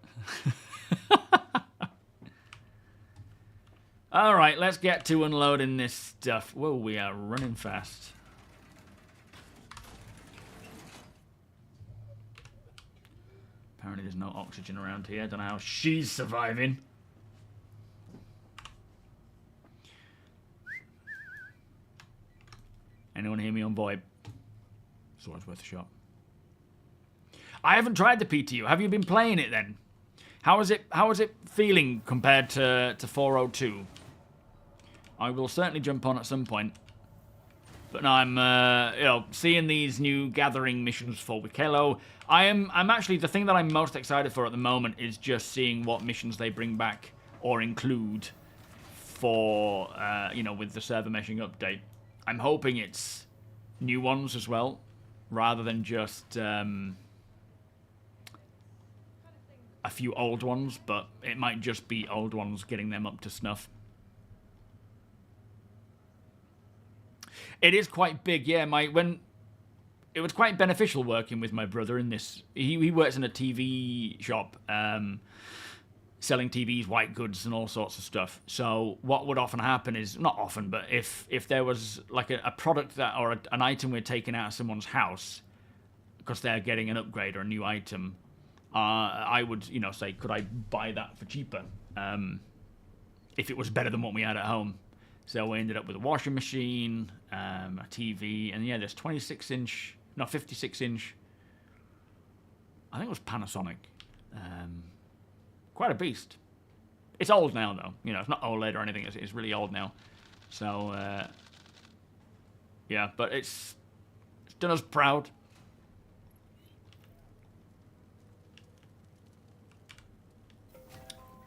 Alright, let's get to unloading this stuff. Whoa, we are running fast. Apparently there's no oxygen around here. Don't know how she's surviving. Anyone hear me on VoIP? It's always worth a shot. I haven't tried the PTU. Have you been playing it then? How is it feeling compared to 402? I will certainly jump on at some point. But no, I'm seeing these new gathering missions for Wikelo. I'm actually, the thing that I'm most excited for at the moment is just seeing what missions they bring back or include for with the server meshing update. I'm hoping it's new ones as well, rather than just a few old ones, but it might just be old ones getting them up to snuff. It is quite big, yeah. It was quite beneficial working with my brother in this. He works in a TV shop, selling TVs, white goods, and all sorts of stuff. So what would often happen is, not often, but if there was like a product that or an item we're taking out of someone's house because they're getting an upgrade or a new item, I would say, could I buy that for cheaper if it was better than what we had at home. So we ended up with a washing machine, a TV, and yeah, there's 56-inch, no, 56-inch. I think it was Panasonic. Quite a beast. It's old now, though. It's not OLED or anything. It's really old now. So, yeah, but it's done us proud.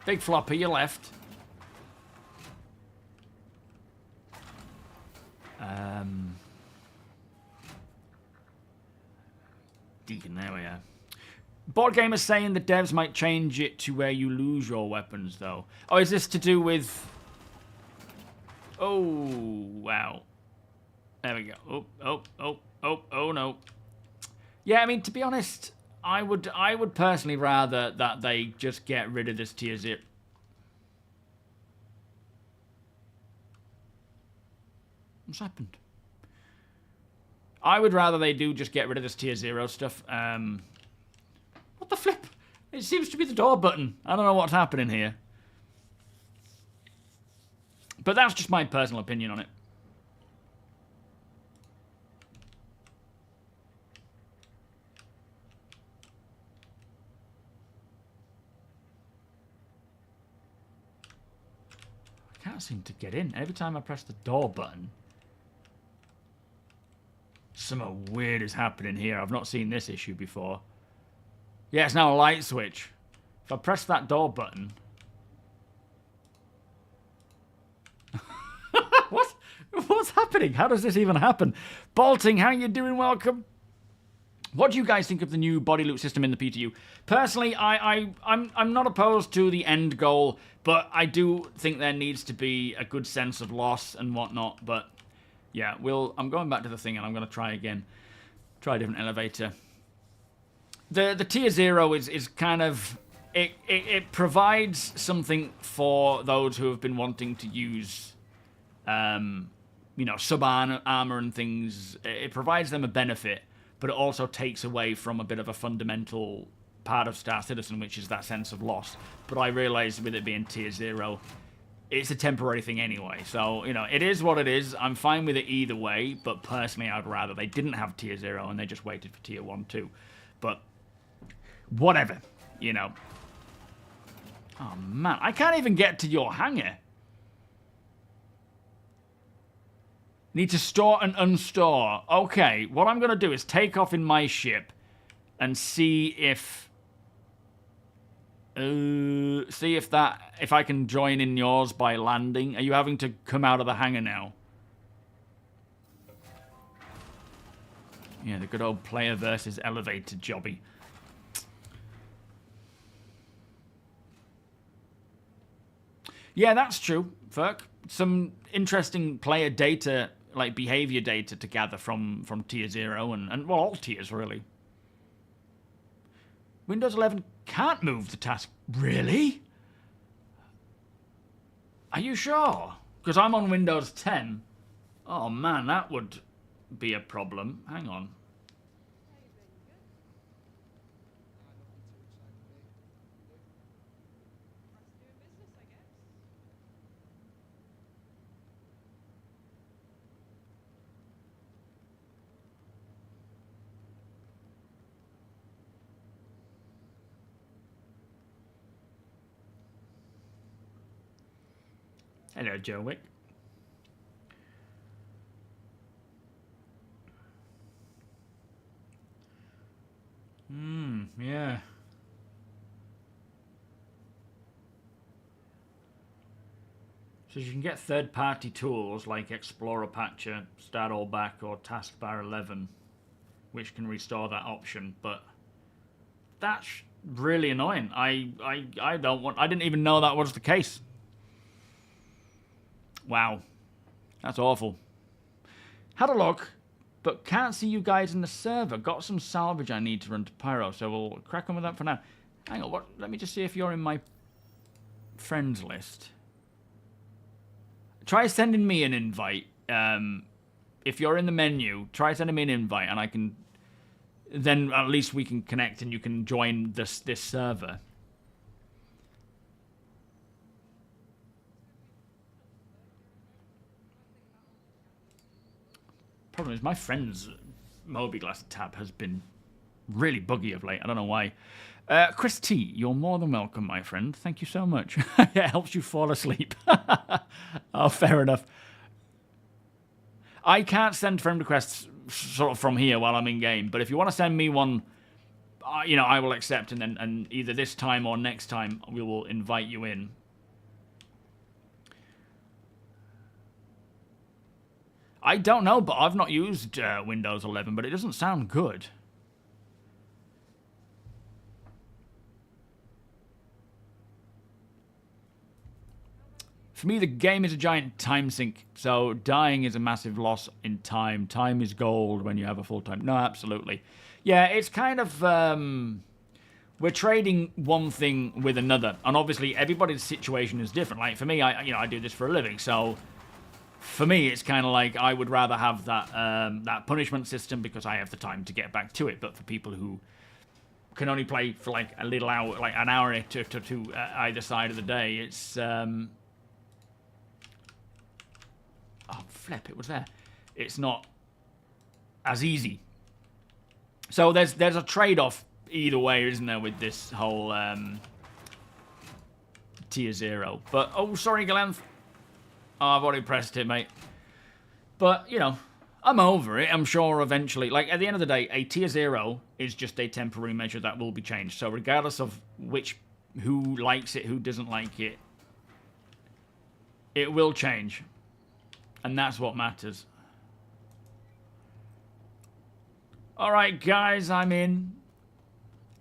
Big floppy, you left. Deacon, there we are. Board Gamer's saying the devs might change it to where you lose your weapons, though. Oh, is this to do with... Oh, wow. There we go. Oh, no. Yeah, I mean, to be honest, I would personally rather that they just get rid of this tier 0. What's happened? I would rather they do just get rid of this tier 0 stuff. What the flip? It seems to be the door button. I don't know what's happening here. But that's just my personal opinion on it. I can't seem to get in. Every time I press the door button, something weird is happening here. I've not seen this issue before. Yeah, it's now a light switch. If I press that door button... What's happening? How does this even happen? Bolting, how you doing? Welcome. What do you guys think of the new body loot system in the PTU? Personally, I'm not opposed to the end goal, but I do think there needs to be a good sense of loss and whatnot. But yeah, I'm going back to the thing and I'm going to try again. Try a different elevator. The tier 0 is kind of... It provides something for those who have been wanting to use... sub-armor and things. It provides them a benefit, but it also takes away from a bit of a fundamental part of Star Citizen, which is that sense of loss. But I realise with it being tier 0, it's a temporary thing anyway. So, it is what it is. I'm fine with it either way, but personally I'd rather they didn't have tier 0 and they just waited for tier 1 too. But, whatever, Oh, man. I can't even get to your hangar. Need to store and unstore. Okay, what I'm going to do is take off in my ship and see if... if I can join in yours by landing. Are you having to come out of the hangar now? Yeah, the good old player versus elevator jobby. Yeah, that's true, Ferk. Some interesting player data, like behavior data to gather from tier 0 and well, all tiers, really. Windows 11 can't move the task. Really? Are you sure? Because I'm on Windows 10. Oh, man, that would be a problem. Hang on. Hello, Joe Wick. Yeah. So you can get third-party tools like Explorer Patcher, Start All Back, or Taskbar 11, which can restore that option, but that's really annoying. I didn't even know that was the case. Wow. That's awful. Had a look, but can't see you guys in the server. Got some salvage I need to run to Pyro, so we'll crack on with that for now. Hang on, let me just see if you're in my friends list. Try sending me an invite. If you're in the menu, try sending me an invite, and I can... Then at least we can connect and you can join this server. Problem is, my friend's MobiGlass tab has been really buggy of late. I don't know why. Chris T, you're more than welcome, my friend. Thank you so much. It helps you fall asleep. Oh, fair enough. I can't send friend requests sort of from here while I'm in game, but if you want to send me one, you know, I will accept, and either this time or next time we will invite you in. I don't know, but I've not used Windows 11, but it doesn't sound good. For me, the game is a giant time sink, so dying is a massive loss in time. Time is gold when you have a full time. No, absolutely. Yeah, it's kind of... we're trading one thing with another, and obviously everybody's situation is different. Like, for me, I do this for a living, so... For me, it's kind of like I would rather have that that punishment system because I have the time to get back to it. But for people who can only play for like a little hour, like an hour to either side of the day, it's oh flip, it was there. It's not as easy. So there's a trade-off either way, isn't there, with this whole tier 0? But oh, sorry, Galanth. Oh, I've already pressed it, mate. But, you know, I'm over it. I'm sure eventually... Like, at the end of the day, a tier 0 is just a temporary measure that will be changed. So regardless of who likes it, who doesn't like it, it will change. And that's what matters. Alright, guys, I'm in.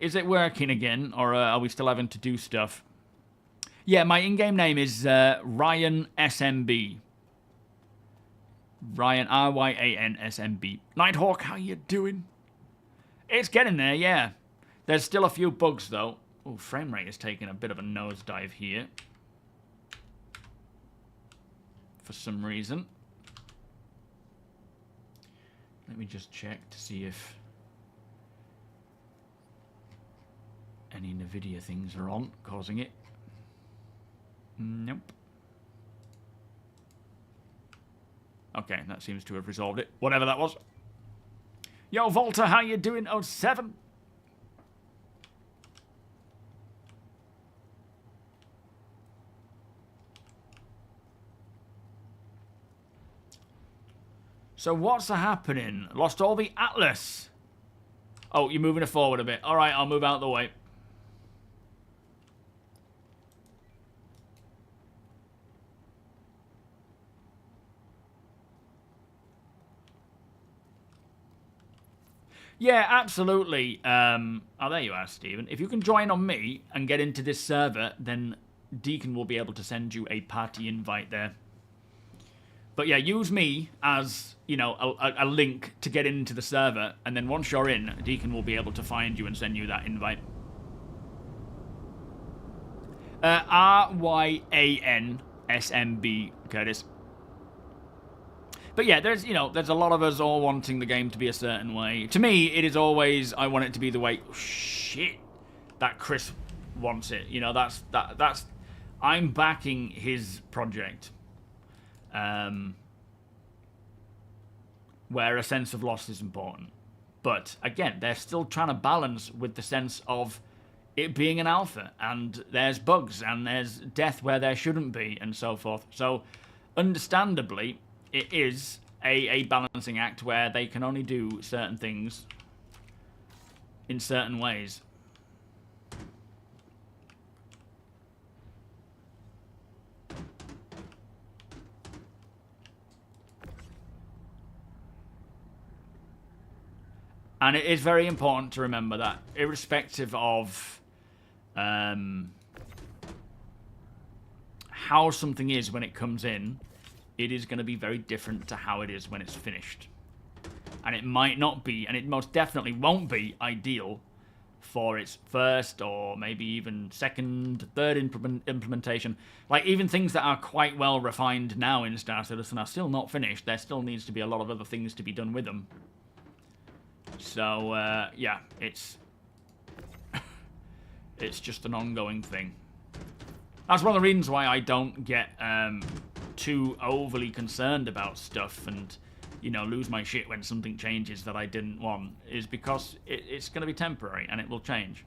Is it working again? Or are we still having to do stuff? Yeah, my in-game name is Ryan SMB. Ryan, Ryan SMB. Nighthawk, how you doing? It's getting there, yeah. There's still a few bugs, though. Oh, frame rate is taking a bit of a nosedive here. For some reason. Let me just check to see if any NVIDIA things are on, causing it. Nope. Okay, that seems to have resolved it. Whatever that was. Yo, Volta, how you doing? 07. So what's happening? Lost all the Atlas. Oh, you're moving it forward a bit. All right, I'll move out of the way. Yeah, absolutely. Oh, there you are, Stephen. If you can join on me and get into this server, then Deacon will be able to send you a party invite there. But yeah, use me as, you know, a link to get into the server, and then once you're in, Deacon will be able to find you and send you that invite. RYANSMB, Curtis. But yeah, there's a lot of us all wanting the game to be a certain way. To me, it is always, I want it to be the way, shit, that Chris wants it. You know, that's I'm backing his project. Where a sense of loss is important. But again, they're still trying to balance with the sense of it being an alpha, and there's bugs, and there's death where there shouldn't be, and so forth. So, understandably, it is a balancing act where they can only do certain things in certain ways. And it is very important to remember that, irrespective of how something is when it comes in, it is going to be very different to how it is when it's finished. And it might not be, and it most definitely won't be, ideal for its first or maybe even second, third implementation. Like, even things that are quite well refined now in Star Citizen are still not finished. There still needs to be a lot of other things to be done with them. So, yeah, it's just an ongoing thing. That's one of the reasons why I don't get too overly concerned about stuff and, you know, lose my shit when something changes that I didn't want, is because it's going to be temporary and it will change.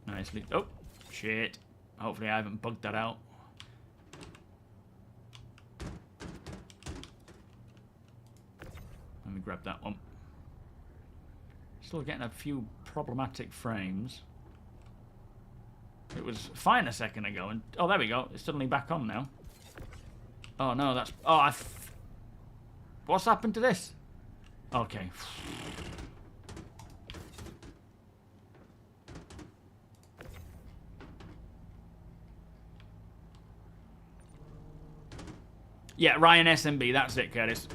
Nicely. Oh, shit. Hopefully I haven't bugged that out. Let me grab that one. Still getting a few problematic frames. It was fine a second ago, and oh, there we go. It's suddenly back on now. Oh no, that's what's happened to this? Okay. Yeah, Ryan SMB, that's it, Curtis.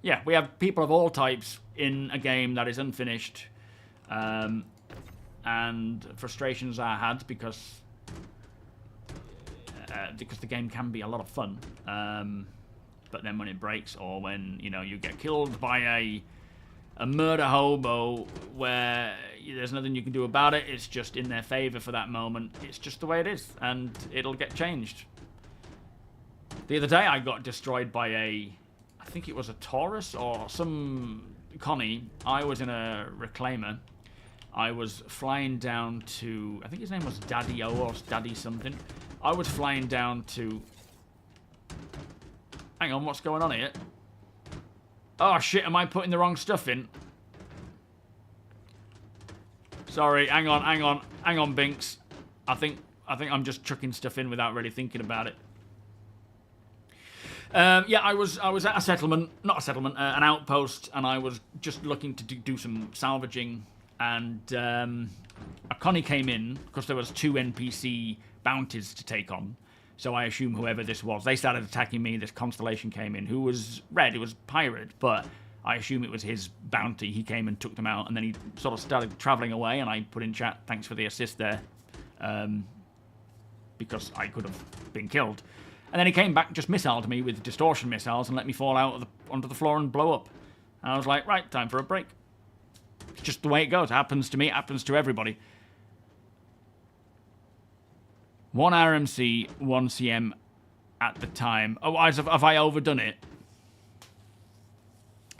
Yeah, we have people of all types in a game that is unfinished, and frustrations are had because the game can be a lot of fun, but then when it breaks, or when, you know, you get killed by a murder hobo where there's nothing you can do about it, it's just in their favor for that moment, it's just the way it is, and it'll get changed. The other day I got destroyed by I think it was a Taurus or some Connie. I was in a reclaimer. I was flying down to, I think his name was Daddy O or Daddy something. I was flying down to, hang on, what's going on here? Oh shit, am I putting the wrong stuff in? Sorry, hang on, Binks. I think I'm just chucking stuff in without really thinking about it. Yeah, I was at a settlement, not a settlement, an outpost, and I was just looking to do some salvaging, and a Connie came in because there was 2 NPC bounties to take on. So I assume whoever this was, they started attacking me. This constellation came in, who was red. It was pirate, but I assume it was his bounty. He came and took them out, and then he sort of started traveling away, and I put in chat, thanks for the assist there, because I could have been killed. And then he came back, just missiled me with distortion missiles and let me fall out onto the floor and blow up. And I was like, right, time for a break. It's just the way it goes. It happens to me, it happens to everybody. 1 RMC, 1 CM at the time. Oh, have I overdone it?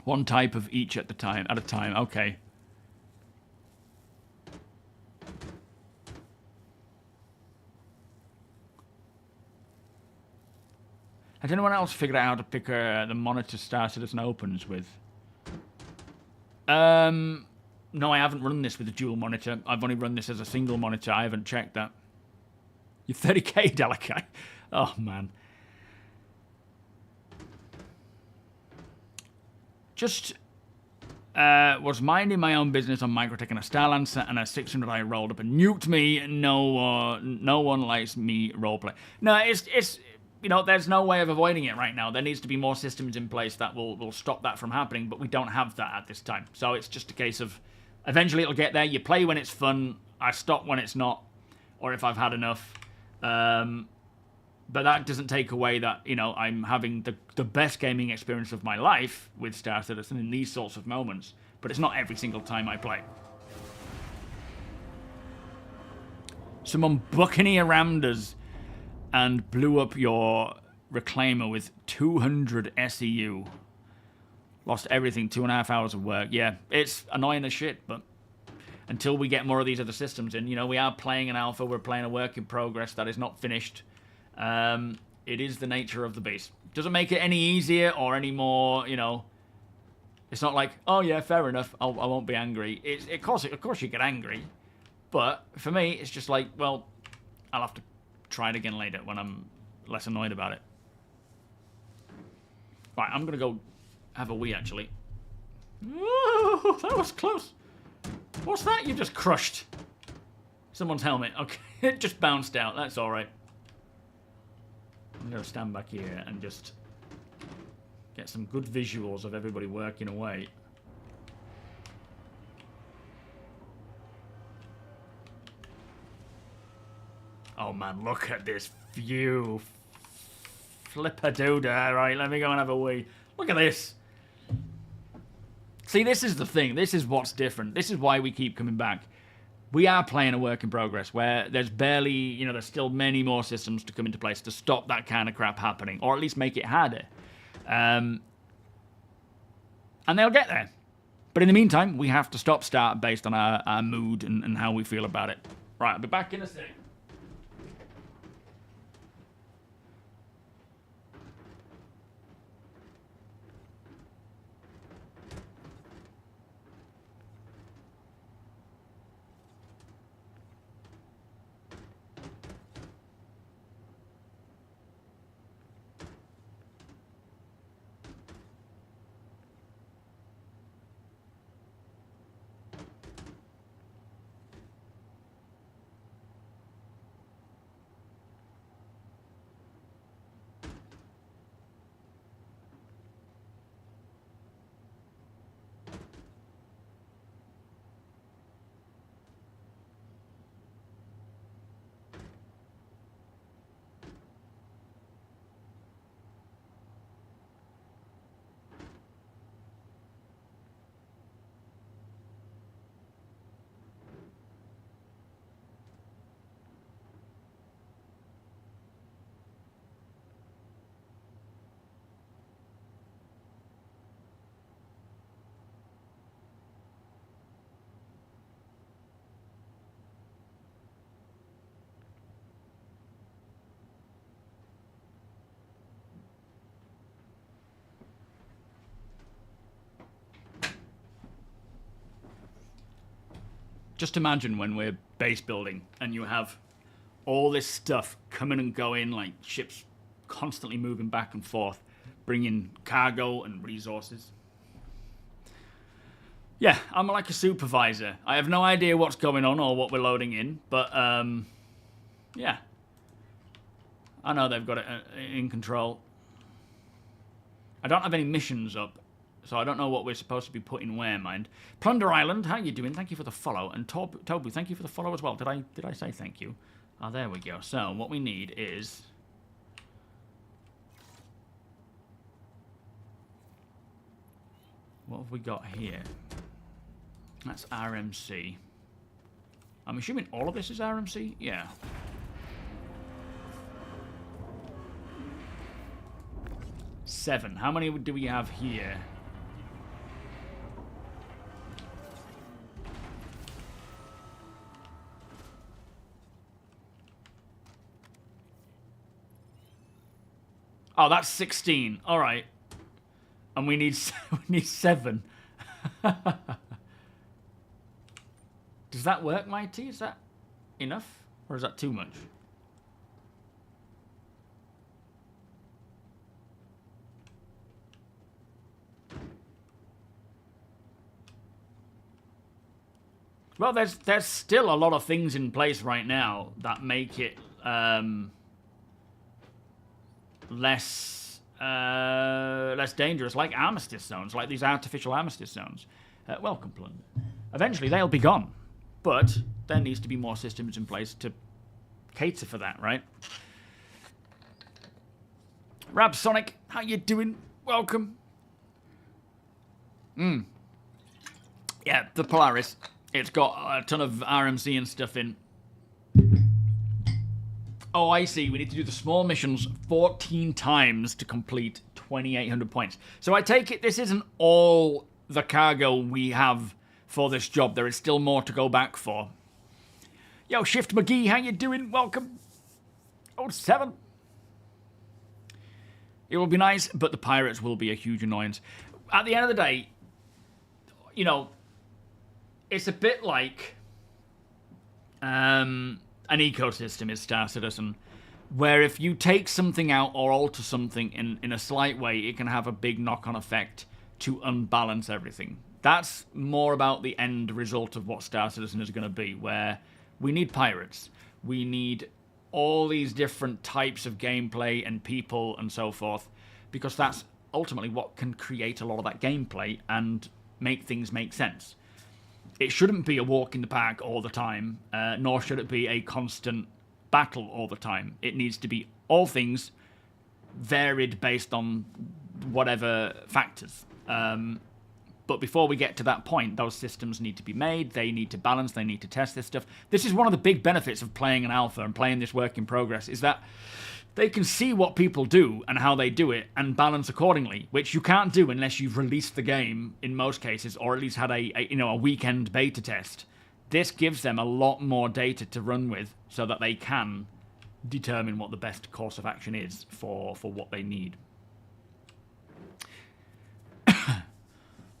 1 type of each at a time. Okay. Has anyone else figured out how to pick the monitor starcitizen opens with? No, I haven't run this with a dual monitor. I've only run this as a single monitor. I haven't checked that. You're 30k, Delikai. Oh, man. Just was minding my own business on Microtech and a Star Lancer, and a 600i rolled up and nuked me. No one likes me roleplay. No, it's you know, there's no way of avoiding it right now. There needs to be more systems in place that will stop that from happening, but we don't have that at this time. So it's just a case of eventually it'll get there. You play when it's fun. I stop when it's not, or if I've had enough. But that doesn't take away that, you know, I'm having the best gaming experience of my life with Star Citizen in these sorts of moments. But it's not every single time I play. Someone buccaneer rammed us and blew up your reclaimer with 200 SEU. Lost everything, 2.5 hours of work. Yeah, it's annoying as shit, but until we get more of these other systems in, you know, we are playing an alpha, we're playing a work in progress that is not finished. It is the nature of the beast. Doesn't make it any easier or any more, you know, it's not like, oh yeah, fair enough, I won't be angry. Of course you get angry, but for me, it's just like, well, I'll have to try it again later when I'm less annoyed about it. Right, I'm gonna go have a wee, actually. Ooh, that was close. What's that you just crushed? Someone's helmet. Okay, it just bounced out. That's alright. I'm gonna stand back here and just get some good visuals of everybody working away. Oh man, look at this view. Flipper-doodah. Right, let me go and have a wee. Look at this. See, this is the thing. This is what's different. This is why we keep coming back. We are playing a work in progress where there's barely, you know, there's still many more systems to come into place to stop that kind of crap happening, or at least make it harder. And they'll get there. But in the meantime, we have to stop-start based on our mood and how we feel about it. Right, I'll be back in a sec. Just imagine when we're base building and you have all this stuff coming and going, like ships constantly moving back and forth, bringing cargo and resources. Yeah, I'm like a supervisor. I have no idea what's going on or what we're loading in, but yeah. I know they've got it in control. I don't have any missions up, so I don't know what we're supposed to be putting where, mind. Plunder Island, how you doing? Thank you for the follow. And TOBII, thank you for the follow as well. Did I say thank you? Oh, there we go. So, what we need is... what have we got here? That's RMC. I'm assuming all of this is RMC? Yeah. 7. How many do we have here? Oh, that's 16. All right. And we need 7. Does that work, Mighty? Is that enough? Or is that too much? Well, there's still a lot of things in place right now that make it less dangerous, like armistice zones, like these artificial armistice zones. Welcome, Plunder. Eventually, they'll be gone, but there needs to be more systems in place to cater for that, right? Rab Sonic, how you doing? Welcome. Yeah, the Polaris. It's got a ton of RMC and stuff in. Oh, I see. We need to do the small missions 14 times to complete 2,800 points. So I take it this isn't all the cargo we have for this job. There is still more to go back for. Yo, Shift McGee, how you doing? Welcome. Oh, 7. It will be nice, but the pirates will be a huge annoyance. At the end of the day, you know, it's a bit like an ecosystem is Star Citizen, where if you take something out or alter something in a slight way, it can have a big knock-on effect to unbalance everything. That's more about the end result of what Star Citizen is going to be, where we need pirates. We need all these different types of gameplay and people and so forth, because that's ultimately what can create a lot of that gameplay and make things make sense. It shouldn't be a walk in the park all the time, nor should it be a constant battle all the time. It needs to be all things varied based on whatever factors. But before we get to that point, those systems need to be made, they need to balance, they need to test this stuff. This is one of the big benefits of playing an alpha and playing this work in progress, is that they can see what people do and how they do it and balance accordingly, which you can't do unless you've released the game in most cases, or at least had a weekend beta test. This gives them a lot more data to run with so that they can determine what the best course of action is for what they need.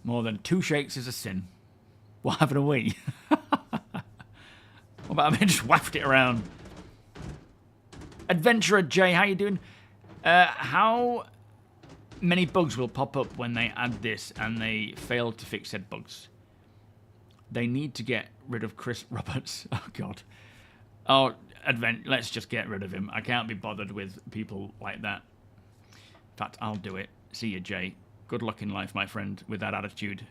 More than 2 shakes is a sin. What happened to we? What about I just waft it around? Adventurer J, how you doing? How many bugs will pop up when they add this and they fail to fix said bugs? They need to get rid of Chris Roberts. Oh, God. Oh, let's just get rid of him. I can't be bothered with people like that. In fact, I'll do it. See you, Jay. Good luck in life, my friend, with that attitude.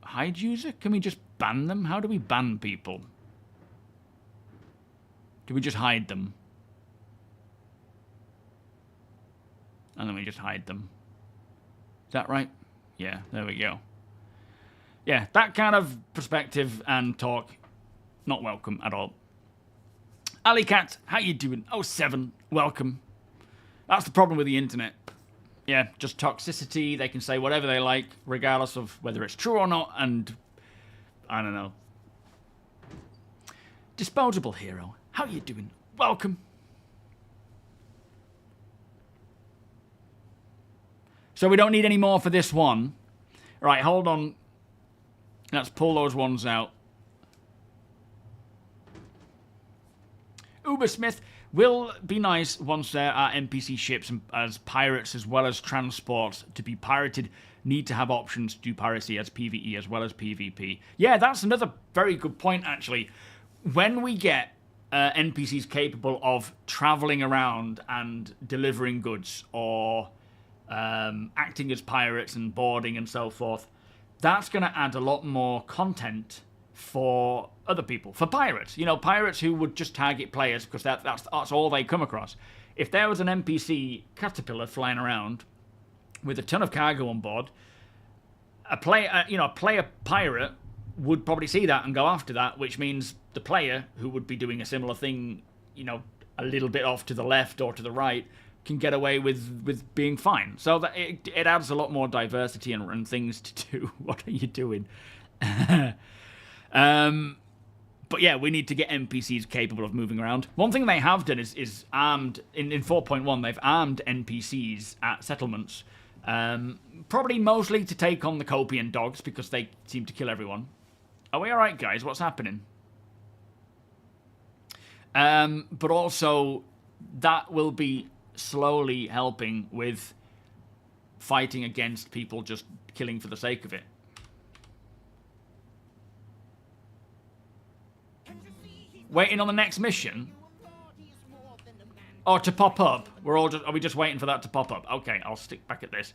Hide user? Can we just ban them? How do we ban people? Do we just hide them? And then we just hide them. Is that right? Yeah, there we go. Yeah, that kind of perspective and talk, not welcome at all. Alicat, how you doing? Oh, 7, welcome. That's the problem with the internet. Yeah, just toxicity. They can say whatever they like, regardless of whether it's true or not, and I don't know. Disposable Hero, how you doing? Welcome. So we don't need any more for this one. Right, hold on. Let's pull those ones out. Ubersmith will be nice once there are NPC ships as pirates as well as transport to be pirated. Need to have options to do piracy as PvE as well as PvP. Yeah, that's another very good point, actually. When we get NPCs capable of traveling around and delivering goods or acting as pirates and boarding and so forth, that's going to add a lot more content for other people, for pirates. You know, pirates who would just target players because that's all they come across. If there was an NPC caterpillar flying around with a ton of cargo on board, a player pirate would probably see that and go after that, which means the player who would be doing a similar thing, you know, a little bit off to the left or to the right can get away with being fine. So that it adds a lot more diversity and things to do. What are you doing? But yeah, we need to get NPCs capable of moving around. One thing they have done is armed, in 4.1, they've armed NPCs at settlements. Probably mostly to take on the Copian dogs, because they seem to kill everyone. Are we alright, guys? What's happening? But also, that will be slowly helping with fighting against people just killing for the sake of it. Waiting on the next mission? Or to pop up? Are we just waiting for that to pop up? Okay, I'll stick back at this.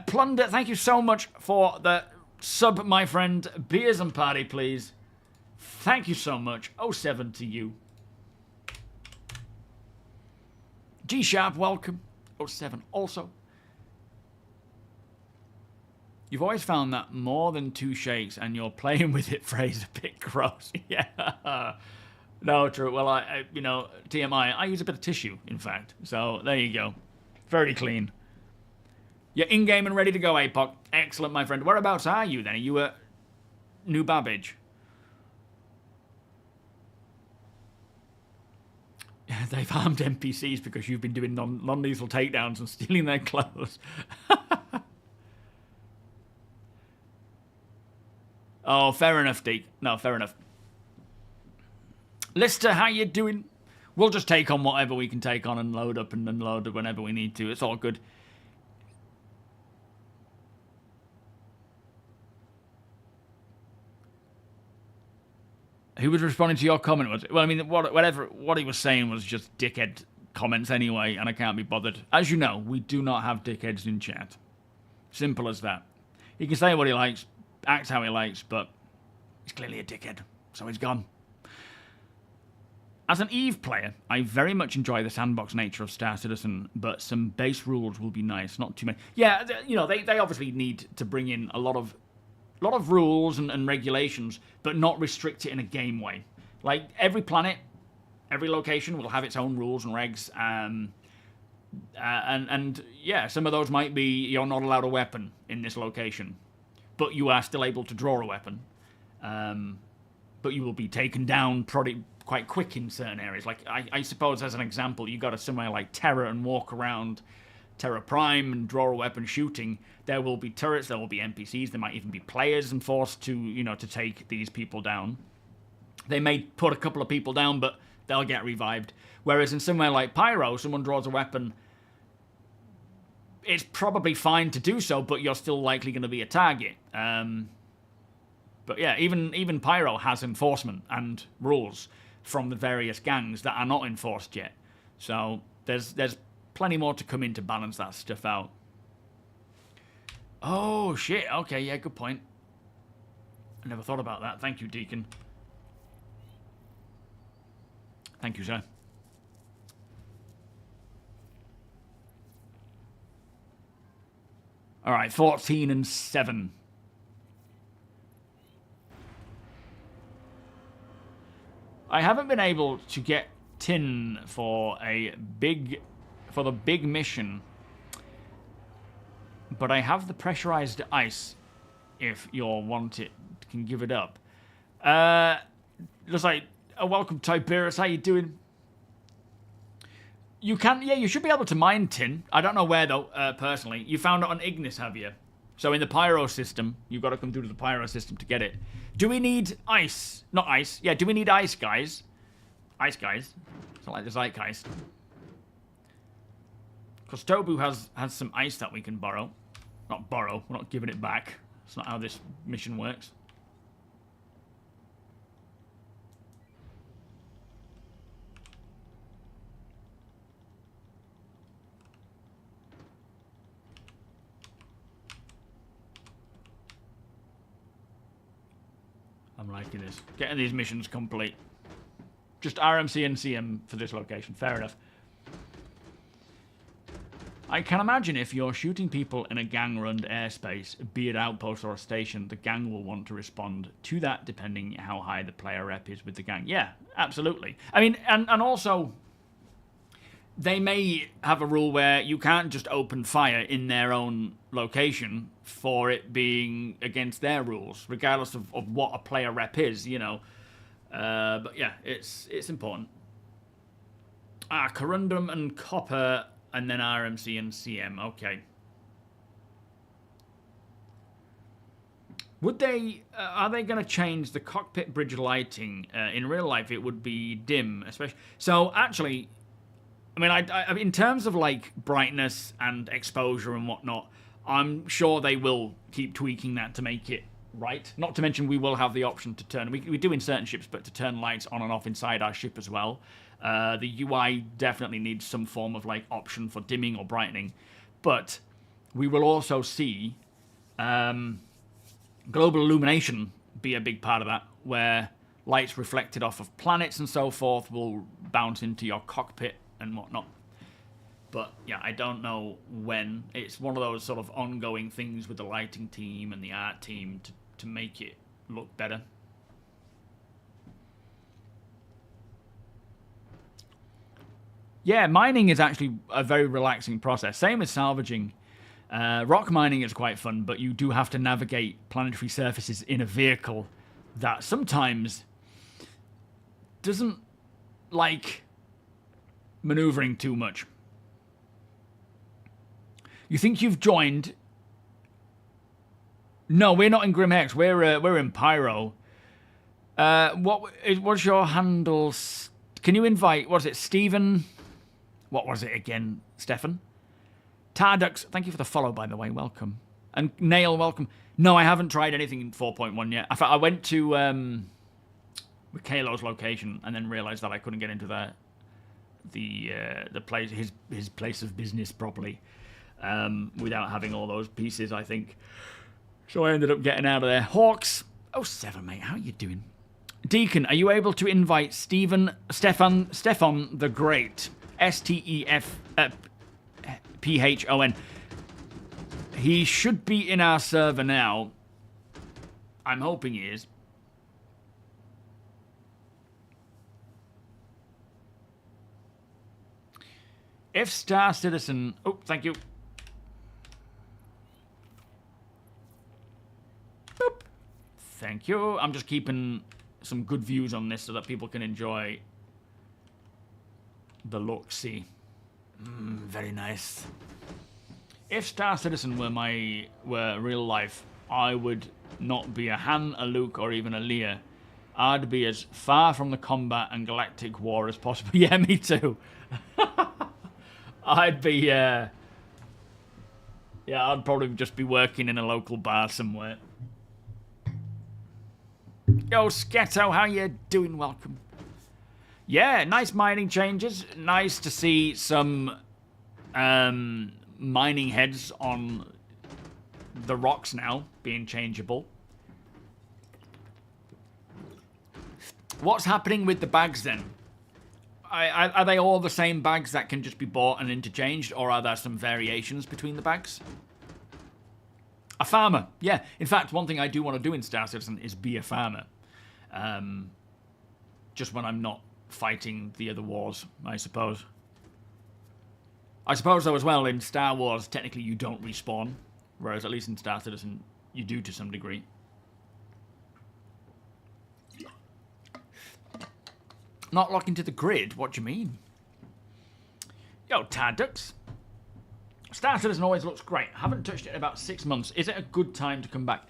Plunder, thank you so much for the sub, my friend. Beers and party, please. Thank you so much. 07 to you. G-Sharp, welcome. 07 also. You've always found that more than 2 shakes and you're playing with it phrase a bit gross. Yeah. No, true. Well, you know, TMI, I use a bit of tissue, in fact. So, there you go. Very clean. You're in-game and ready to go, APOC. Excellent, my friend. Whereabouts are you, then? Are you at New Babbage? They've harmed NPCs because you've been doing non-lethal takedowns and stealing their clothes. Oh, fair enough, Deke. No, fair enough. Lister, how you doing? We'll just take on whatever we can take on and load up and unload whenever we need to. It's all good. Who was responding to your comment? Was it? Well, I mean, what he was saying was just dickhead comments anyway, and I can't be bothered. As you know, we do not have dickheads in chat. Simple as that. He can say what he likes, act how he likes, but he's clearly a dickhead, so he's gone. As an EVE player, I very much enjoy the sandbox nature of Star Citizen, but some base rules will be nice, not too many. Yeah, you know, they obviously need to bring in a lot of rules and regulations, but not restrict it in a game way. Like, every planet, every location will have its own rules and regs, and yeah, some of those might be you're not allowed a weapon in this location, but you are still able to draw a weapon. But you will be taken down probably quite quick in certain areas. Like, I suppose, as an example, you go to somewhere like Terra and walk around Terra Prime and draw a weapon shooting. There will be turrets, there will be NPCs, there might even be players enforced to, you know, to take these people down. They may put a couple of people down, but they'll get revived. Whereas in somewhere like Pyro, someone draws a weapon, it's probably fine to do so, but you're still likely going to be a target. But yeah, even Pyro has enforcement and rules from the various gangs that are not enforced yet. So there's plenty more to come in to balance that stuff out. Oh, shit. Okay, yeah, good point. I never thought about that. Thank you, Deacon. Thank you, sir. All right, 14 and 7. I haven't been able to get tin for the big mission, but I have the pressurized ice. If you want it, can give it up. Looks like welcome, Tiberius. How you doing? You can, yeah, you should be able to mine tin. I don't know where though. Personally, you found it on Ignis, have you? So in the Pyro system, you've got to come through to the Pyro system to get it. Do we need ice? Not ice. Yeah, do we need ice, guys? Ice, guys. It's not like the Zeitgeist. Because TOBII has some ice that we can borrow. Not borrow, we're not giving it back. That's not how this mission works. I'm liking this. Getting these missions complete. Just RMC and CM for this location. Fair enough. I can imagine if you're shooting people in a gang-run airspace, be it outpost or a station, the gang will want to respond to that depending how high the player rep is with the gang. Yeah, absolutely. I mean, and also, they may have a rule where you can't just open fire in their own location for it being against their rules, regardless of what a player rep is, you know. But yeah, it's important. Corundum and Copper, and then RMC and CM. Okay. Would they? Are they going to change the cockpit bridge lighting? In real life, it would be dim, especially. So actually, I mean, I in terms of like brightness and exposure and whatnot, I'm sure they will keep tweaking that to make it right. Not to mention, we will have the option to turn. We do in certain ships, but to turn lights on and off inside our ship as well. The UI definitely needs some form of like option for dimming or brightening, but we will also see global illumination be a big part of that, where lights reflected off of planets and so forth will bounce into your cockpit and whatnot. But yeah, I don't know when. It's one of those sort of ongoing things with the lighting team and the art team to make it look better. Yeah, mining is actually a very relaxing process. Same as salvaging. Rock mining is quite fun, but you do have to navigate planetary surfaces in a vehicle that sometimes doesn't like maneuvering too much. You think you've joined? No, we're not in Grim Hex. We're in Pyro. What's your handle? Can you invite? What is it, Stephen? What was it again, Stefan? Tardux, thank you for the follow, by the way. Welcome. And Nail, welcome. No, I haven't tried anything in 4.1 yet. In fact, I went to Mikalo's location and then realized that I couldn't get into the place, his place of business properly, without having all those pieces, I think. So I ended up getting out of there. Hawks, 07, mate. How are you doing? Deacon, are you able to invite Stefan the Great? STEFPHON. He should be in our server now. I'm hoping he is. If Star Citizen... Oh, thank you. Boop. Thank you. I'm just keeping some good views on this so that people can enjoy the look-see. Very nice. If Star Citizen were real life, I would not be a Han, a Luke, or even a Leia. I'd be as far from the combat and galactic war as possible. Yeah, me too. I'd be, yeah, I'd probably just be working in a local bar somewhere. Yo, Sketto, how you doing? Welcome. Yeah, nice mining changes. Nice to see some mining heads on the rocks now being changeable. What's happening with the bags then? Are they all the same bags that can just be bought and interchanged, or are there some variations between the bags? A farmer, yeah. In fact, one thing I do want to do in Star Citizen is be a farmer. Just when I'm not fighting the other wars, I suppose. I suppose, though, as well, in Star Wars, technically you don't respawn, whereas at least in Star Citizen, you do to some degree. Not locking to the grid? What do you mean? Yo, Tardux. Star Citizen always looks great. Haven't touched it in about 6 months. Is it a good time to come back?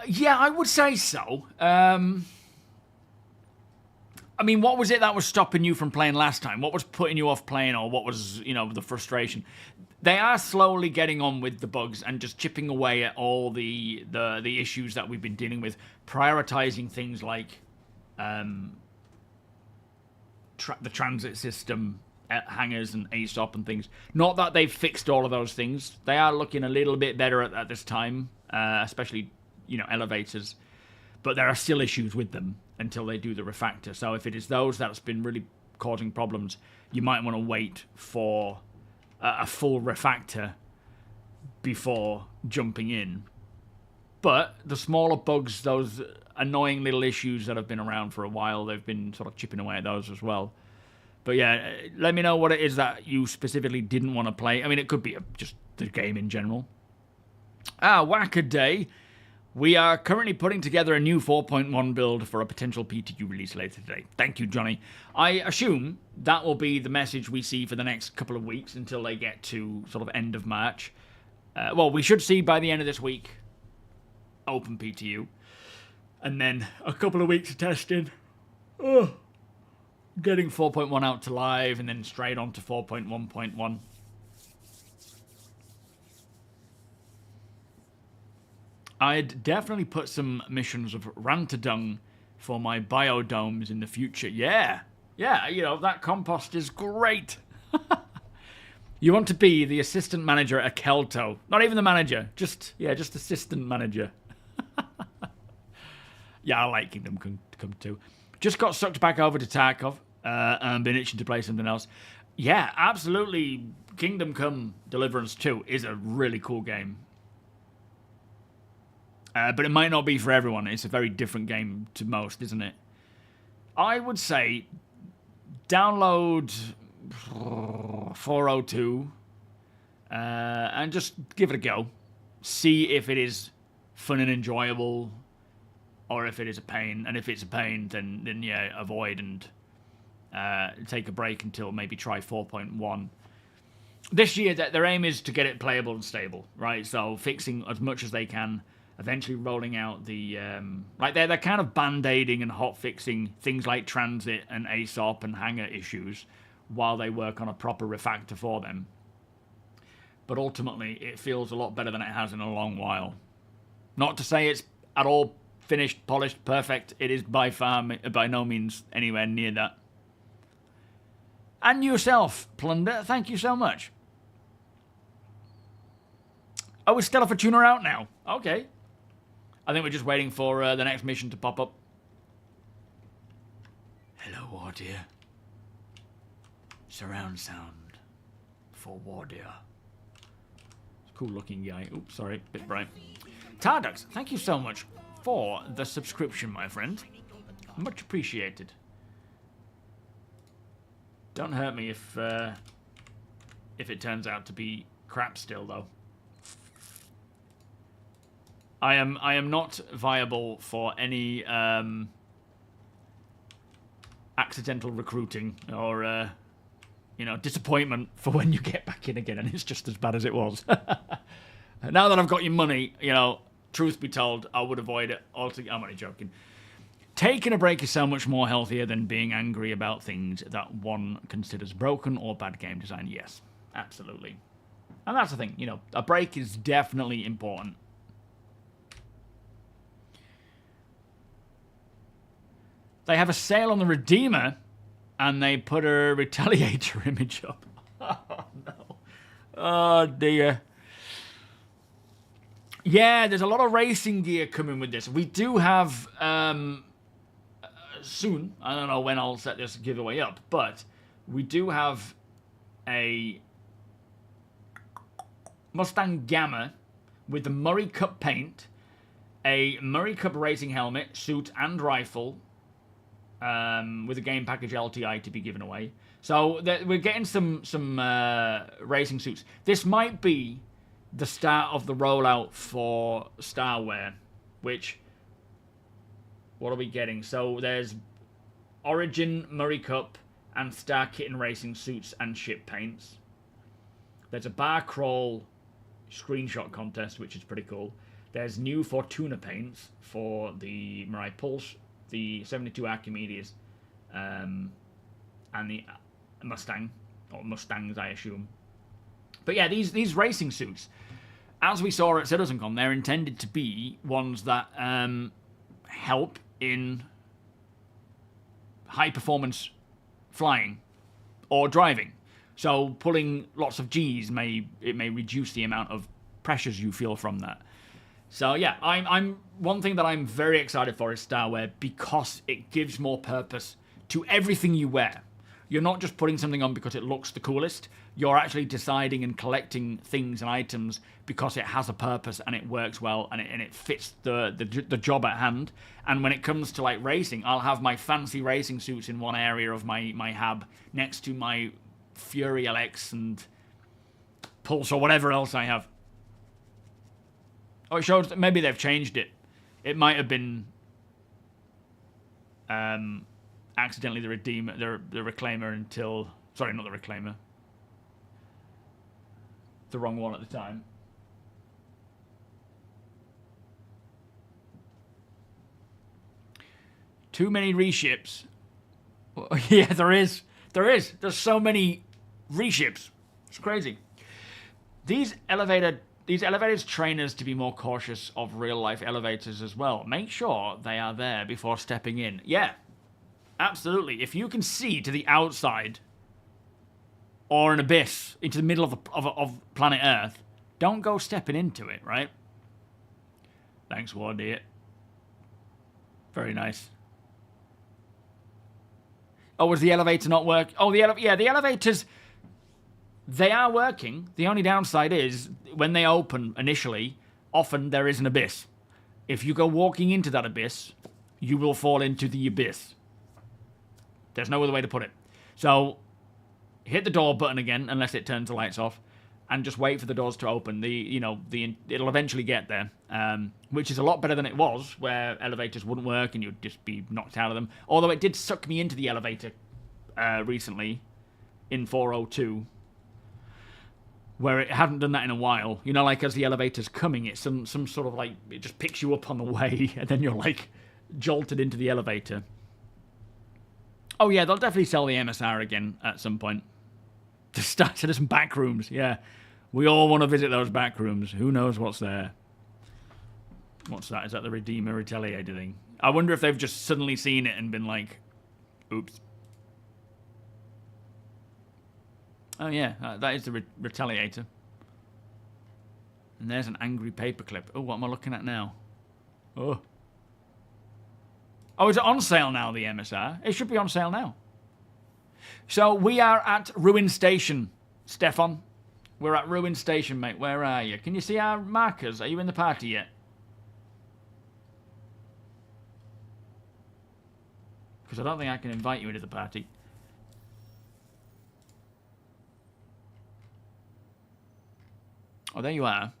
Yeah, I would say so. I mean, what was it that was stopping you from playing last time? What was putting you off playing, or what was, you know, the frustration? They are slowly getting on with the bugs and just chipping away at all the issues that we've been dealing with, prioritizing things like the transit system, hangars and ASOP and things. Not that they've fixed all of those things. They are looking a little bit better at this time, especially, you know, elevators. But there are still issues with them until they do the refactor. So if it is those that's been really causing problems, you might want to wait for a full refactor before jumping in. But the smaller bugs, those annoying little issues that have been around for a while, they've been sort of chipping away at those as well. But yeah, let me know what it is that you specifically didn't want to play. I mean, it could be just the game in general. Whack-a-day. We are currently putting together a new 4.1 build for a potential PTU release later today. Thank you, Johnny. I assume that will be the message we see for the next couple of weeks until they get to sort of end of March. Well, we should see by the end of this week open PTU. And then a couple of weeks of testing. Getting 4.1 out to live and then straight on to 4.1.1. I'd definitely put some missions of Rantadung for my biodomes in the future. Yeah, you know, that compost is great. You want to be the assistant manager at a Kelto. Not even the manager, just assistant manager. Yeah, I like Kingdom Come 2. Just got sucked back over to Tarkov and been itching to play something else. Yeah, absolutely. Kingdom Come Deliverance 2 is a really cool game. But it might not be for everyone. It's a very different game to most, isn't it? I would say download 402 and just give it a go. See if it is fun and enjoyable or if it is a pain. And if it's a pain, then yeah, avoid and take a break until maybe try 4.1. This year, their aim is to get it playable and stable, right? So fixing as much as they can. Eventually rolling out the, they're kind of band-aiding and hot-fixing things like transit and ASOP and Hangar issues while they work on a proper refactor for them. But ultimately, it feels a lot better than it has in a long while. Not to say it's at all finished, polished, perfect. It is by no means anywhere near that. And yourself, Plunder, thank you so much. Oh, is Stellar Fortuna out now? Okay. I think we're just waiting for the next mission to pop up. Hello, Wardeer. Surround sound for Wardeer. Cool looking guy. Oops, sorry, bit bright. Tardux, thank you so much for the subscription, my friend. Much appreciated. Don't hurt me if it turns out to be crap still, though. I am not viable for any accidental recruiting or disappointment for when you get back in again and it's just as bad as it was. Now that I've got your money, truth be told, I would avoid it altogether. I'm only joking. Taking a break is so much more healthier than being angry about things that one considers broken or bad game design. Yes, absolutely. And that's the thing, a break is definitely important. They have a sale on the Redeemer, and they put a Retaliator image up. Oh, no. Oh, dear. Yeah, there's a lot of racing gear coming with this. We do have, soon, I don't know when I'll set this giveaway up, but we do have a Mustang Gamma with the Murray Cup paint, a Murray Cup racing helmet, suit, and rifle, with a game package LTI to be given away. So we're getting some racing suits. This might be the start of the rollout for Starware, which, what are we getting? So there's Origin, Murray Cup, and Star Kitten racing suits and ship paints. There's a bar crawl screenshot contest, which is pretty cool. There's new Fortuna paints for the Mirai Pulse, the 72 Archimedes, and the Mustang, or Mustangs, I assume. But yeah, these racing suits, as we saw at CitizenCon, they're intended to be ones that help in high-performance flying or driving. So pulling lots of G's may reduce the amount of pressures you feel from that. So yeah, I'm one thing that I'm very excited for is Starwear because it gives more purpose to everything you wear. You're not just putting something on because it looks the coolest. You're actually deciding and collecting things and items because it has a purpose and it works well and it fits the job at hand. And when it comes to like racing, I'll have my fancy racing suits in one area of my hab next to my Fury LX and Pulse or whatever else I have. Oh, it shows that maybe they've changed it. It might have been accidentally the Reclaimer until... Sorry, not the Reclaimer. The wrong one at the time. Too many reships. Yeah, there is. There's so many reships. It's crazy. These elevators train us to be more cautious of real-life elevators as well. Make sure they are there before stepping in. Yeah, absolutely. If you can see to the outside or an abyss into the middle of planet Earth, don't go stepping into it, right? Thanks, Wardeer. Very nice. Oh, was the elevator not work? Oh, the elevators... They are working. The only downside is, when they open initially, often there is an abyss. If you go walking into that abyss, you will fall into the abyss. There's no other way to put it. So, hit the door button again, unless it turns the lights off, and just wait for the doors to open. It'll eventually get there, which is a lot better than it was, where elevators wouldn't work and you'd just be knocked out of them. Although it did suck me into the elevator recently in 402. Where it hadn't done that in a while. You know, like as the elevator's coming, it's some sort of like, it just picks you up on the way, and then you're like jolted into the elevator. Oh yeah, they'll definitely sell the MSR again at some point. To some back rooms, yeah. We all want to visit those back rooms. Who knows what's there? What's that? Is that the Redeemer Retaliator thing? I wonder if they've just suddenly seen it and been like, oops. Oh yeah, that is the Retaliator. And there's an angry paperclip. Oh, what am I looking at now? Oh, is it on sale now, the MSR? It should be on sale now. So we are at Ruin Station, Stefan. We're at Ruin Station, mate. Where are you? Can you see our markers? Are you in the party yet? Because I don't think I can invite you into the party. Oh, there you are.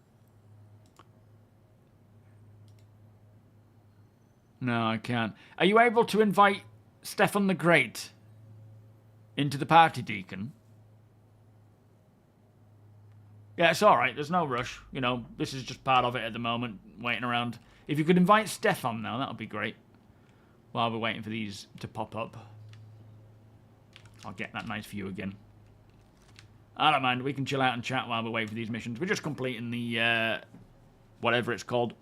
No, I can't. Are you able to invite Stefan the Great into the party, Deacon? Yeah, it's alright. There's no rush. You know, this is just part of it at the moment, waiting around. If you could invite Stefan now, that would be great. While we're waiting for these to pop up. I'll get that nice view again. I don't mind. We can chill out and chat while we wait for these missions. We're just completing the, whatever it's called.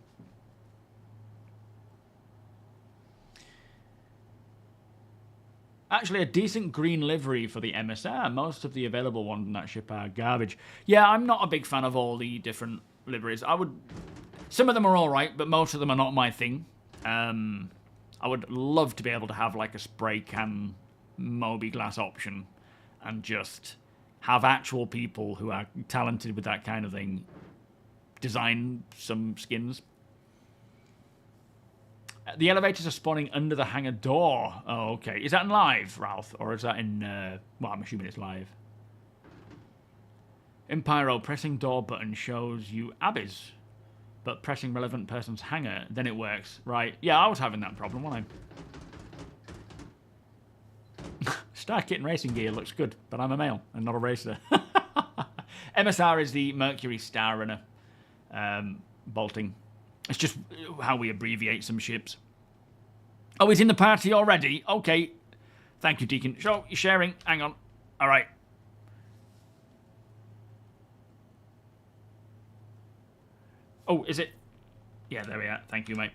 Actually, a decent green livery for the MSR. Most of the available ones in that ship are garbage. Yeah, I'm not a big fan of all the different liveries. Some of them are alright, but most of them are not my thing. I would love to be able to have like a spray can MobiGlass option and just have actual people who are talented with that kind of thing design some skins. The elevators are spawning under the hangar door. Oh, okay. Is that in live, Ralph? Or is that in... well, I'm assuming it's live. In Pyro, pressing door button shows you Abby's. But pressing relevant person's hangar, then it works. Right. Yeah, I was having that problem, wasn't I? Star Kit and Racing Gear looks good, but I'm a male and not a racer. MSR is the Mercury Star Runner bolting. It's just how we abbreviate some ships. Oh, he's in the party already? Okay. Thank you, Deacon. So, you're sharing. Hang on. All right. Oh, is it? Yeah, there we are. Thank you, mate.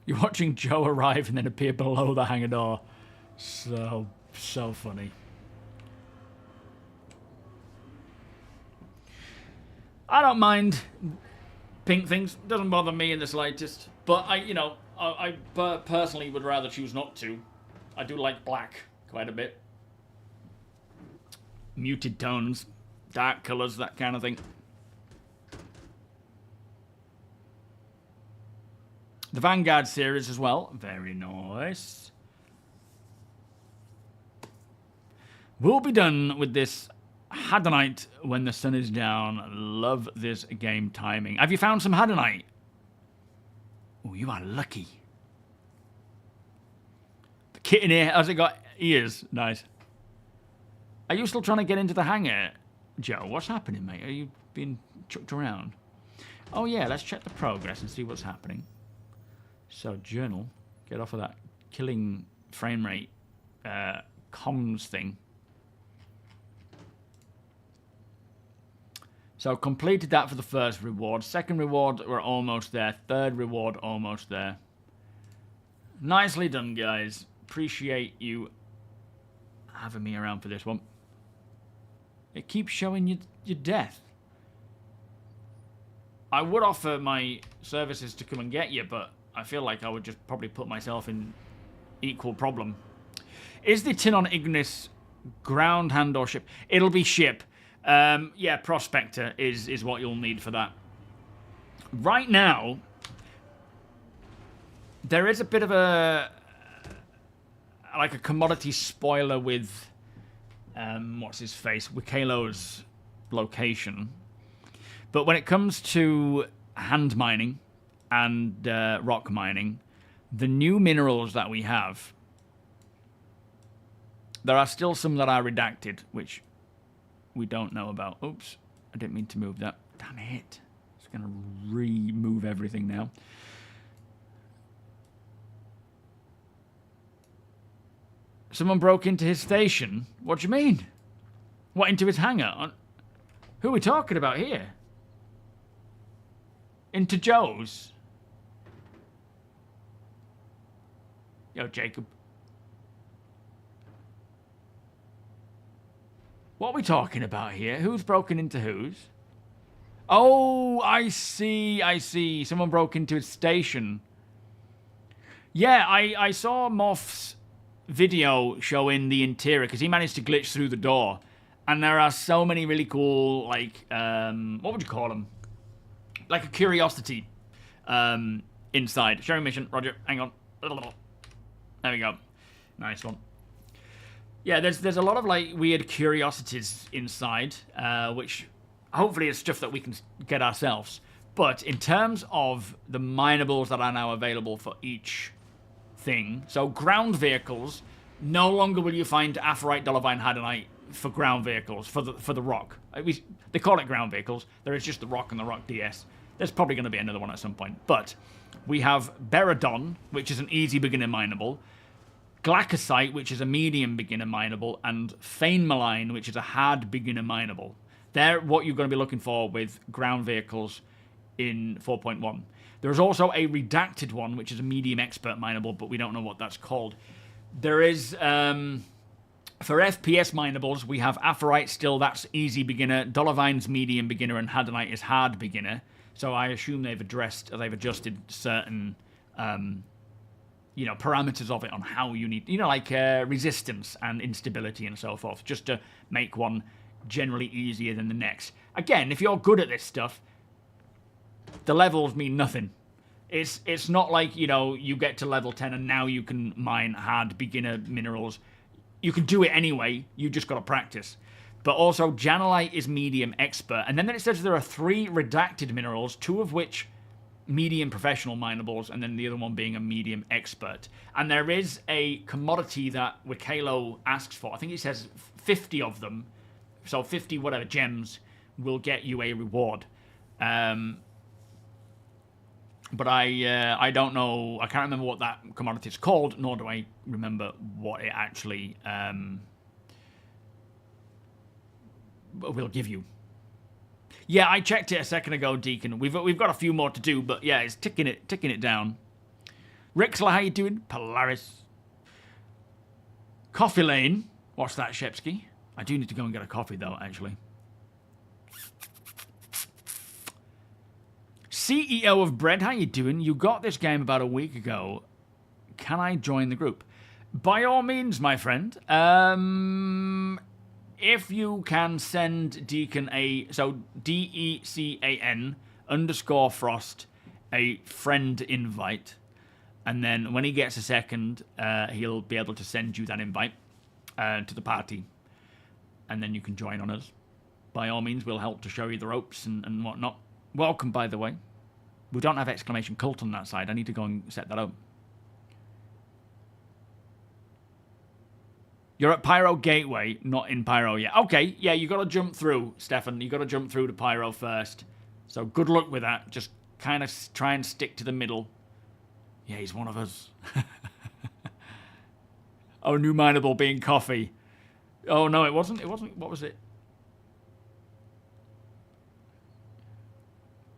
You're watching Joe arrive and then appear below the hangar door. So funny. I don't mind pink things. Doesn't bother me in the slightest. But I personally would rather choose not to. I do like black quite a bit. Muted tones, dark colours, that kind of thing. The Vanguard series as well. Very nice. We'll be done with this Hadonite when the sun is down. Love this game timing. Have you found some Hadonite? Oh, you are lucky. The kit in here, has it got ears? Nice. Are you still trying to get into the hangar, Joe? What's happening, mate? Are you being chucked around? Oh, yeah, let's check the progress and see what's happening. So, journal. Get off of that killing frame rate comms thing. So, completed that for the first reward. Second reward, we're almost there. Third reward, almost there. Nicely done, guys. Appreciate you having me around for this one. It keeps showing you your death. I would offer my services to come and get you, but I feel like I would just probably put myself in equal problem. Is the tin on Ignis ground, hand, or ship? It'll be ship. Yeah, Prospector is what you'll need for that. Right now, there is a bit of a commodity spoiler with what's his face, Wikalo's location. But when it comes to hand mining and rock mining, the new minerals that we have, there are still some that are redacted, which we don't know about. Oops, I didn't mean to move that. Damn it. It's going to remove everything now. Someone broke into his station? What do you mean? What, into his hangar? Who are we talking about here? Into Joe's? Yo, Jacob. What are we talking about here? Who's broken into whose? Oh, I see, I see. Someone broke into his station. Yeah, I saw Moff's video showing the interior because he managed to glitch through the door. And there are so many really cool, like, what would you call them? Like a curiosity inside. Sharing mission, roger, hang on. There we go. Nice one. Yeah, there's a lot of, like, weird curiosities inside, which hopefully is stuff that we can get ourselves. But in terms of the minables that are now available for each thing, so ground vehicles, no longer will you find Aphorite, Dolomite, Hadonite for ground vehicles, for the rock. They call it ground vehicles. There is just the rock and the rock DS. There's probably going to be another one at some point. But we have Beradon, which is an easy beginner mineable, Glacosite, which is a medium beginner mineable, and Fainmaline, which is a hard beginner mineable. They're what you're going to be looking for with ground vehicles in 4.1. There's also a redacted one, which is a medium expert mineable, but we don't know what that's called. There is, for FPS minables, we have Aphorite still, that's easy beginner, Dolovine's medium beginner, and Hadonite is hard beginner. So I assume they've adjusted certain, parameters of it on how you need, like resistance and instability and so forth, just to make one generally easier than the next. Again, if you're good at this stuff, the levels mean nothing. It's not like, you get to level 10 and now you can mine hard beginner minerals. You can do it anyway, you just got to practice. But also, Janelite is medium expert. And then it says there are 3 redacted minerals, 2 of which medium professional minables, and then the other one being a medium expert. And there is a commodity that Wikalo asks for. I think it says 50 of them. So 50 whatever gems will get you a reward. But I don't know. I can't remember what that commodity is called, nor do I remember what it actually will give you. Yeah, I checked it a second ago, Deacon. We've got a few more to do, but yeah, it's ticking it down. Rixla, how you doing? Polaris. Coffee Lane. What's that, Shepsky? I do need to go and get a coffee, though, actually. CEO of Bread, how you doing? You got this game about a week ago. Can I join the group? By all means, my friend. If you can send Deacon so DECAN_Frost a friend invite, and then when he gets a second, he'll be able to send you that invite to the party, and then you can join on us. By all means, we'll help to show you the ropes and whatnot. Welcome, by the way. We don't have exclamation cult on that side. I need to go and set that up. You're at Pyro Gateway, not in Pyro yet. Okay, yeah, you got to jump through, Stefan. You got to jump through to Pyro first. So good luck with that. Just kind of try and stick to the middle. Yeah, he's one of us. Oh, new mineable being coffee. Oh, no, it wasn't. It wasn't. What was it?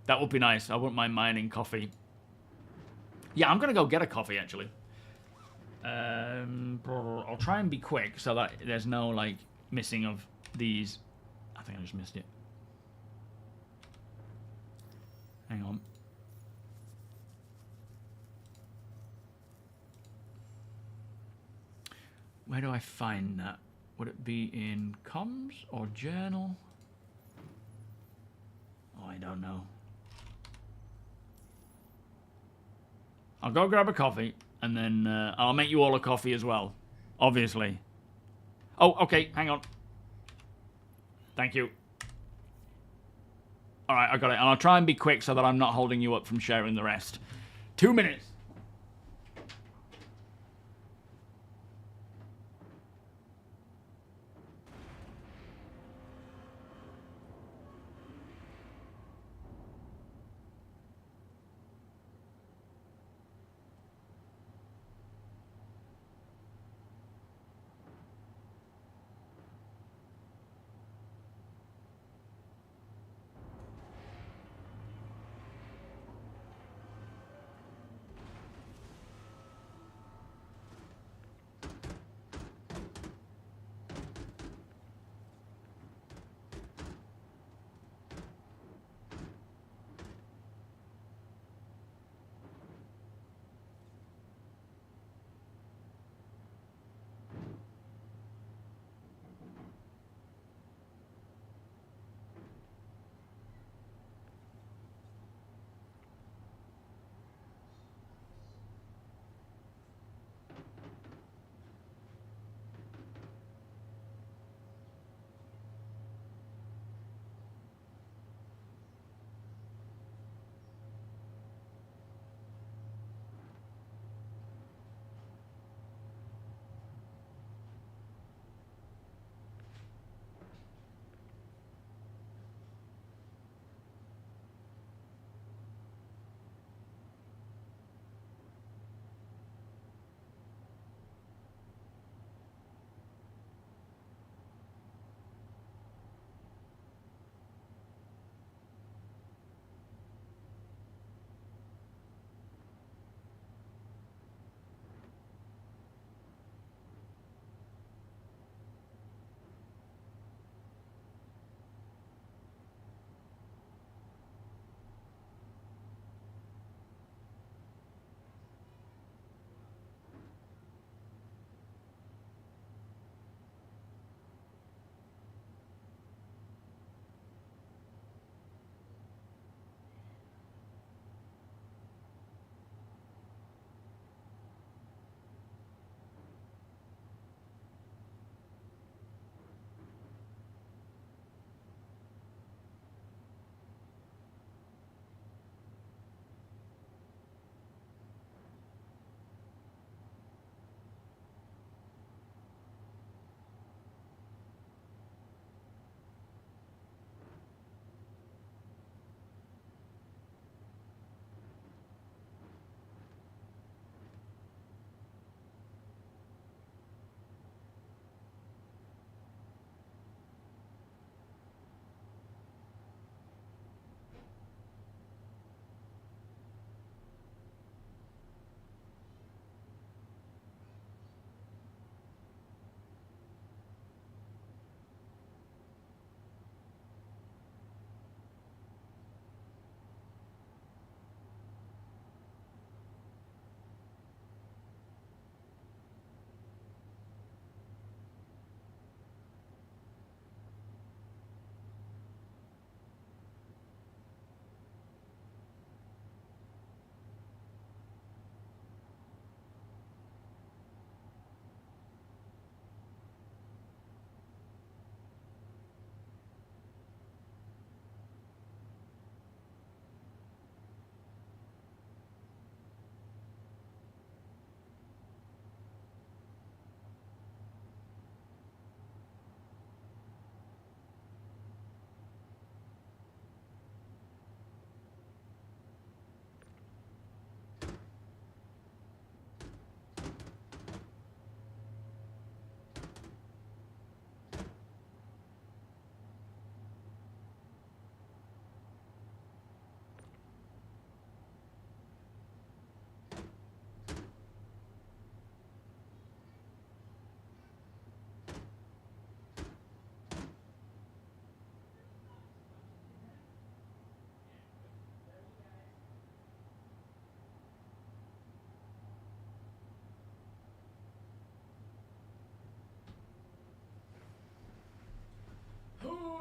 That would be nice. I wouldn't mind mining coffee. Yeah, I'm going to go get a coffee, actually. I'll try and be quick so that there's no, like, missing of these. I think I just missed it. Hang on. Where do I find that? Would it be in comms or journal? Oh, I don't know. I'll go grab a coffee, and then I'll make you all a coffee as well. Obviously. Oh, okay, hang on. Thank you. Alright, I got it. And I'll try and be quick so that I'm not holding you up from sharing the rest. 2 minutes.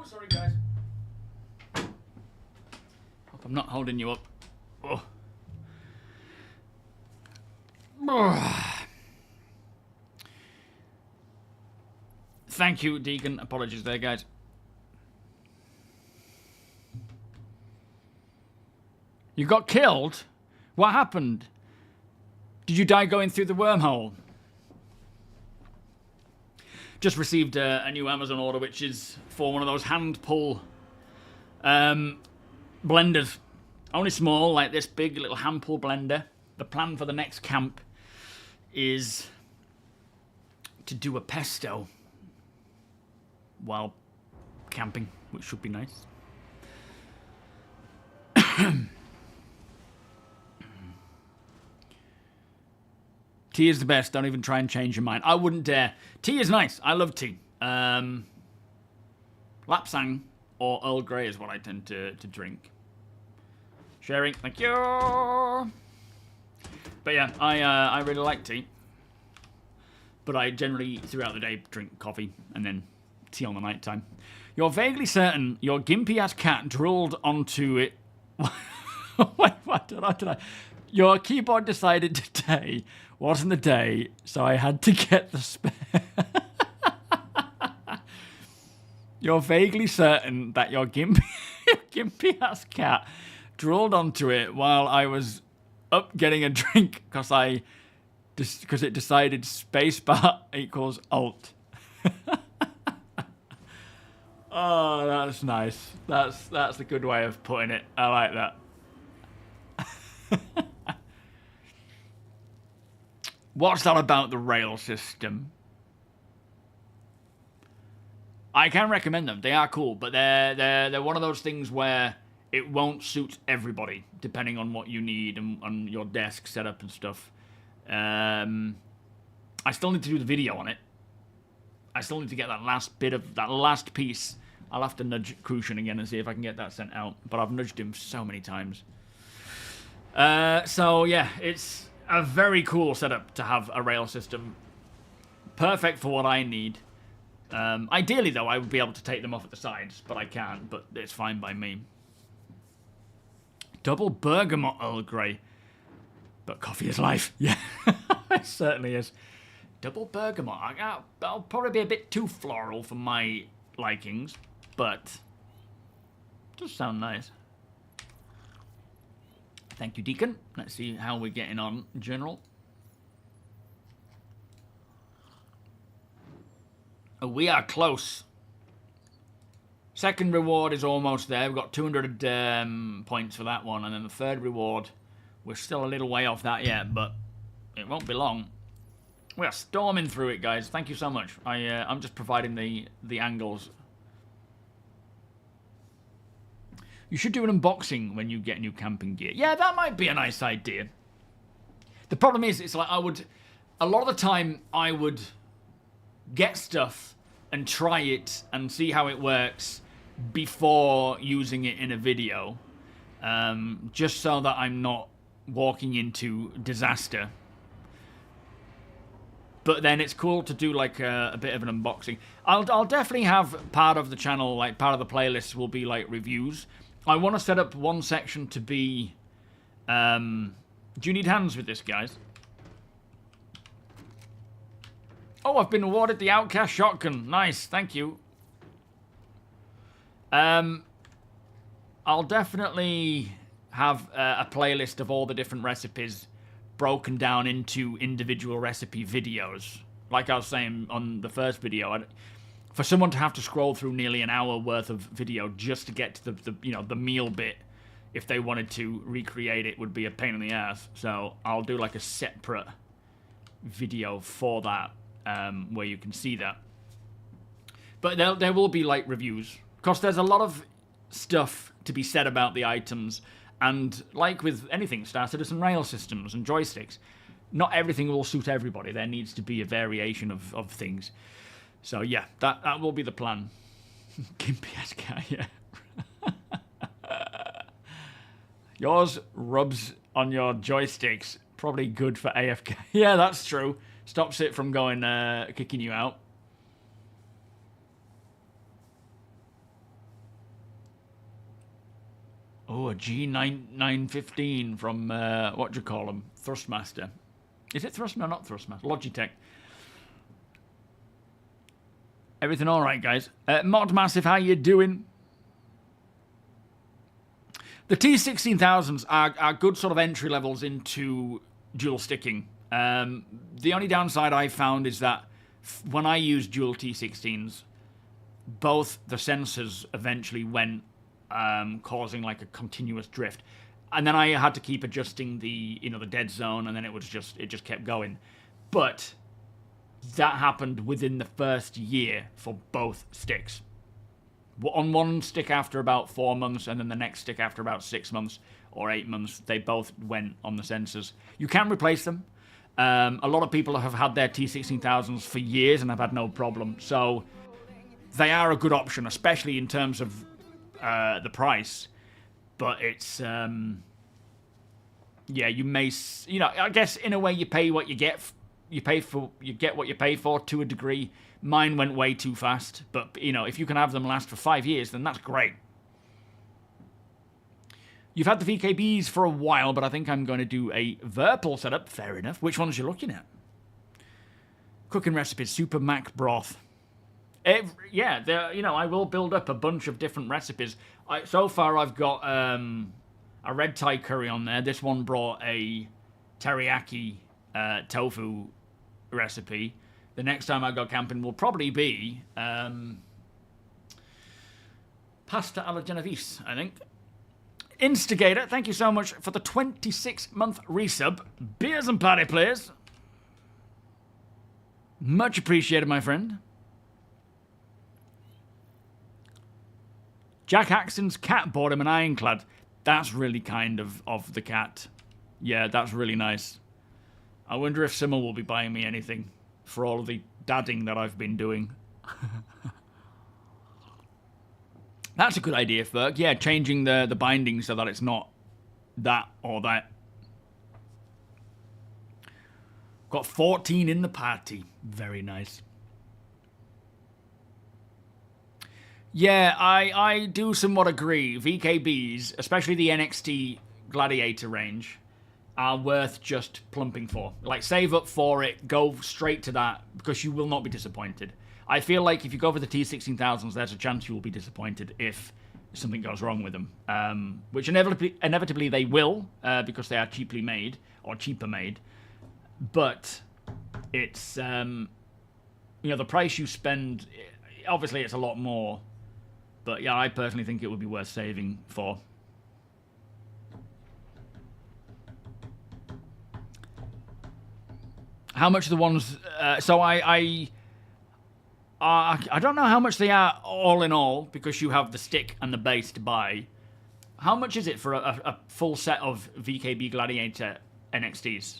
Oh, sorry, guys. Hope I'm not holding you up. Oh. Thank you, Deacon. Apologies there, guys. You got killed? What happened? Did you die going through the wormhole? Just received a new Amazon order, which is for one of those hand pull blenders. Only small, like this big little hand pull blender. The plan for the next camp is to do a pesto while camping, which should be nice. Tea is the best. Don't even try and change your mind. I wouldn't dare. Tea is nice. I love tea. Lapsang or Earl Grey is what I tend to drink. Sharing, thank you. But yeah, I really like tea. But I generally, throughout the day, drink coffee and then tea on the night time. You're vaguely certain your gimpy-ass cat drilled onto it. Wait, what did I? Your keyboard decided today wasn't the day, so I had to get the spare. You're vaguely certain that your gimpy-ass cat drilled onto it while I was up getting a drink because it decided spacebar equals alt. Oh, that's nice. That's a good way of putting it. I like that. What's that about the rail system? I can recommend them. They are cool, but they're one of those things where it won't suit everybody, depending on what you need and on your desk setup and stuff. I still need to do the video on it. I still need to get that last piece. I'll have to nudge Crucian again and see if I can get that sent out. But I've nudged him so many times. So yeah, it's a very cool setup to have a rail system. Perfect for what I need. Ideally, though, I would be able to take them off at the sides, but I can't. But it's fine by me. Double bergamot Earl Grey. But coffee is life. Yeah, it certainly is. Double bergamot. That'll probably be a bit too floral for my likings, but it does sound nice. Thank you, Deacon. Let's see how we're getting on, General. Oh, we are close. Second reward is almost there. We've got 200 points for that one. And then the third reward, we're still a little way off that yet, but it won't be long. We are storming through it, guys. Thank you so much. I'm just providing the angles. You should do an unboxing when you get new camping gear. Yeah, that might be a nice idea. The problem is, it's like a lot of the time, I would get stuff and try it and see how it works before using it in a video. Just so that I'm not walking into disaster. But then it's cool to do like a bit of an unboxing. I'll definitely have part of the channel, like part of the playlist will be like reviews. I want to set up one section to be... do you need hands with this, guys? Oh, I've been awarded the Outcast Shotgun. Nice, thank you. I'll definitely have a playlist of all the different recipes broken down into individual recipe videos. Like I was saying on the first video, for someone to have to scroll through nearly an hour worth of video just to get to the meal bit, if they wanted to recreate it, would be a pain in the ass. So I'll do like a separate video for that, where you can see that. But there will be like reviews, because there's a lot of stuff to be said about the items. And like with anything, starcitizen rail systems and joysticks, not everything will suit everybody. There needs to be a variation of things. So yeah, that will be the plan. Gimpy-ass cat, yeah. Yours rubs on your joysticks. Probably good for AFK. Yeah, that's true. Stops it from going, kicking you out. Oh, a G915 from, what do you call them? Thrustmaster. Is it Thrust? No, not Thrustmaster. Logitech. Everything all right, guys? Mod Massive, how you doing? The T16000s are good sort of entry levels into dual sticking. The only downside I found is that when I use dual T16s, both the sensors eventually went, causing like a continuous drift, and then I had to keep adjusting the the dead zone, and then it just kept going. But that happened within the first year for both sticks. On one stick after about 4 months, and then the next stick after about 6 months or 8 months, they both went on the sensors. You can replace them. A lot of people have had their T16000s for years and have had no problem. So they are a good option, especially in terms of the price. But it's yeah, you may I guess in a way you pay what you get. You get what you pay for to a degree. Mine went way too fast, but if you can have them last for 5 years, then that's great. You've had the VKBs for a while, but I think I'm going to do a Verpal setup. Fair enough. Which ones are you looking at? Cooking recipes, Super Mac Broth. Yeah, I will build up a bunch of different recipes. So far, I've got a red Thai curry on there. This one brought a teriyaki tofu recipe. The next time I go camping will probably be pasta alla Genovese, I think. Instigator, thank you so much for the 26-month resub. Beers and party players. Much appreciated, my friend. Jack Axton's cat bought him an ironclad. That's really kind of the cat. Yeah, that's really nice. I wonder if Simmer will be buying me anything for all of the dadding that I've been doing. That's a good idea, Ferg. Yeah, changing the binding so that it's not that or that. Got 14 in the party. Very nice. Yeah, I do somewhat agree. VKBs, especially the NXT Gladiator range, are worth just plumping for. Like, save up for it, go straight to that, because you will not be disappointed. I feel like if you go for the T16000s, there's a chance you will be disappointed if something goes wrong with them. Which inevitably they will, because they are cheaply made, or cheaper made. But it's, the price you spend, obviously it's a lot more. But yeah, I personally think it would be worth saving for. How much are the ones? So I don't know how much they are all in all, because you have the stick and the base to buy. How much is it for a full set of VKB Gladiator NXTs?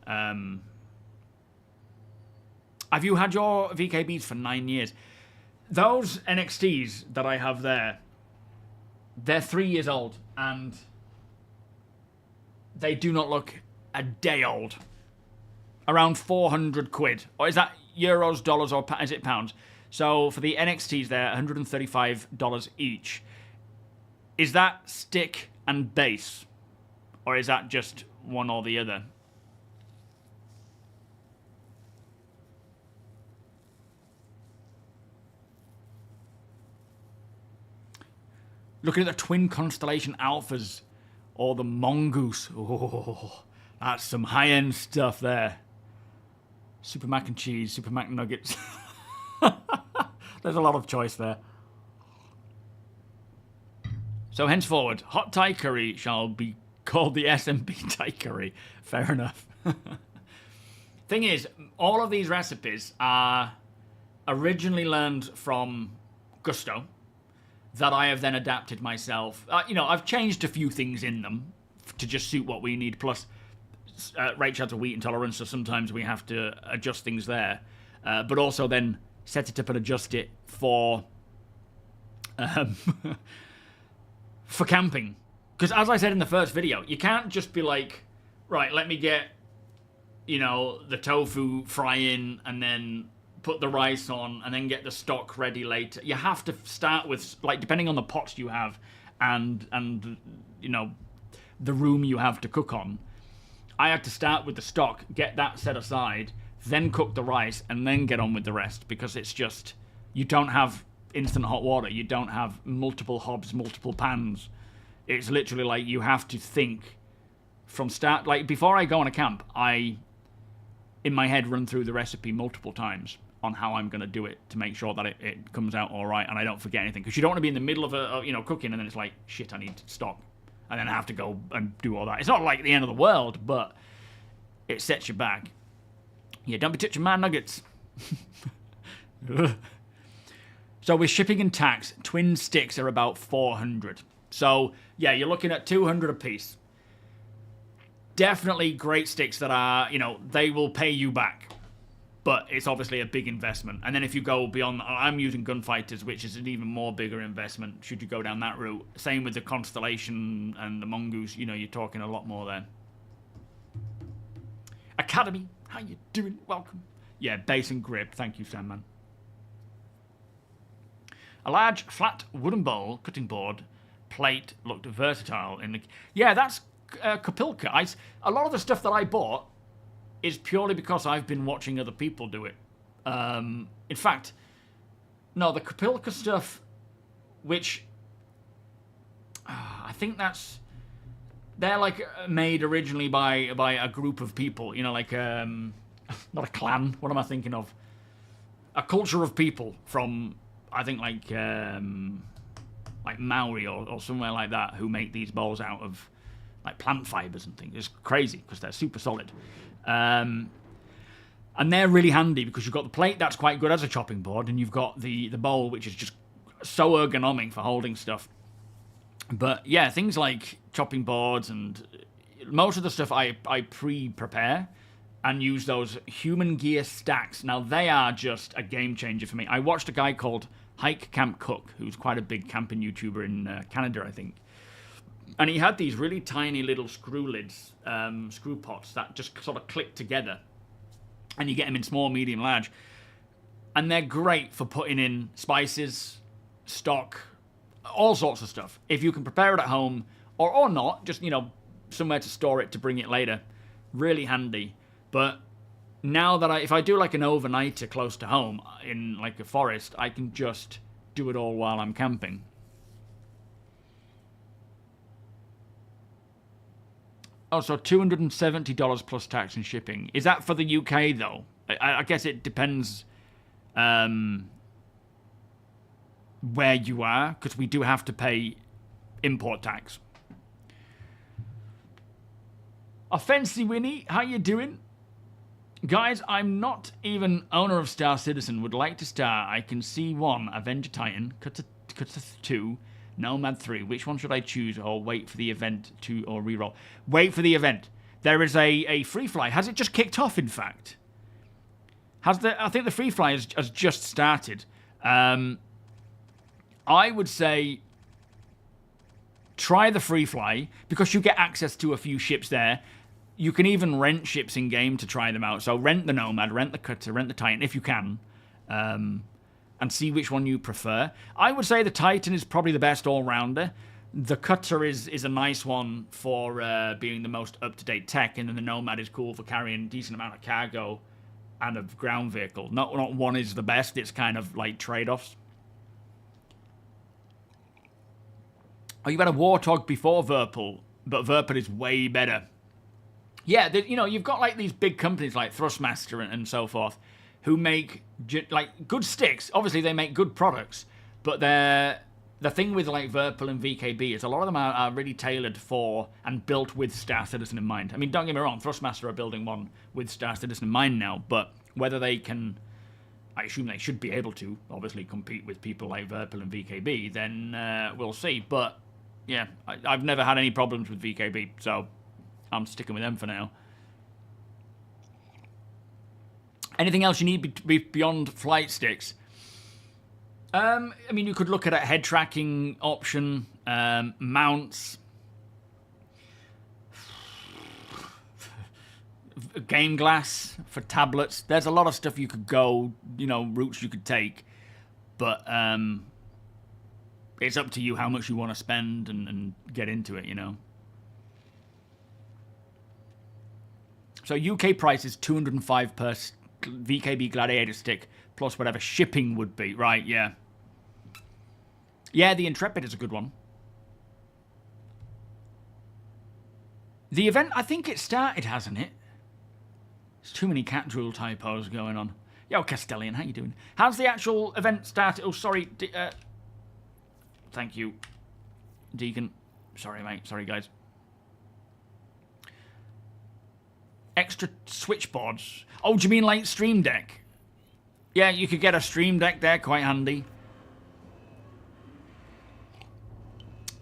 Have you had your VKBs for 9 years? Those NXTs that I have there, they're 3 years old, and they do not look a day old. Around 400 quid. Or is that euros, dollars, or is it pounds? So for the NXTs, they're $135 each. Is that stick and base? Or is that just one or the other? Looking at the Twin Constellation Alphas or the Mongoose. Oh, that's some high-end stuff there. Super Mac and Cheese, Super Mac Nuggets. There's a lot of choice there. So henceforward, hot Thai curry shall be called the SMP Thai curry. Fair enough. Thing is, all of these recipes are originally learned from Gusto, that I have then adapted myself. I've changed a few things in them to just suit what we need. Plus, Rach has a wheat intolerance, so sometimes we have to adjust things there. But also then set it up and adjust it for for camping. Because as I said in the first video, you can't just be like, right, let me get, the tofu fry in and then put the rice on and then get the stock ready later. You have to start with, like, depending on the pots you have and you know, the room you have to cook on. I had to start with the stock, get that set aside, then cook the rice, and then get on with the rest, because it's just, you don't have instant hot water, you don't have multiple hobs, multiple pans. It's literally like you have to think from start. Like, before I go on a camp, I, in my head, run through the recipe multiple times on how I'm going to do it to make sure that it comes out all right and I don't forget anything. Because you don't want to be in the middle of you know, cooking, and then it's like, shit, I need stock. And then I have to go and do all that. It's not like the end of the world, but it sets you back. Yeah, don't be touching my nuggets. So with shipping and tax, twin sticks are about 400. So, yeah, you're looking at 200 a piece. Definitely great sticks that are, you know, they will pay you back. But it's obviously a big investment. And then if you go beyond, I'm using gunfighters, which is an even more bigger investment should you go down that route. Same with the Constellation and the Mongoose, you know, you're talking a lot more there. Academy, how you doing? Welcome. Yeah, base and grip. Thank you, Sandman. A large, flat wooden bowl, cutting board, plate looked versatile in the... Yeah, that's Kapilka. A lot of the stuff that I bought is purely because I've been watching other people do it. In fact, no, the Kapilka stuff, which I think they're like made originally by a group of people, you know, like not a clan. What am I thinking of? A culture of people from, I think, like Maori or somewhere like that, who make these bowls out of like plant fibers and things. It's crazy because they're super solid. And they're really handy because you've got the plate that's quite good as a chopping board, and you've got the bowl, which is just so ergonomic for holding stuff. But yeah, things like chopping boards and most of the stuff I pre-prepare and use those human gear stacks. Now, they are just a game changer for me. I watched a guy called Hike Camp Cook, who's quite a big camping YouTuber in Canada, I think. And he had these really tiny little screw lids, screw pots that just sort of click together. And you get them in small, medium, large. And they're great for putting in spices, stock, all sorts of stuff. If you can prepare it at home, or not, just, you know, somewhere to store it to bring it later. Really handy. But now that if I do like an overnighter close to home, in like a forest, I can just do it all while I'm camping. Oh, so $270 plus tax and shipping. Is that for the UK, though? I guess it depends where you are, because we do have to pay import tax. Offensive Winnie, how you doing? Guys, I'm not even owner of Star Citizen. Would like to start. I can see 1, Avenger Titan, Cutter 2, Nomad 3. Which one should I choose, or wait for the event or reroll? Wait for the event. There is a free fly. Has it just kicked off, in fact? I think the free fly has just started. I would say try the free fly, because you get access to a few ships there. You can even rent ships in game to try them out. So rent the Nomad, rent the Cutter, rent the Titan if you can. And see which one you prefer. I would say the Titan is probably the best all-rounder. The Cutter is a nice one for being the most up-to-date tech, and then the Nomad is cool for carrying a decent amount of cargo and a ground vehicle. Not one is the best, it's kind of like trade-offs. Oh, you had a Warthog before Verpal, but Verpal is way better. Yeah, you know, you've got like these big companies like Thrustmaster and so forth, who make like good sticks. Obviously, they make good products, but the thing with like Verpal and VKB is a lot of them are really tailored for and built with Star Citizen in mind. I mean, don't get me wrong, Thrustmaster are building one with Star Citizen in mind now, but whether they can, I assume they should be able to, obviously, compete with people like Verpal and VKB, then we'll see. But yeah, I've never had any problems with VKB, so I'm sticking with them for now. Anything else you need beyond flight sticks? I mean, you could look at a head tracking option, mounts, GameGlass for tablets. There's a lot of stuff you could go, you know, routes you could take. But it's up to you how much you want to spend and get into it, you know. So UK price is 205 per VKB Gladiator stick, plus whatever shipping would be. Right, yeah. Yeah, the Intrepid is a good one. The event, I think it started, hasn't it? There's too many cat drool typos going on. Yo, Castellian, how you doing? How's the actual event started? Oh, sorry. Thank you, Deacon. Sorry, mate. Sorry, guys. Extra switchboards. Oh, do you mean like Stream Deck? Yeah, you could get a Stream Deck there, quite handy.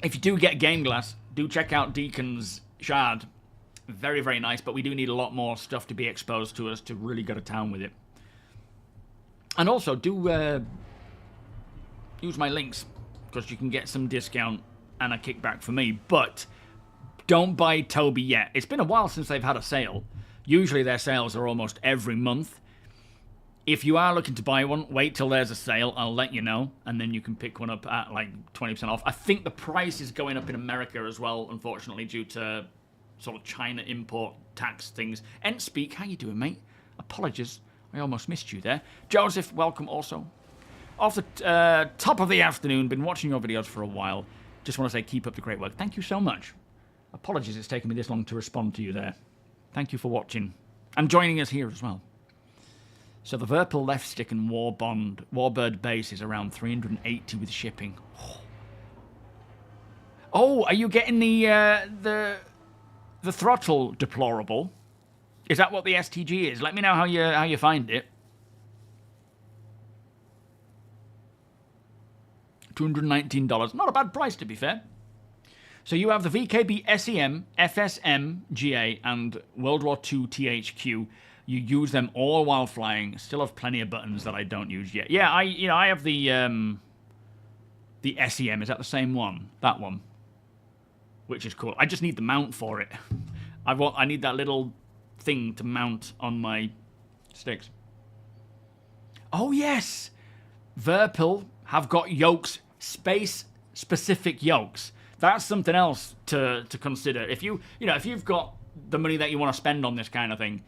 If you do get GameGlass, do check out Deacon's Shard. Very, very nice, but we do need a lot more stuff to be exposed to us to really go to town with it. And also, do use my links, because you can get some discount and a kickback for me. But don't buy TOBII yet. It's been a while since they've had a sale. Usually their sales are almost every month. If you are looking to buy one, wait till there's a sale. I'll let you know, and then you can pick one up at like 20% off. I think the price is going up in America as well, unfortunately, due to sort of China import tax things. Entspeak, how you doing, mate? Apologies, I almost missed you there. Joseph, welcome also. Off the top of the afternoon, been watching your videos for a while. Just want to say keep up the great work. Thank you so much. Apologies it's taken me this long to respond to you there. Thank you for watching and joining us here as well. So the Verpil left stick and Warbird base is around 380 with shipping. Oh, are you getting the throttle deplorable? Is that what the STG is? Let me know how you find it. $219. Not a bad price, to be fair. So you have the VKB SEM, FSM, GA, and World War II THQ. You use them all while flying. Still have plenty of buttons that I don't use yet. Yeah, I have the SEM. Is that the same one? That one, which is cool. I just need the mount for it. I need that little thing to mount on my sticks. Oh yes, Verpil have got yokes, space-specific yokes. That's something else to consider. If if you've got the money that you want to spend on this kind of thing,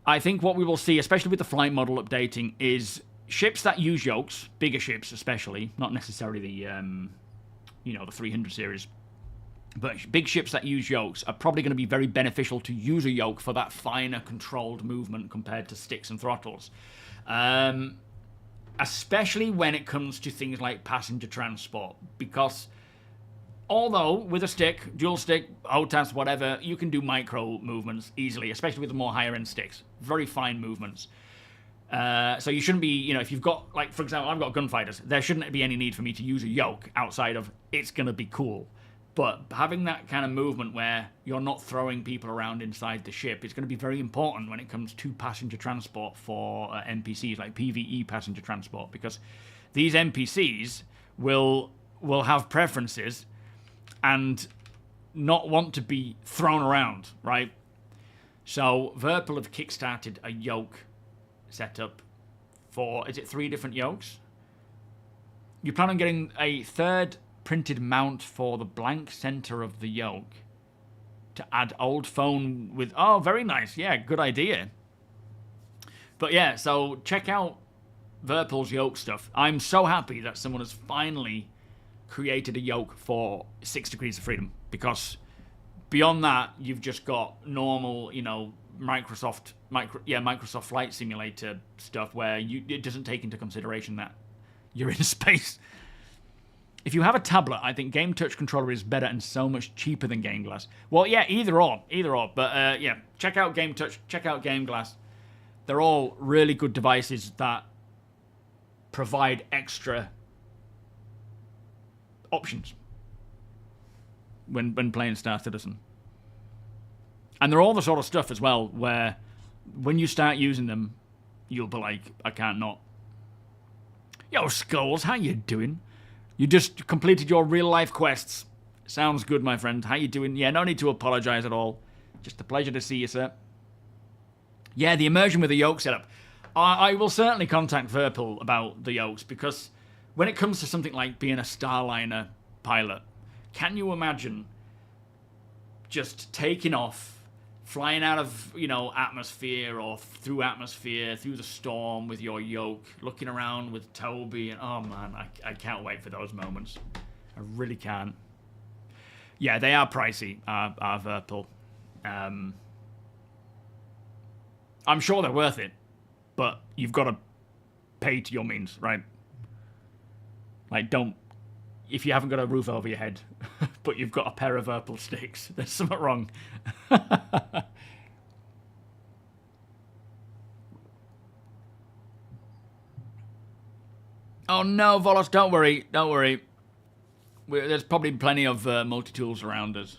I think what we will see, especially with the flight model updating, is ships that use yokes, bigger ships especially, not necessarily the the 300 series, but big ships that use yokes are probably going to be very beneficial to use a yoke for that finer controlled movement compared to sticks and throttles. Especially when it comes to things like passenger transport, because although with a stick, dual stick, OTAS, whatever, you can do micro movements easily, especially with the more higher end sticks. Very fine movements. So you shouldn't be, if you've got, like, for example, I've got gunfighters, there shouldn't be any need for me to use a yoke outside of it's going to be cool. But having that kind of movement where you're not throwing people around inside the ship is going to be very important when it comes to passenger transport for NPCs, like PvE passenger transport, because these NPCs will have preferences and not want to be thrown around, right? So Verpil have kickstarted a yoke setup for, is it 3 different yokes? You plan on getting a third printed mount for the blank center of the yoke to add old phone with, oh, very nice. Yeah, good idea. But yeah, so check out Verpil's yoke stuff. I'm so happy that someone has finally created a yoke for 6 Degrees of Freedom, because beyond that you've just got normal Microsoft Flight Simulator stuff where it doesn't take into consideration that you're in space. If you have a tablet, I think Game Touch controller is better and so much cheaper than GameGlass. Well, yeah, either or. But yeah, check out Game Touch, check out GameGlass. They're all really good devices that provide extra options when playing Star Citizen. And they're all the sort of stuff as well where when you start using them, you'll be like, I can't not. Yo, Skulls, how you doing? You just completed your real-life quests. Sounds good, my friend. How you doing? Yeah, no need to apologize at all. Just a pleasure to see you, sir. Yeah, the immersion with the yoke setup. I will certainly contact Verpil about the yokes, because when it comes to something like being a Starliner pilot, can you imagine just taking off, flying out of, you know, atmosphere or through atmosphere, through the storm with your yoke, looking around with TOBII, and oh man, I can't wait for those moments. I really can't. Yeah, they are pricey, our Verpil. I'm sure they're worth it, but you've got to pay to your means, right? Like, don't... If you haven't got a roof over your head, but you've got a pair of Verpil sticks, there's something wrong. Oh no, Volos, don't worry, don't worry. There's probably plenty of multi-tools around us.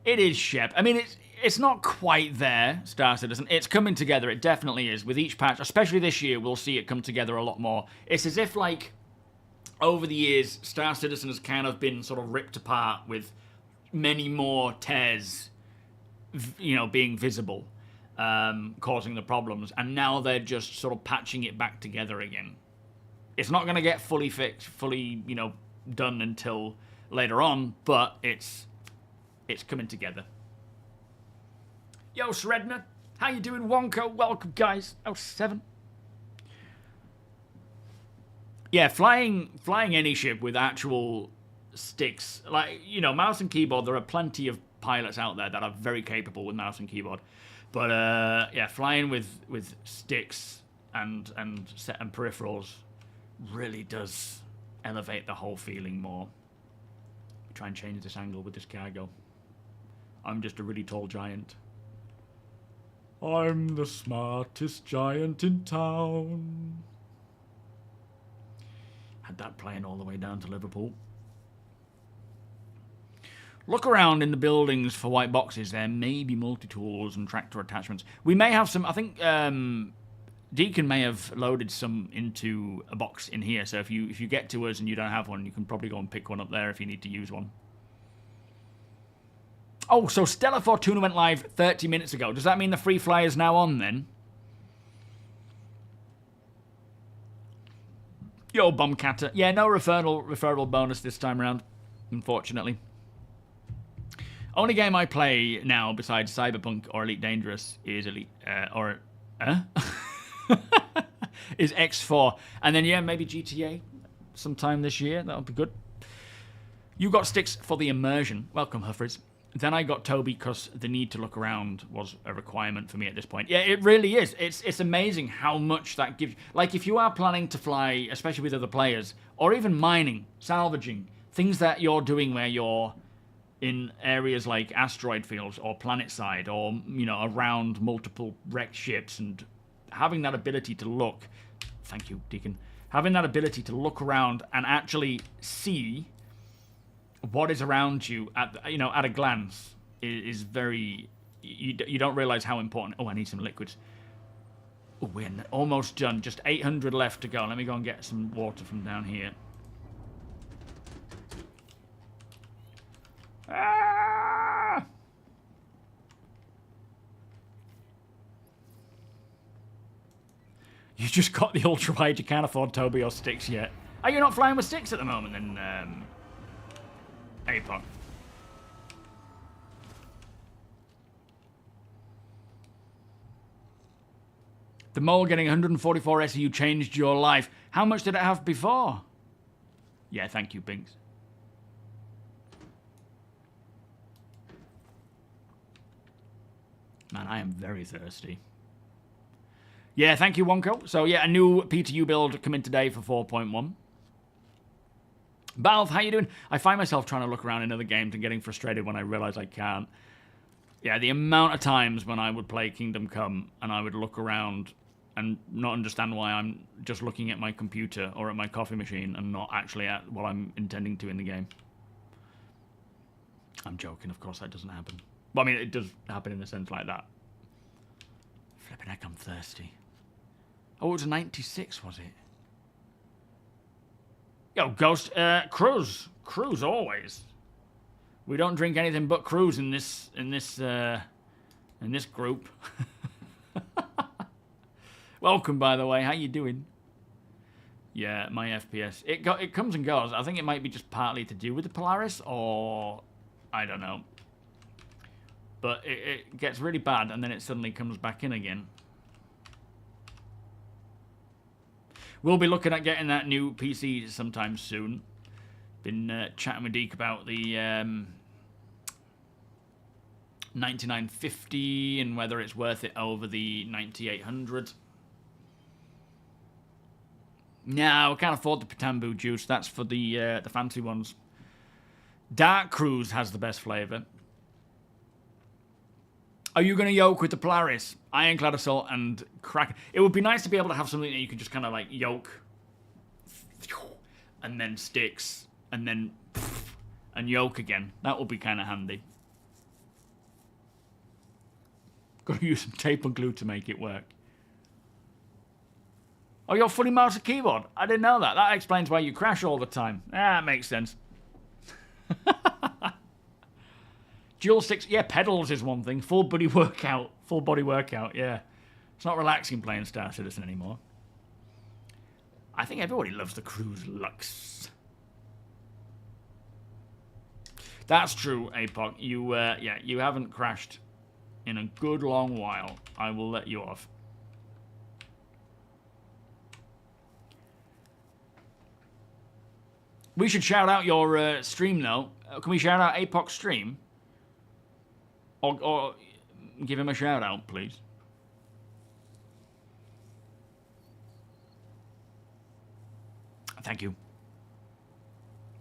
It is, Shep. I mean, it's not quite there, Star Citizen. It's coming together. It definitely is. With each patch, especially this year, we'll see it come together a lot more. It's as if, like, over the years, Star Citizen has kind of been sort of ripped apart with many more tears, you know, being visible, causing the problems. And now they're just sort of patching it back together again. It's not going to get fully fixed, fully, you know, done until later on, but it's coming together. Yo, Sredna, how you doing? Wonko, welcome, guys. Oh, 7. Yeah, flying any ship with actual sticks, like, you know, mouse and keyboard, there are plenty of pilots out there that are very capable with mouse and keyboard. But, yeah, flying with sticks and peripherals really does elevate the whole feeling more. Try and change this angle with this cargo. I'm just a really tall giant. I'm the smartest giant in town. Had that playing all the way down to Liverpool. Look around in the buildings for white boxes. There may be multi-tools and tractor attachments. We may have some, I think Deacon may have loaded some into a box in here. So if you get to us and you don't have one, you can probably go and pick one up there if you need to use one. Oh, so Stellar Fortuna went live 30 minutes ago. Does that mean the free fly is now on then? Yo, Bombcatter. Yeah, no referral bonus this time around, unfortunately. Only game I play now besides Cyberpunk or Elite Dangerous is is X4. And then, yeah, maybe GTA sometime this year. That'll be good. You got sticks for the immersion. Welcome, Huffers. Then I got TOBII because the need to look around was a requirement for me at this point. Yeah, it really is. It's amazing how much that gives. Like, if you are planning to fly, especially with other players, or even mining, salvaging, things that you're doing where you're in areas like asteroid fields or planet side or, you know, around multiple wrecked ships, and having that ability to look, thank you, Deacon, having that ability to look around and actually see what is around you at a glance is very. You don't realize how important. Oh, I need some liquids. Oh, we're almost done. Just 800 left to go. Let me go and get some water from down here. Ah! You just got the ultra wide. You can't afford TOBII or sticks yet. Are you not flying with sticks at the moment? Then. APOC. The mole getting 144 SEU changed your life. How much did it have before? Yeah, thank you, Binks. Man, I am very thirsty. Yeah, thank you, Wonko. So, yeah, a new PTU build coming today for 4.1. Valve, how you doing? I find myself trying to look around in other games and getting frustrated when I realise I can't. Yeah, the amount of times when I would play Kingdom Come and I would look around and not understand why I'm just looking at my computer or at my coffee machine and not actually at what I'm intending to in the game. I'm joking, of course that doesn't happen. Well, I mean, it does happen in a sense like that. Flipping heck, I'm thirsty. Oh, it was a 96, was it? Yo, Ghost, Cruise always. We don't drink anything but Cruise in this group. Welcome, by the way. How you doing? Yeah, my FPS. It comes and goes. I think it might be just partly to do with the Polaris, or I don't know. But it gets really bad, and then it suddenly comes back in again. We'll be looking at getting that new PC sometime soon. Been chatting with Deke about the 9950 and whether it's worth it over the 9800. No, we can't afford the Patambu juice. That's for the fancy ones. Dark Cruise has the best flavour. Are you going to yoke with the Polaris? Ironclad Assault and Kraken. It would be nice to be able to have something that you could just kind of like yoke. And then sticks. And then and yoke again. That would be kind of handy. Got to use some tape and glue to make it work. Oh, you're fully mouse and keyboard? I didn't know that. That explains why you crash all the time. Ah, that makes sense. Dual sticks, yeah, pedals is one thing. Full body workout, yeah. It's not relaxing playing Star Citizen anymore. I think everybody loves the Cruise Lux. That's true, Apoc. You, yeah, you haven't crashed in a good long while. I will let you off. We should shout out your stream, though. Can we shout out Apoc's stream? Or give him a shout out, please. Thank you.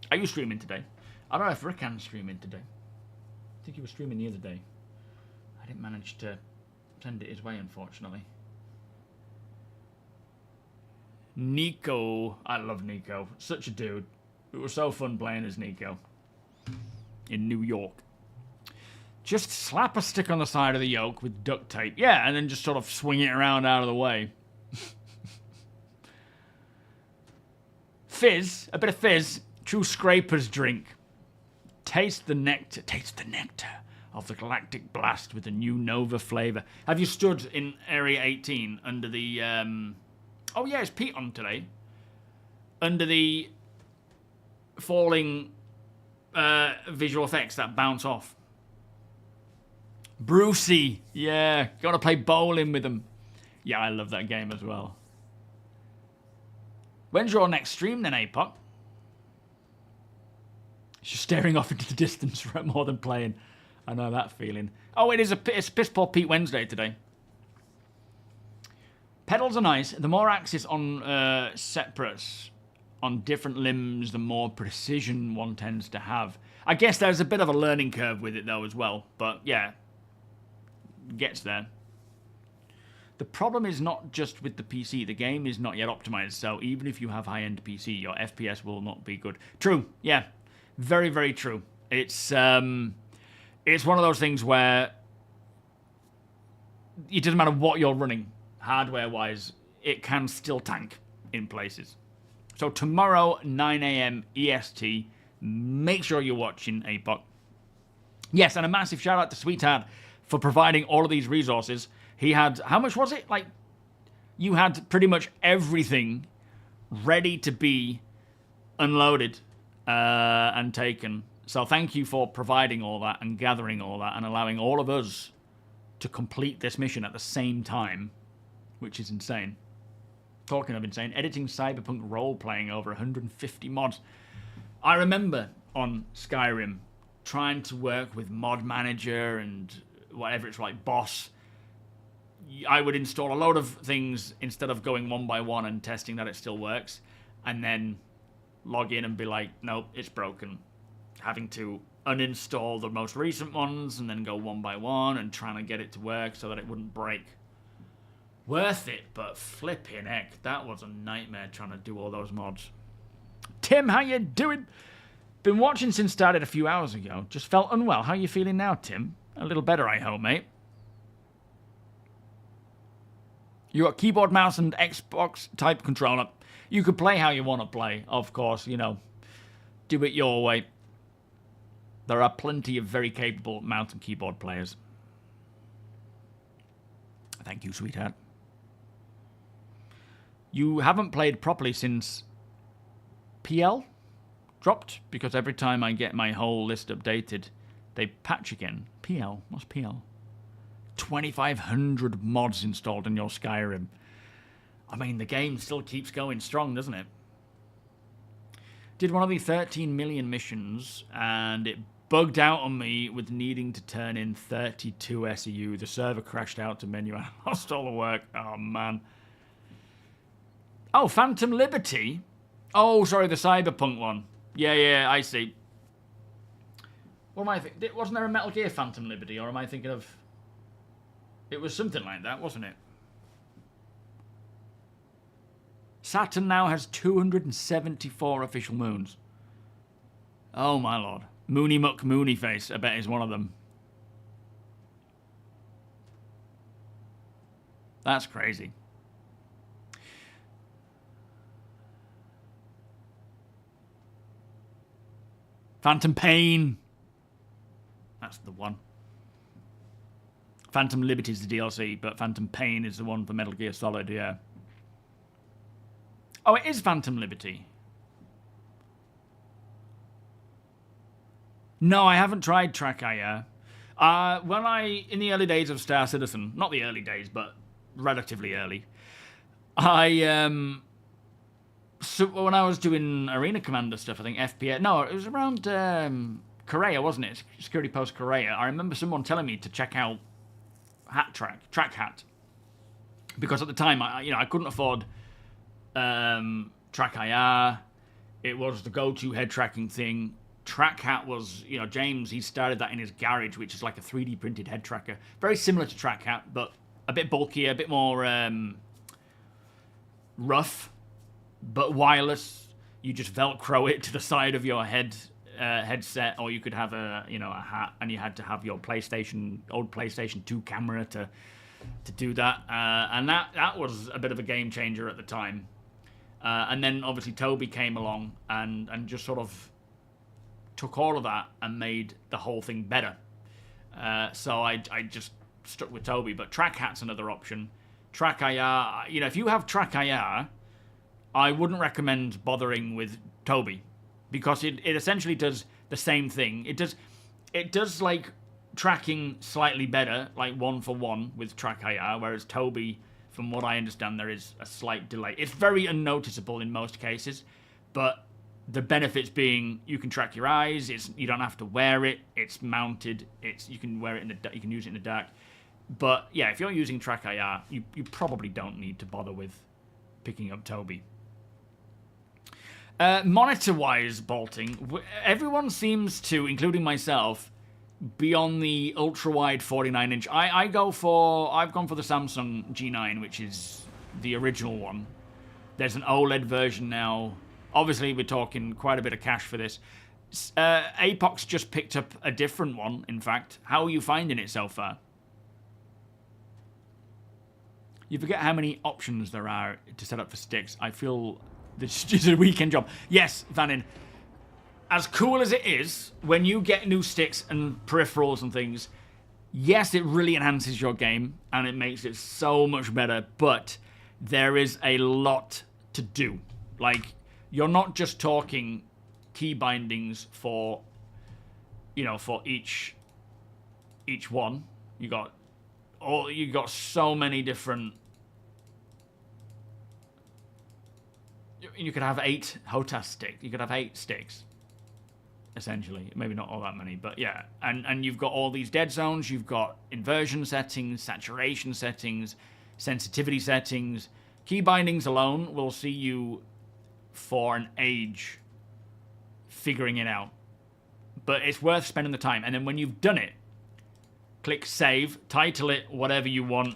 Are you streaming today? I don't know if Rickan's streaming today. I think he was streaming the other day. I didn't manage to send it his way, unfortunately. Nico. I love Nico. Such a dude. It was so fun playing as Nico. In New York. Just slap a stick on the side of the yoke with duct tape. Yeah, and then just sort of swing it around out of the way. Fizz. A bit of fizz. True scraper's drink. Taste the nectar. Taste the nectar of the galactic blast with the new Nova flavour. Have you stood in Area 18 under the... Oh, yeah, it's Pete on today. Under the falling visual effects that bounce off. Brucey, yeah, gotta play bowling with him. Yeah, I love that game as well. When's your next stream then, Apoc? She's staring off into the distance for more than playing. I know that feeling. Oh, it's Piss Poor Pete Wednesday today. Pedals are nice. The more axis on separates on different limbs, the more precision one tends to have. I guess there's a bit of a learning curve with it though as well, but yeah. Gets there. The problem is not just with the PC. The game is not yet optimized, so even if you have high-end PC, your FPS will not be good. True, yeah. Very, very true. It's one of those things where it doesn't matter what you're running, hardware-wise, it can still tank in places. So tomorrow, 9 AM EST, make sure you're watching Apoc. Yes, and a massive shout-out to Sweetheart for providing all of these resources. He had, how much was it? Like, you had pretty much everything ready to be unloaded and taken. So thank you for providing all that and gathering all that and allowing all of us to complete this mission at the same time, which is insane. Talking of insane, editing Cyberpunk role-playing over 150 mods. I remember on Skyrim trying to work with Mod Manager and whatever it's like, Boss. I would install a load of things instead of going one by one and testing that it still works, and then log in and be like, nope, it's broken. Having to uninstall the most recent ones and then go one by one and trying to get it to work so that it wouldn't break. Worth it, but flipping heck, that was a nightmare trying to do all those mods. Tim, how you doing? Been watching since started a few hours ago. Just felt unwell. How you feeling now, Tim? A little better, I hope, mate. You got keyboard, mouse, and Xbox type controller. You could play how you want to play, of course, you know. Do it your way. There are plenty of very capable mouse and keyboard players. Thank you, sweetheart. You haven't played properly since PL dropped, because every time I get my whole list updated, they patch again. PL? What's PL? 2,500 mods installed in your Skyrim. I mean, the game still keeps going strong, doesn't it? Did one of the 13 million missions, and it bugged out on me with needing to turn in 32 SEU. The server crashed out to menu and I lost all the work. Oh, man. Oh, Phantom Liberty? Oh, sorry, the Cyberpunk one. Yeah, I see. What am I thinking? Wasn't there a Metal Gear Phantom Liberty, or am I thinking of... It was something like that, wasn't it? Saturn now has 274 official moons. Oh, my lord. Moony Muck Moony Face, I bet, is one of them. That's crazy. Phantom Pain. That's the one. Phantom Liberty is the DLC, but Phantom Pain is the one for Metal Gear Solid, yeah. Oh, it is Phantom Liberty. No, I haven't tried Track-IR. In the early days of Star Citizen, not the early days, but relatively early, so when I was doing Arena Commander stuff, I think FPS, no, it was around Korea, wasn't it? Security Post Korea. I remember someone telling me to check out Track Hat, because at the time, I couldn't afford Track-IR. It was the go-to head tracking thing. Track Hat was, James, he started that in his garage, which is like a 3D printed head tracker. Very similar to Track Hat, but a bit bulkier, a bit more rough, but wireless. You just Velcro it to the side of your headset, or you could have a hat, and you had to have your old PlayStation 2 camera to do that. And that was a bit of a game changer at the time. And then obviously TOBII came along and just sort of took all of that and made the whole thing better. So I just stuck with TOBII, but Track Hat's another option. Track-IR, if you have Track-IR, I wouldn't recommend bothering with TOBII, because it essentially does the same thing. It does like tracking slightly better, like 1-for-1 with Track-IR, whereas TOBII, from what I understand, there is a slight delay. It's very unnoticeable in most cases, but the benefits being you can track your eyes. You don't have to wear it. It's mounted. You can wear it you can use it in the dark. But yeah, if you're using Track-IR, you probably don't need to bother with picking up TOBII. Monitor-wise, bolting, everyone seems to, including myself, be on the ultra-wide 49-inch. I've gone for the Samsung G9, which is the original one. There's an OLED version now. Obviously, we're talking quite a bit of cash for this. Apox just picked up a different one, in fact. How are you finding it so far? You forget how many options there are to set up for sticks. I feel this is a weekend job. Yes, Vanin. As cool as it is, when you get new sticks and peripherals and things, yes, it really enhances your game, and it makes it so much better, but there is a lot to do. Like, you're not just talking key bindings for, for each one. You got so many different. You could have 8 HOTAS sticks. You could have 8 sticks, essentially. Maybe not all that many, but yeah. And you've got all these dead zones. You've got inversion settings, saturation settings, sensitivity settings. Key bindings alone will see you for an age figuring it out. But it's worth spending the time. And then when you've done it, click save, title it whatever you want,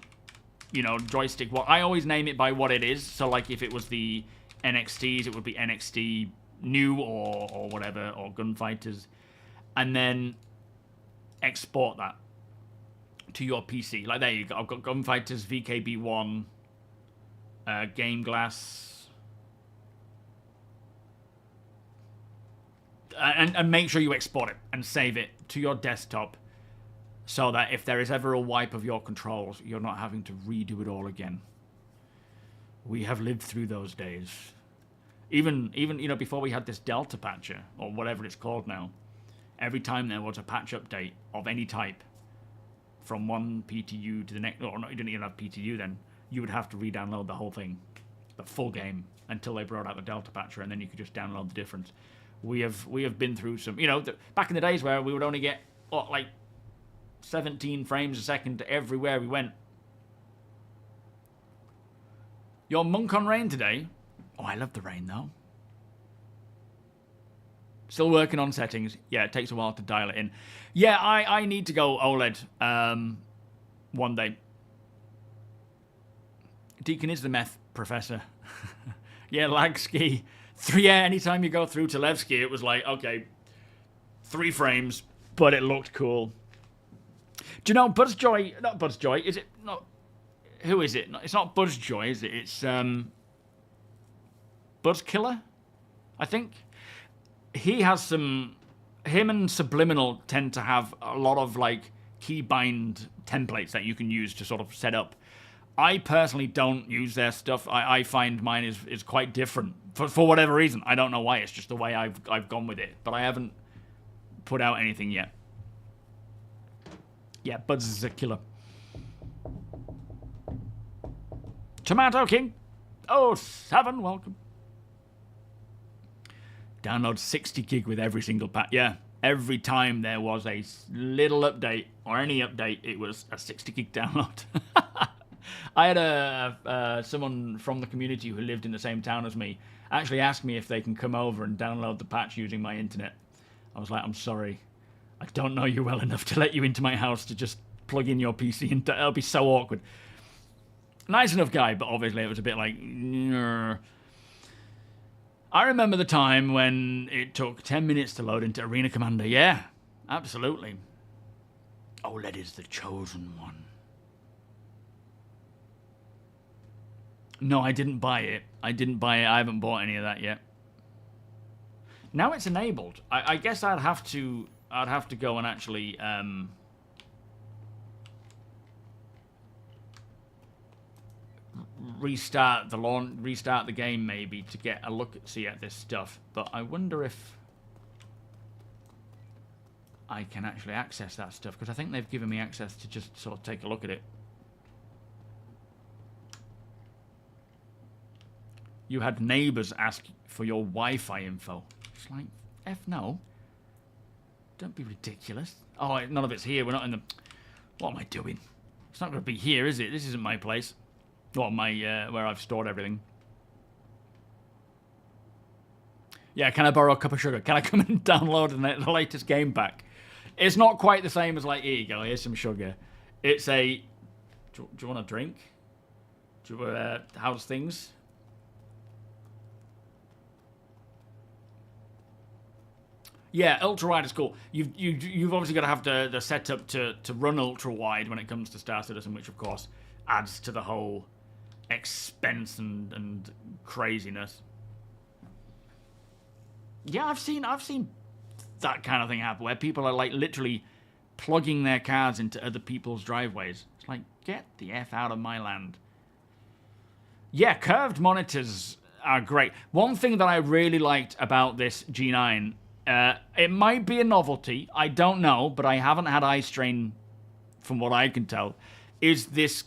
joystick. I always name it by what it is. So like if it was the NXTs, it would be NXT New or whatever, or Gunfighters. And then export that to your PC. Like there you go. I've got Gunfighters, VKB1, GameGlass. And make sure you export it and save it to your desktop, so that if there is ever a wipe of your controls, you're not having to redo it all again. We have lived through those days. Even you know, before we had this Delta patcher, or whatever it's called now, every time there was a patch update of any type, from one PTU to the next, or not, you didn't even have PTU then, you would have to re-download the whole thing, the full game, until they brought out the Delta patcher, and then you could just download the difference. We have been through some, you know, back in the days where we would only get, what, like 17 frames a second everywhere we went. Your monk on rain today? Oh, I love the rain though. Still working on settings. Yeah, it takes a while to dial it in. Yeah, I need to go OLED one day. Deacon is the meth professor. Yeah, lag ski. Yeah, anytime you go through to Levski, it was like, okay, 3 frames, but it looked cool. Do you know Buzzjoy? Not Buzzjoy. Is it not? Who is it? It's not Buzzjoy, is it? It's Buzzkiller, I think. He has some. Him and Subliminal tend to have a lot of like keybind templates that you can use to sort of set up. I personally don't use their stuff. I find mine is quite different for whatever reason. I don't know why. It's just the way I've gone with it. But I haven't put out anything yet. Yeah, Buzz is a killer. Tomato King. Oh, 7, welcome. Download 60 gig with every single pack. Yeah, every time there was a little update or any update, it was a 60 gig download. I had someone from the community who lived in the same town as me actually asked me if they can come over and download the patch using my internet. I was like, I'm sorry. I don't know you well enough to let you into my house to just plug in your PC, and it'll be so awkward. Nice enough guy, but obviously it was a bit like... Nrr. I remember the time when it took 10 minutes to load into Arena Commander. Yeah, absolutely. OLED is the chosen one. No, I didn't buy it. I haven't bought any of that yet. Now it's enabled. I guess I'd have to go and actually restart the game maybe to get a look at this stuff. But I wonder if I can actually access that stuff, because I think they've given me access to just sort of take a look at it. You had neighbours ask for your Wi-Fi info. It's like, F no. Don't be ridiculous. Oh, none of it's here. We're not in the... What am I doing? It's not going to be here, is it? This isn't my place. Well, my where I've stored everything. Yeah, can I borrow a cup of sugar? Can I come and download the latest game pack? It's not quite the same as like, here you go, here's some sugar. It's a... Do you want a drink? Do you, how's things? Yeah, ultra wide is cool. You've obviously got to have the setup to run ultra wide when it comes to Star Citizen, which of course adds to the whole expense and craziness. Yeah, I've seen that kind of thing happen where people are like literally plugging their cars into other people's driveways. It's like, get the F out of my land. Yeah, curved monitors are great. One thing that I really liked about this G9, it might be a novelty, I don't know, but I haven't had eye strain from what I can tell, is this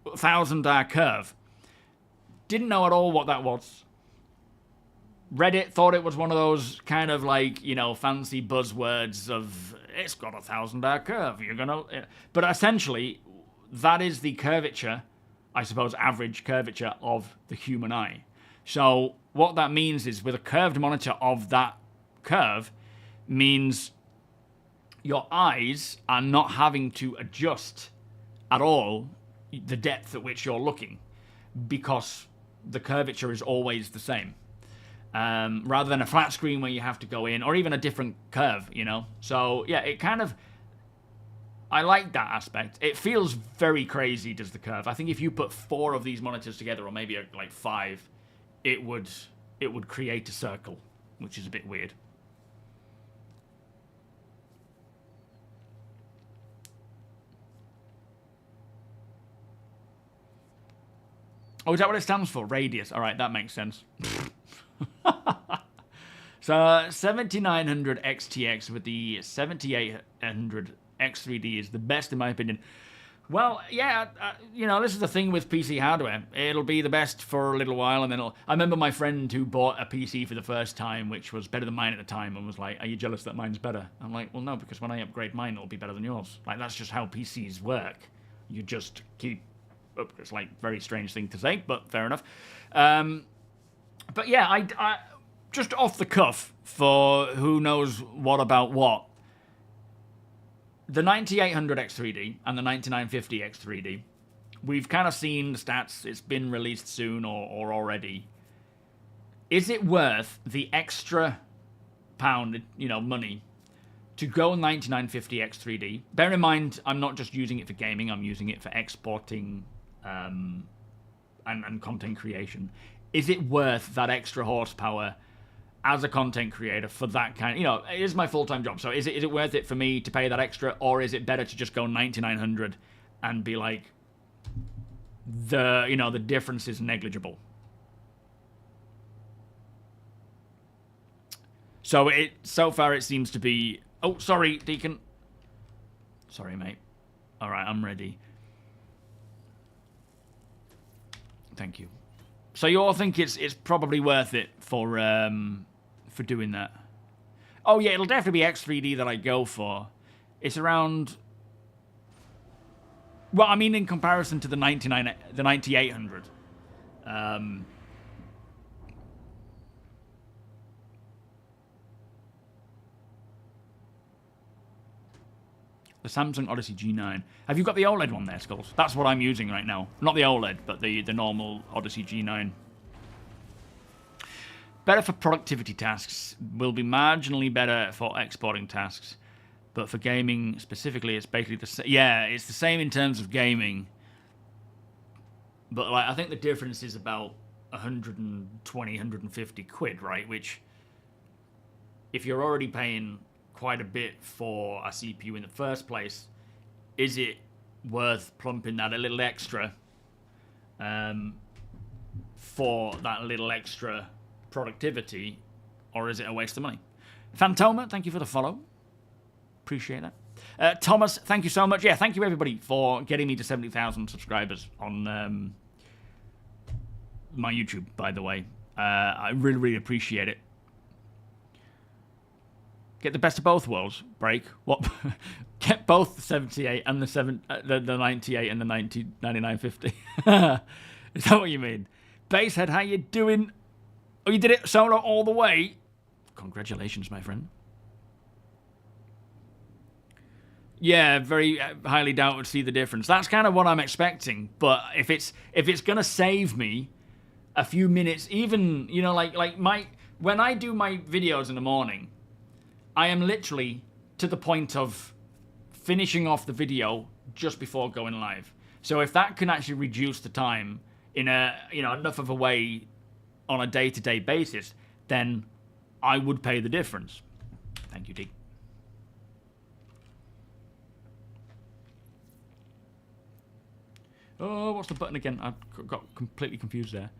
1000R curve. Didn't know at all what that was. Read it, thought it was one of those kind of like, you know, fancy buzzwords of, it's got a 1000R curve, you're gonna... But essentially, that is the curvature, I suppose, average curvature of the human eye. So what that means is with a curved monitor of that curve means your eyes are not having to adjust at all the depth at which you're looking, because the curvature is always the same, rather than a flat screen where you have to go in, or even a different curve, you know. So yeah, it kind of, I like that aspect. It feels very crazy, does the curve. I think if you put 4 of these monitors together, or maybe like 5, it would create a circle, which is a bit weird. Oh, is that what it stands for? Radius. All right, that makes sense. So 7900 XTX with the 7800 X3D is the best in my opinion. Well, yeah, you know, this is the thing with PC hardware. It'll be the best for a little while, and then I remember my friend who bought a PC for the first time, which was better than mine at the time, and was like, are you jealous that mine's better? I'm like, well, no, because when I upgrade mine, it'll be better than yours. Like, that's just how PCs work. You just keep up. It's like a very strange thing to say, but fair enough. But yeah, I just off the cuff, for who knows what about what, the 9800 X3D and the 9950 X3D, we've kind of seen the stats. It's been released soon or already. Is it worth the extra pound, you know, money to go 9950 X3D? Bear in mind, I'm not just using it for gaming. I'm using it for exporting and content creation. Is it worth that extra horsepower as a content creator for that kind of, you know, it is my full-time job. So is it worth it for me to pay that extra, or is it better to just go 9900 and be like, the difference is negligible? So far it seems to be, oh, sorry, Deacon. Sorry, mate. All right, I'm ready. Thank you. So you all think it's probably worth it for doing that? Oh yeah, it'll definitely be X3D that I go for. It's around. Well, I mean, in comparison to the 9800. The Samsung Odyssey G9. Have you got the OLED one there, Skulls? That's what I'm using right now. Not the OLED, but the normal Odyssey G9. Better for productivity tasks. Will be marginally better for exporting tasks. But for gaming specifically, it's basically the same. Yeah, it's the same in terms of gaming. But like, I think the difference is about 120, 150 quid, right? Which, if you're already paying quite a bit for a CPU in the first place, is it worth plumping that a little extra for that little extra productivity, or is it a waste of money? Phantoma, thank you for the follow. Appreciate that. Thomas, thank you so much. Yeah, thank you everybody for getting me to 70,000 subscribers on my YouTube, by the way. I really, really appreciate it. Get the best of both worlds. Break. What? Get both the 78 and the 98 and the 9950. Is that what you mean? Basehead, how you doing? Oh, you did it solo all the way? Congratulations, my friend. Yeah, very highly doubt would see the difference. That's kind of what I'm expecting. But if it's gonna save me a few minutes, even, you know, like when I do my videos in the morning, I am literally to the point of finishing off the video just before going live. So if that can actually reduce the time in a, you know, enough of a way on a day-to-day basis, then I would pay the difference. Thank you, D. Oh, what's the button again? I got completely confused there.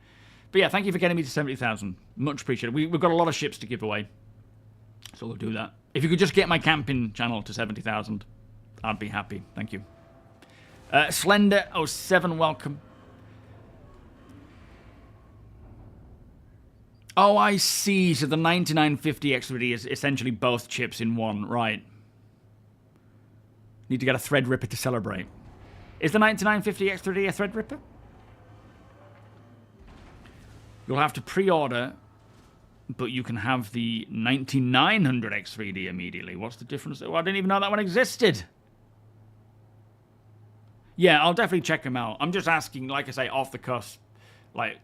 But yeah, thank you for getting me to 70,000. Much appreciated. We've got a lot of ships to give away, so we'll do that. If you could just get my camping channel to 70,000, I'd be happy. Thank you. Slender07, welcome. Oh, I see. So the 9950 X3D is essentially both chips in one. Right. Need to get a Threadripper to celebrate. Is the 9950 X3D a Threadripper? You'll have to pre-order, but you can have the 9900 X3D immediately. What's the difference? Oh, I didn't even know that one existed. Yeah, I'll definitely check them out. I'm just asking, like I say, off the cuff, like,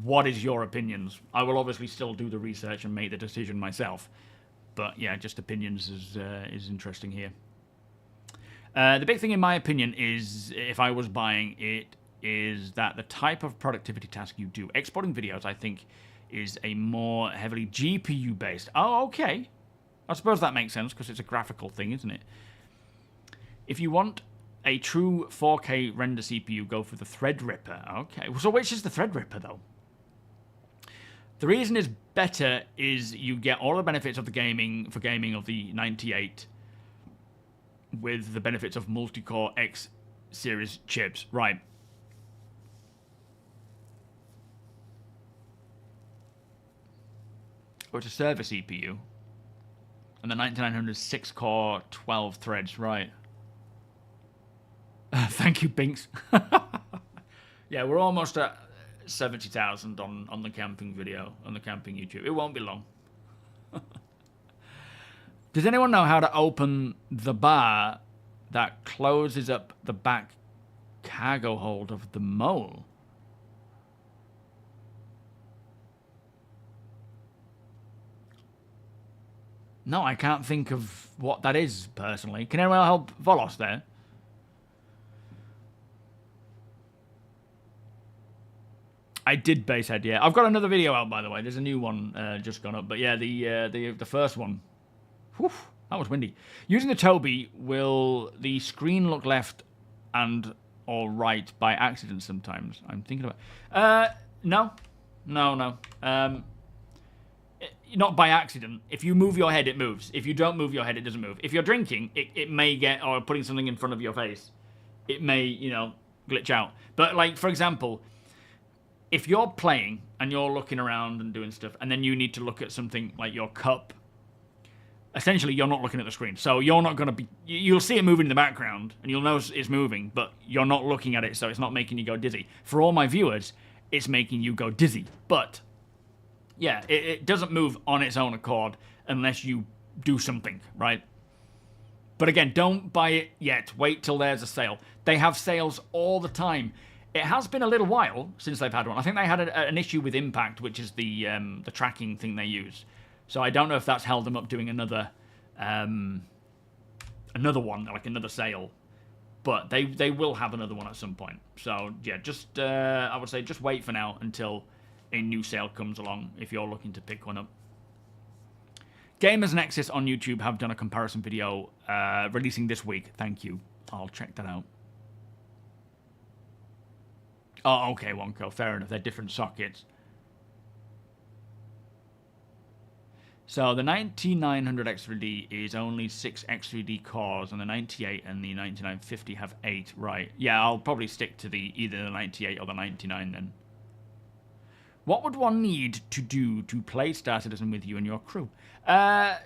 what is your opinions? I will obviously still do the research and make the decision myself. But yeah, just opinions is interesting here. The big thing in my opinion is, if I was buying it, is that the type of productivity task you do, exporting videos, I think, is a more heavily GPU based. Oh, okay. I suppose that makes sense because it's a graphical thing, isn't it? If you want a true 4K render CPU, go for the Threadripper. Okay, so which is the Threadripper, though? The reason it's better is you get all the benefits of the gaming of the 98 with the benefits of multi-core X series chips. Right. Oh, it's a server CPU. And the 9900 is 6-core, 12 threads. Right. Thank you, Binks. Yeah, we're almost at 70,000 on the camping video, on the camping YouTube. It won't be long. Does anyone know how to open the bar that closes up the back cargo hold of the mole? No, I can't think of what that is, personally. Can anyone help Volos there? I did basehead, yeah. I've got another video out, by the way. There's a new one just gone up. But yeah, the first one. Whew, that was windy. Using the TOBII, will the screen look left and or right by accident sometimes? I'm thinking about... No. Not by accident. If you move your head, it moves. If you don't move your head, it doesn't move. If you're drinking, it may get... Or putting something in front of your face, it may, you know, glitch out. But, like, for example... If you're playing and you're looking around and doing stuff, and then you need to look at something like your cup, essentially you're not looking at the screen. So you're not going to be... You'll see it moving in the background, and you'll know it's moving, but you're not looking at it, so it's not making you go dizzy. For all my viewers, it's making you go dizzy. But, yeah, it doesn't move on its own accord unless you do something, right? But again, don't buy it yet. Wait till there's a sale. They have sales all the time. It has been a little while since they've had one. I think they had an issue with Impact, which is the tracking thing they use. So I don't know if that's held them up doing another one, like another sale. But they will have another one at some point. So yeah, just I would say just wait for now until a new sale comes along if you're looking to pick one up. Gamers Nexus on YouTube have done a comparison video releasing this week. Thank you. I'll check that out. Oh, okay, Wonko. Fair enough. They're different sockets. So the 9900 X3D is only 6 X3D cores, and the 98 and the 9950 have 8. Right. Yeah, I'll probably stick to either the 98 or the 99 then. What would one need to do to play Star Citizen with you and your crew?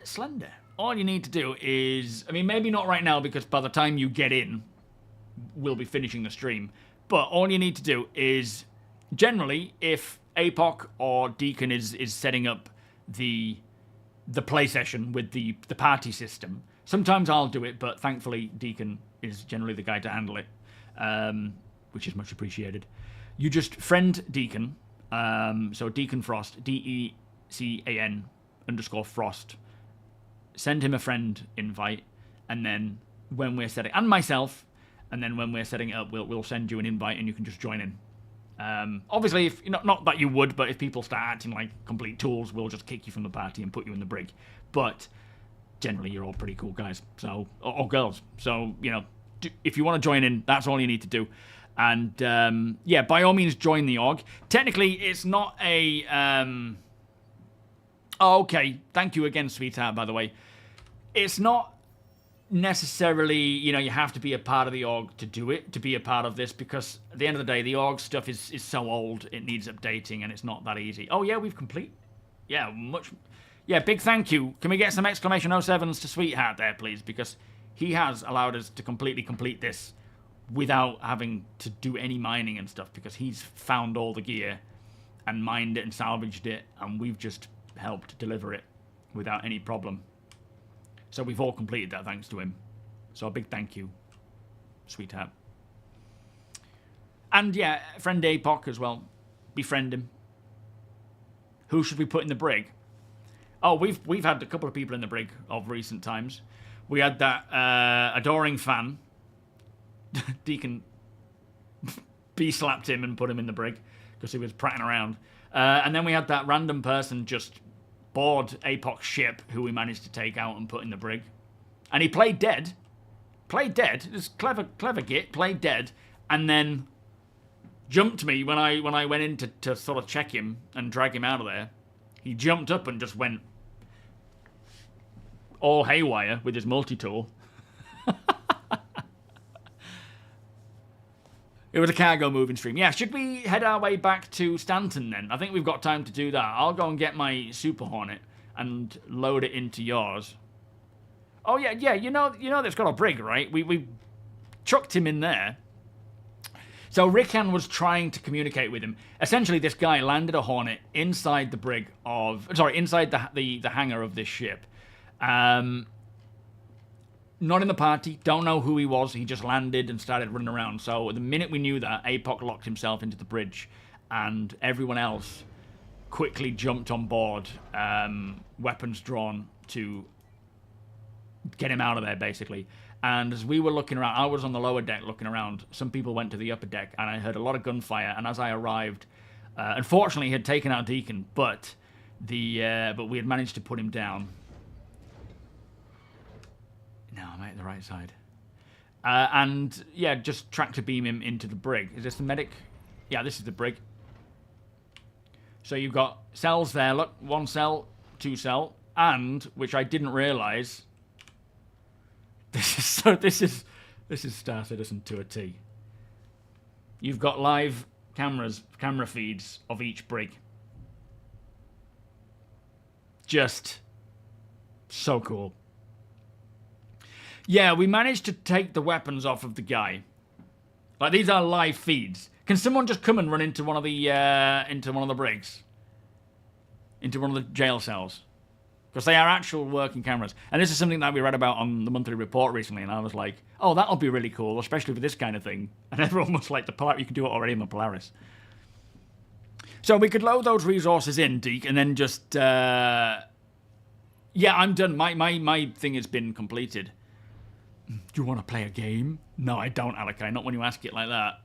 Slender. All you need to do is... I mean, maybe not right now, because by the time you get in, we'll be finishing the stream. But all you need to do is, generally, if APOC or Deacon is setting up the play session with the party system, sometimes I'll do it, but thankfully Deacon is generally the guy to handle it, which is much appreciated. You just friend Deacon, so Deacon Frost, DECAN_Frost, send him a friend invite, and then when we're setting, and myself, and then when we're setting it up, we'll send you an invite and you can just join in. Obviously, if not that you would, but if people start acting like complete tools, we'll just kick you from the party and put you in the brig. But generally, you're all pretty cool guys, so or girls. So, you know, if you want to join in, that's all you need to do. And, yeah, by all means, join the org. Technically, it's not a... Oh, okay. Thank you again, sweetheart, by the way. It's not... necessarily, you know, you have to be a part of the org to do it, to be a part of this, because at the end of the day, the org stuff is so old, it needs updating, and it's not that easy. Oh, yeah, we've complete... Yeah, much... Yeah, big thank you. Can we get some exclamation 07s to Sweetheart there, please? Because he has allowed us to completely complete this without having to do any mining and stuff, because he's found all the gear and mined it and salvaged it, and we've just helped deliver it without any problem. So we've all completed that thanks to him. So a big thank you, sweetheart. And yeah, friend APOC as well. Befriend him. Who should we put in the brig? Oh, we've had a couple of people in the brig of recent times. We had that adoring fan. Deacon B-slapped him and put him in the brig because he was prattling around. And then we had that random person just board APOC's ship who we managed to take out and put in the brig. And he played dead, played dead. This clever git played dead, and then jumped me when I went in to sort of check him and drag him out of there. He jumped up and just went all haywire with his multi-tool. It was a cargo moving stream. Yeah, should we head our way back to Stanton then? I think we've got time to do that. I'll go and get my Super Hornet and load it into yours. Oh yeah, you know that's got a brig, right? We chucked him in there. So Rickhan was trying to communicate with him. Essentially, this guy landed a Hornet inside the brig of... Sorry, inside the hangar of this ship. Not in the party, don't know who he was, he just landed and started running around. So the minute we knew that, APOC locked himself into the bridge, and everyone else quickly jumped on board, weapons drawn, to get him out of there, basically. And as we were looking around, I was on the lower deck looking around, some people went to the upper deck, and I heard a lot of gunfire, and as I arrived, unfortunately he had taken out Deacon, but we had managed to put him down. No, I'm at the right side. And, yeah, just tractor beam him into the brig. Is this the medic? Yeah, this is the brig. So you've got cells there. Look, 1 cell, 2 cell. And, which I didn't realise, this is Star Citizen to a T. You've got live camera feeds of each brig. Just so cool. Yeah, we managed to take the weapons off of the guy. Like, these are live feeds. Can someone just come and run into one of the brigs? Into one of the jail cells? Because they are actual working cameras. And this is something that we read about on the monthly report recently, and I was like, oh, that'll be really cool, especially for this kind of thing. And everyone was like, you can do it already in the Polaris. So we could load those resources in, Deke, and then just... yeah, I'm done. My thing has been completed. Do you want to play a game? No, I don't, Alakai. Not when you ask it like that.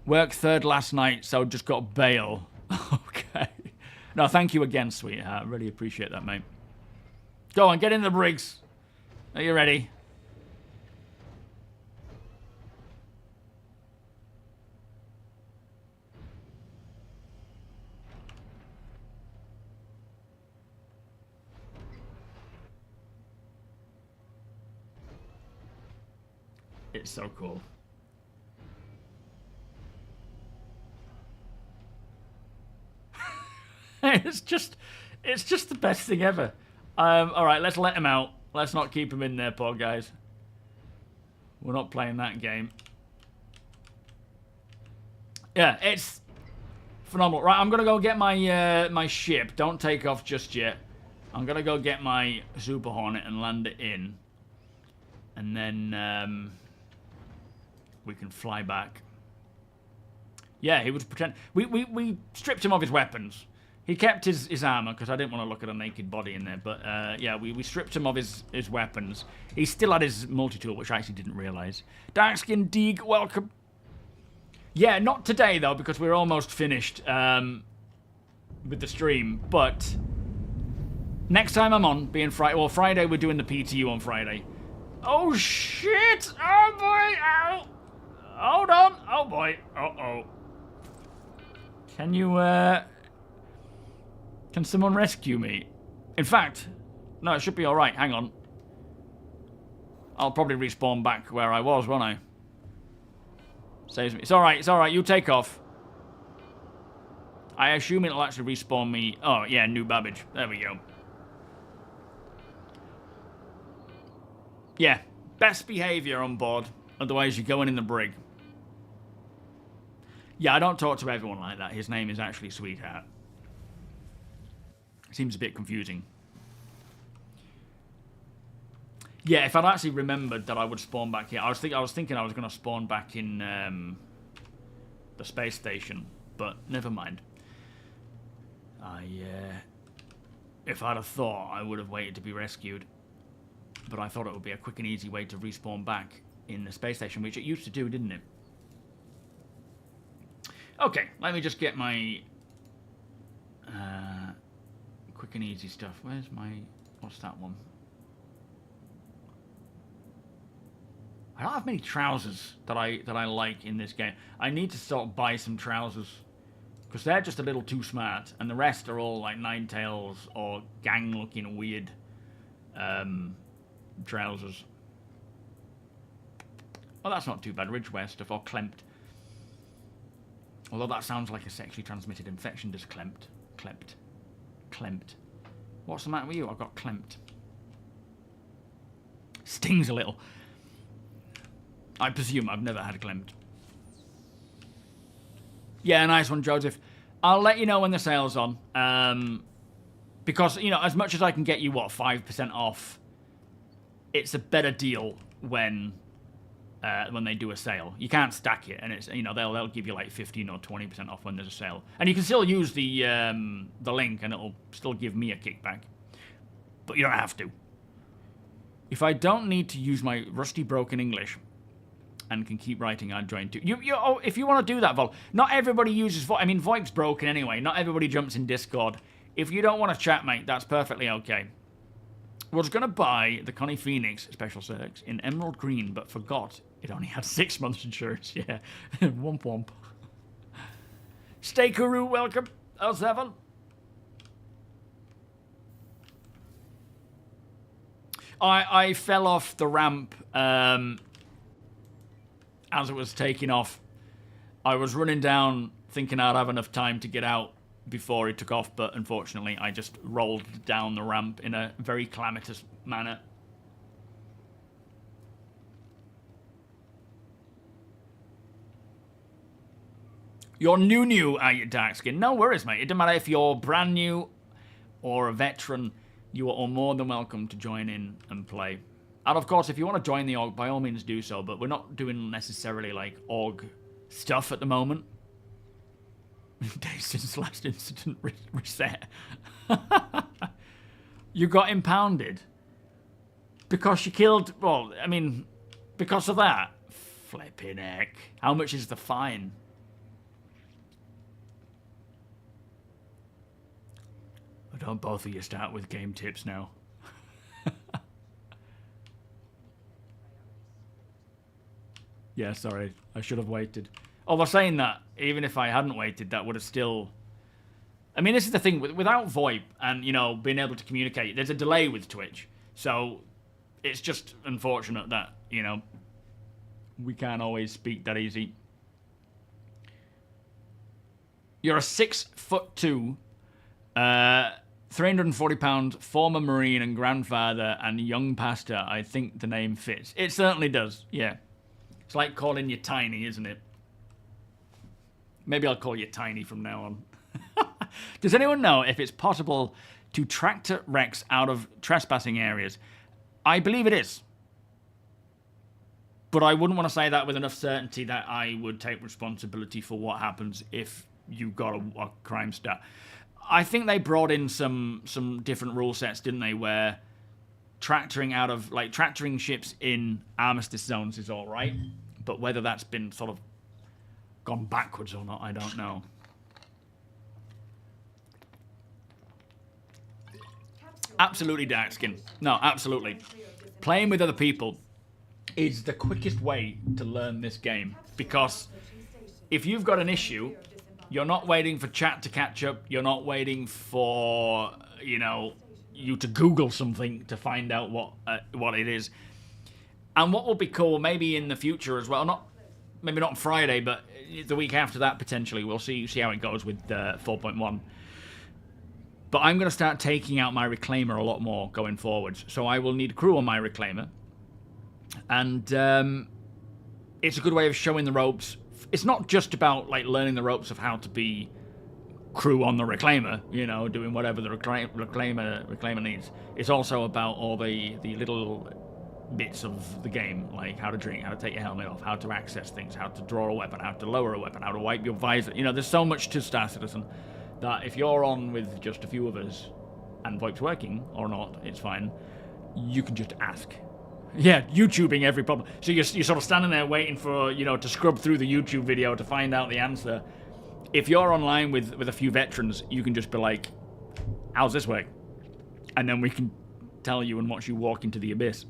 Worked third last night, so just got bail. Okay. No, thank you again, sweetheart. Really appreciate that, mate. Go on, get in the brigs. Are you ready? It's so cool. It's just the best thing ever. All right, let's let him out. Let's not keep him in there, poor guys. We're not playing that game. Yeah, it's phenomenal. Right, I'm gonna go get my my ship. Don't take off just yet. I'm gonna go get my Super Hornet and land it in, and then we can fly back. Yeah, he was pretend. We stripped him of his weapons. He kept his armor because I didn't want to look at a naked body in there. But yeah, we stripped him of his weapons. He still had his multi-tool, which I actually didn't realize. Darkskin Deeg, welcome. Yeah, not today though, because we're almost finished with the stream. But next time I'm on, being Friday. Well, Friday we're doing the PTU on Friday. Oh shit! Oh boy! Ow! Hold on! Oh boy! Uh-oh. Can you can someone rescue me? In fact, no, it should be alright. Hang on. I'll probably respawn back where I was, won't I? Saves me. It's alright, you take off. I assume it'll actually respawn me. Oh, yeah, New Babbage. There we go. Yeah, best behaviour on board. Otherwise, you're going in the brig. Yeah, I don't talk to everyone like that. His name is actually Sweetheart. Seems a bit confusing. Yeah, if I'd actually remembered that I would spawn back here. I was thinking I was going to spawn back in the space station, but never mind. If I'd have thought, I would have waited to be rescued. But I thought it would be a quick and easy way to respawn back in the space station, which it used to do, didn't it? Okay, let me just get my quick and easy stuff. Where's my What's that one? I don't have many trousers that I like in this game. I need to sort of buy some trousers. Because they're just a little too smart. And the rest are all like Ninetales or gang-looking weird trousers. Oh, that's not too bad. Ridgewear stuff or Klempt. Although that sounds like a sexually transmitted infection. Just Klempt. What's the matter with you? I've got Klempt. Stings a little. I presume I've never had Klempt. Yeah, nice one, Joseph. I'll let you know when the sale's on. Because, you know, as much as I can get you, what, 5% off, it's a better deal when they do a sale. You can't stack it, and it's, you know, they'll give you like 15 or 20% off when there's a sale. And you can still use the link, and it'll still give me a kickback. But you don't have to. If I don't need to use my rusty broken English and can keep writing, I'd join too. If you want to do that, Vol, not everybody uses VoIP. I mean, VoIP's broken anyway. Not everybody jumps in Discord. If you don't want to chat, mate, that's perfectly okay. Was going to buy the Connie Phoenix Special Circs in Emerald Green, but forgot it only had 6 months insurance. Yeah. Womp womp. Stay Kuru, welcome. 07. I fell off the ramp as it was taking off. I was running down thinking I'd have enough time to get out before it took off, but unfortunately I just rolled down the ramp in a very calamitous manner. You're new, are you, Darkskin? No worries, mate. It doesn't matter if you're brand new or a veteran. You are more than welcome to join in and play. And of course, if you want to join the org, by all means do so, but we're not doing necessarily like org stuff at the moment. Days since last incident reset. You got impounded because you killed, well, I mean, because of that. Flipping heck. How much is the fine? Don't both of you start with game tips now. Yeah, sorry. I should have waited. Oh, they're saying that even if I hadn't waited, that would have still... I mean, this is the thing. Without VoIP and, you know, being able to communicate, there's a delay with Twitch. So it's just unfortunate that, you know, we can't always speak that easy. You're a 6'2", 340-pound former Marine and grandfather and young pastor. I think the name fits. It certainly does, yeah. It's like calling you Tiny, isn't it? Maybe I'll call you Tiny from now on. Does anyone know if it's possible to tractor wrecks out of trespassing areas? I believe it is. But I wouldn't want to say that with enough certainty that I would take responsibility for what happens if you got a crime stat. I think they brought in some different rule sets, didn't they, where tractoring out of, like, tractoring ships in armistice zones is all right, but whether that's been sort of gone backwards or not, I don't know. Absolutely, Darkskin. No, absolutely. Playing with other people is the quickest way to learn this game, because if you've got an issue, you're not waiting for chat to catch up. You're not waiting for, you know, you to Google something to find out what it is. And what will be cool, maybe in the future as well, maybe not on Friday, but the week after that potentially, we'll see how it goes with 4.1. But I'm going to start taking out my reclaimer a lot more going forwards. So I will need crew on my reclaimer. And it's a good way of showing the ropes. It's not just about, like, learning the ropes of how to be crew on the reclaimer, you know, doing whatever the reclaimer needs. It's also about all the little bits of the game, like how to drink, how to take your helmet off, how to access things, how to draw a weapon, how to lower a weapon, how to wipe your visor. You know, there's so much to Star Citizen that if you're on with just a few of us and VoIP's working or not, it's fine. You can just ask. Yeah, YouTubing every problem. So you're sort of standing there waiting for, you know, to scrub through the YouTube video to find out the answer. If you're online with a few veterans, you can just be like, how's this work? And then we can tell you and watch you walk into the abyss.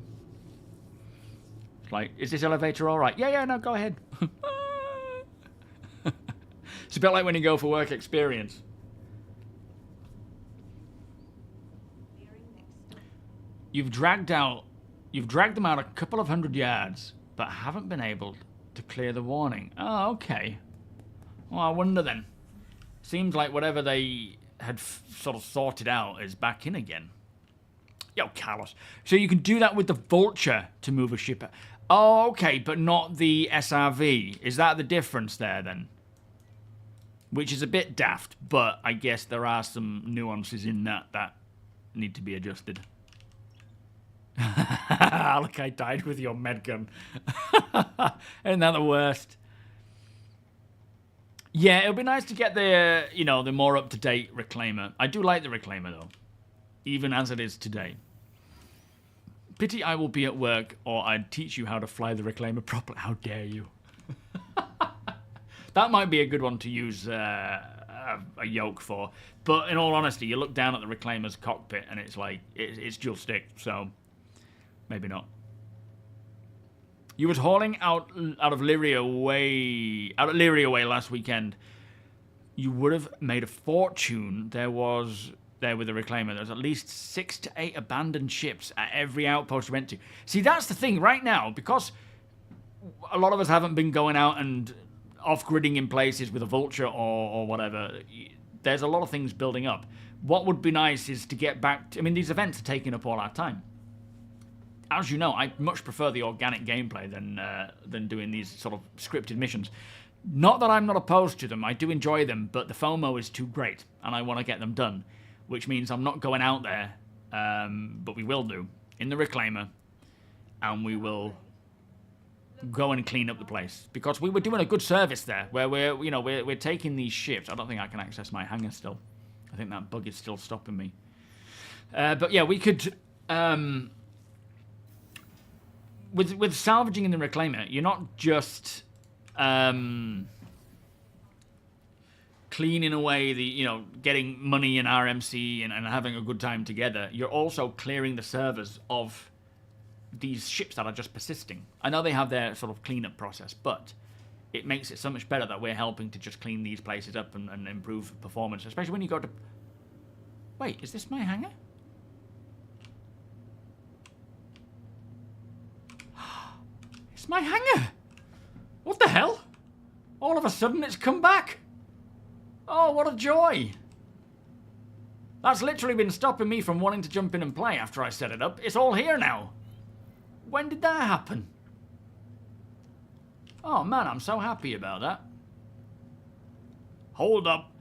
It's like, is this elevator all right? Yeah, no, go ahead. It's a bit like when you go for work experience. You've dragged them out a couple of 100 yards, but haven't been able to clear the warning. Oh, okay. Well, I wonder then. Seems like whatever they had sort of sorted out is back in again. Yo, Carlos. So you can do that with the Vulture to move a ship. Oh, okay, but not the SRV. Is that the difference there then? Which is a bit daft, but I guess there are some nuances in that need to be adjusted. Look, I died with your medgun. Isn't that the worst? Yeah, it would be nice to get the, the more up-to-date Reclaimer. I do like the Reclaimer, though. Even as it is today. Pity I will be at work, or I'd teach you how to fly the Reclaimer properly. How dare you? That might be a good one to use a yoke for. But in all honesty, you look down at the Reclaimer's cockpit, and it's like, it's dual stick, so maybe not. You was hauling out of Lyria way last weekend. You would have made a fortune. There with the Reclaimer. There's at least 6 to 8 abandoned ships at every outpost we went to. See, that's the thing right now, because a lot of us haven't been going out and off-gridding in places with a Vulture or whatever. There's a lot of things building up. What would be nice is to get back to, I mean, these events are taking up all our time. As you know, I much prefer the organic gameplay than doing these sort of scripted missions. Not that I'm not opposed to them, I do enjoy them, but the FOMO is too great, and I want to get them done. Which means I'm not going out there, but we will do, in the Reclaimer, and we will go and clean up the place. Because we were doing a good service there, where we're taking these ships. I don't think I can access my hangar still. I think that bug is still stopping me. But yeah, we could... With salvaging in the Reclaimer, you're not just cleaning away the, getting money and RMC and having a good time together. You're also clearing the servers of these ships that are just persisting. I know they have their sort of cleanup process, but it makes it so much better that we're helping to just clean these places up and improve performance, especially when you go to... Wait, is this my hangar? It's my hangar! What the hell? All of a sudden it's come back! Oh, what a joy! That's literally been stopping me from wanting to jump in and play after I set it up. It's all here now. When did that happen? Oh man, I'm so happy about that. Hold up.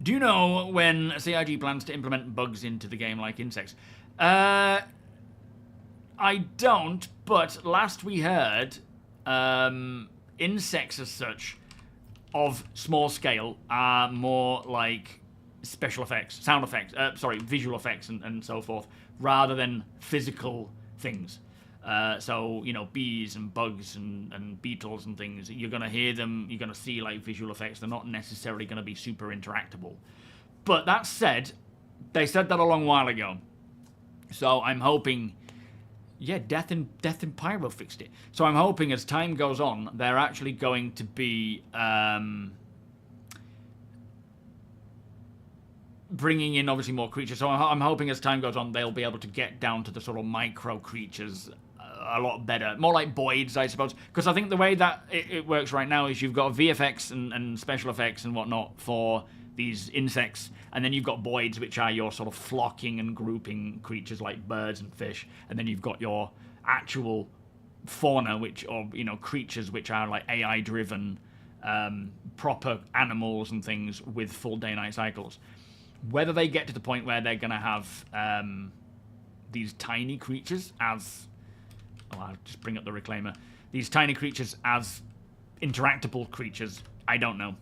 Do you know when CIG plans to implement bugs into the game like insects? I don't, but last we heard, insects as such, of small scale, are more like special effects, sound effects, visual effects and so forth, rather than physical things. So, bees and bugs and beetles and things, you're going to hear them, you're going to see like visual effects, they're not necessarily going to be super interactable. But that said, they said that a long while ago. So I'm hoping... Yeah, Death in Pyro fixed it. So I'm hoping as time goes on, they're actually going to be bringing in obviously more creatures. So I'm hoping as time goes on, they'll be able to get down to the sort of micro creatures a lot better. More like Boids, I suppose. Because I think the way that it works right now is you've got VFX and special effects and whatnot for these insects, and then you've got Boids, which are your sort of flocking and grouping creatures like birds and fish, and then you've got your actual fauna, creatures which are like AI driven, proper animals and things with full day-night cycles. Whether they get to the point where they're going to have these tiny creatures as... Oh, I'll just bring up the Reclaimer. These tiny creatures as interactable creatures, I don't know.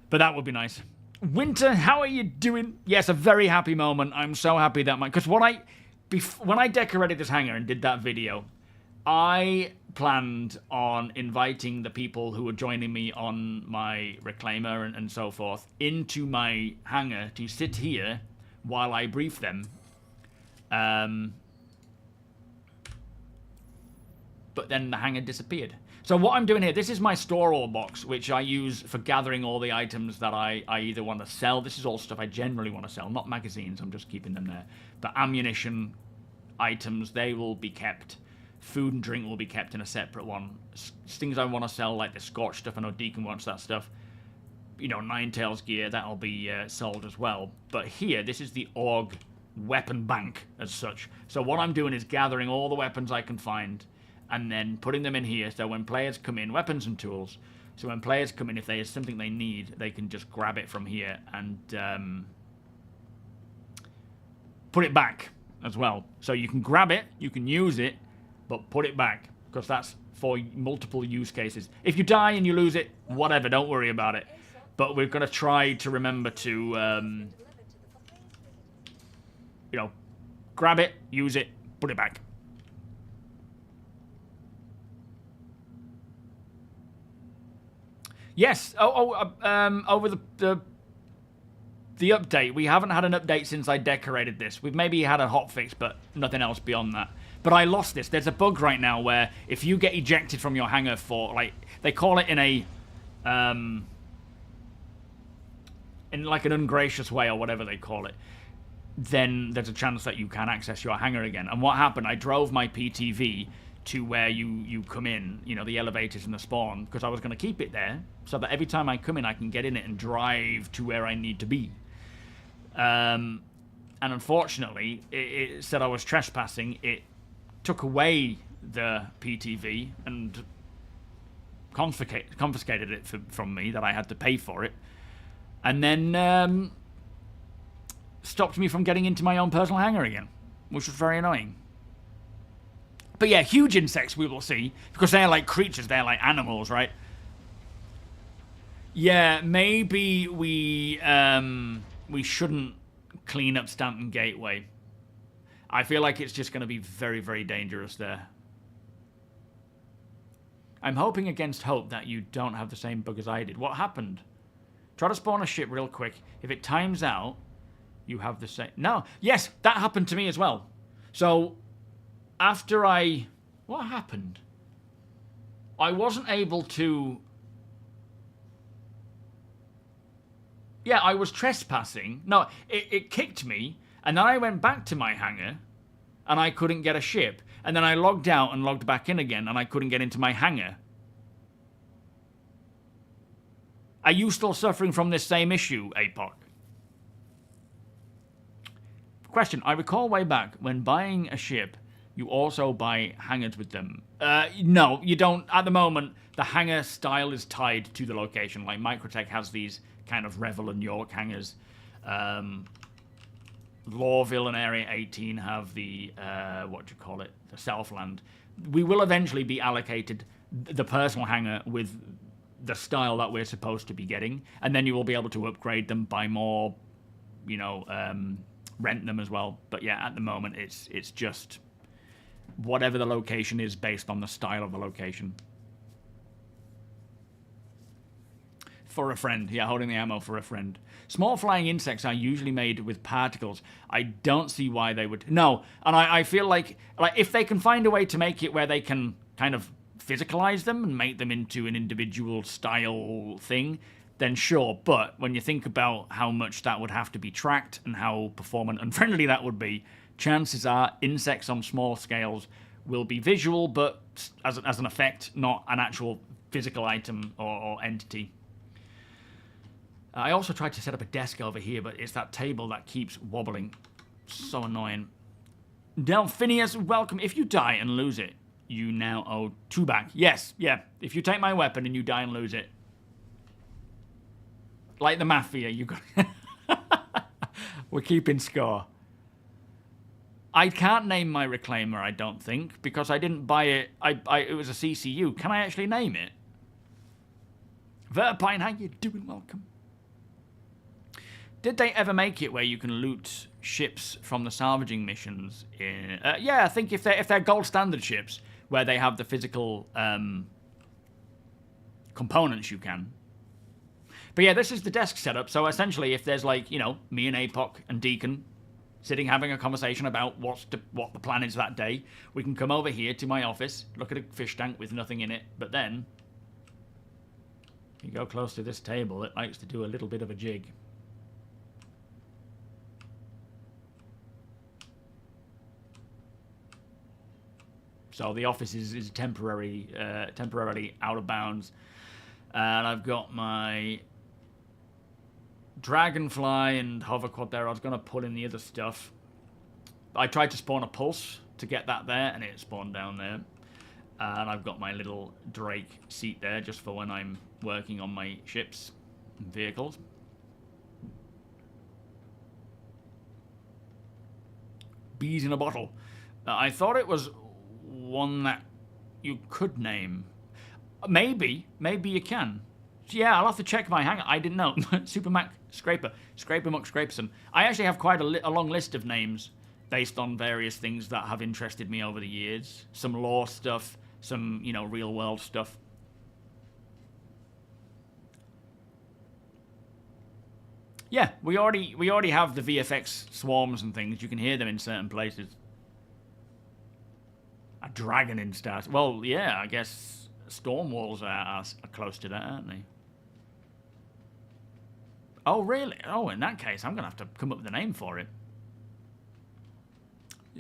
But that would be nice. Winter, how are you doing? Yes, a very happy moment. I'm so happy that because when I decorated this hangar and did that video, I planned on inviting the people who were joining me on my Reclaimer and so forth into my hangar to sit here while I brief them. But then the hangar disappeared. So what I'm doing here, this is my store all box, which I use for gathering all the items that I either want to sell. This is all stuff I generally want to sell, not magazines. I'm just keeping them there. But ammunition items, they will be kept. Food and drink will be kept in a separate one. Things I want to sell, like the Scorch stuff. I know Deacon wants that stuff. You know, Ninetales gear, that'll be sold as well. But here, this is the AUG weapon bank as such. So what I'm doing is gathering all the weapons I can find and then putting them in here, so when players come in, weapons and tools, so when players come in, if there's something they need, they can just grab it from here and put it back as well. So you can grab it, you can use it, but put it back, because that's for multiple use cases. If you die and you lose it, whatever, don't worry about it. But we're going to try to remember to, you know, grab it, use it, put it back. Yes. Over the update, we haven't had an update since I decorated this. We've maybe had a hotfix, but nothing else beyond that. But I lost this. There's a bug right now where if you get ejected from your hangar for, like, they call it in a, in like an ungracious way or whatever they call it, then there's a chance that you can access your hangar again. And what happened, I drove my PTV to where you come in, you know, the elevators and the spawn, because I was going to keep it there so that every time I come in I can get in it and drive to where I need to be. And unfortunately, it said I was trespassing. It took away the PTV and confiscated it from me, that I had to pay for it, and then stopped me from getting into my own personal hangar again, which was very annoying. But yeah, huge insects we will see, because they're like creatures, they're like animals, right? Yeah, maybe we shouldn't clean up Stanton Gateway. I feel like it's just going to be very, very dangerous there. I'm hoping against hope that you don't have the same bug as I did. What happened? Try to spawn a ship real quick. If it times out, you have the same... No. Yes, that happened to me as well. So... after what happened? I wasn't able to... Yeah, I was trespassing. No, it kicked me, and then I went back to my hangar, and I couldn't get a ship. And then I logged out and logged back in again, and I couldn't get into my hangar. Are you still suffering from this same issue, APOC? Question, I recall way back, when buying a ship... you also buy hangars with them. No, you don't. At the moment, the hangar style is tied to the location. Like, Microtech has these kind of Revel and York hangars. Lawville and Area 18 have the, the Southland. We will eventually be allocated the personal hangar with the style that we're supposed to be getting. And then you will be able to upgrade them, buy more, you know, rent them as well. But yeah, at the moment, it's just... whatever the location is based on the style of the location. For a friend. Yeah, holding the ammo for a friend. Small flying insects are usually made with particles. I don't see why they would... No, and I feel like if they can find a way to make it where they can kind of physicalize them and make them into an individual style thing, then sure. But when you think about how much that would have to be tracked and how performant and friendly that would be, chances are insects on small scales will be visual, but as an effect, not an actual physical item or entity. I also tried to set up a desk over here, but it's that table that keeps wobbling. So annoying. Delphinius, welcome. If you die and lose it, you now owe 2 back. Yes, yeah. If you take my weapon and you die and lose it, like the Mafia, you got... We're keeping score. I can't name my reclaimer, I don't think, because I didn't buy it. It was a CCU. Can I actually name it? Verpine, how you doing? Welcome. Did they ever make it where you can loot ships from the salvaging missions? Yeah, I think if they're gold standard ships, where they have the physical components, you can. But yeah, this is the desk setup. So essentially, if there's like, you know, me and APOC and Deacon, sitting having a conversation about what the plan is that day, we can come over here to my office, look at a fish tank with nothing in it, but then you go close to this table, it likes to do a little bit of a jig. So the office is temporarily out of bounds. And I've got my Dragonfly and hover quad there. I was going to pull in the other stuff. I tried to spawn a pulse to get that there, and it spawned down there. And I've got my little Drake seat there just for when I'm working on my ships and vehicles. Bees in a bottle. I thought it was one that you could name. Maybe you can. Yeah, I'll have to check my hangar. I didn't know. SuperMac Scraper. Scraper Muck Scraperson. I actually have quite a long list of names based on various things that have interested me over the years. Some lore stuff, some, you know, real world stuff. Yeah, we already have the VFX swarms and things. You can hear them in certain places. A dragon in stars. Well, yeah, I guess storm walls are close to that, aren't they? Oh, really? Oh, in that case, I'm going to have to come up with a name for it.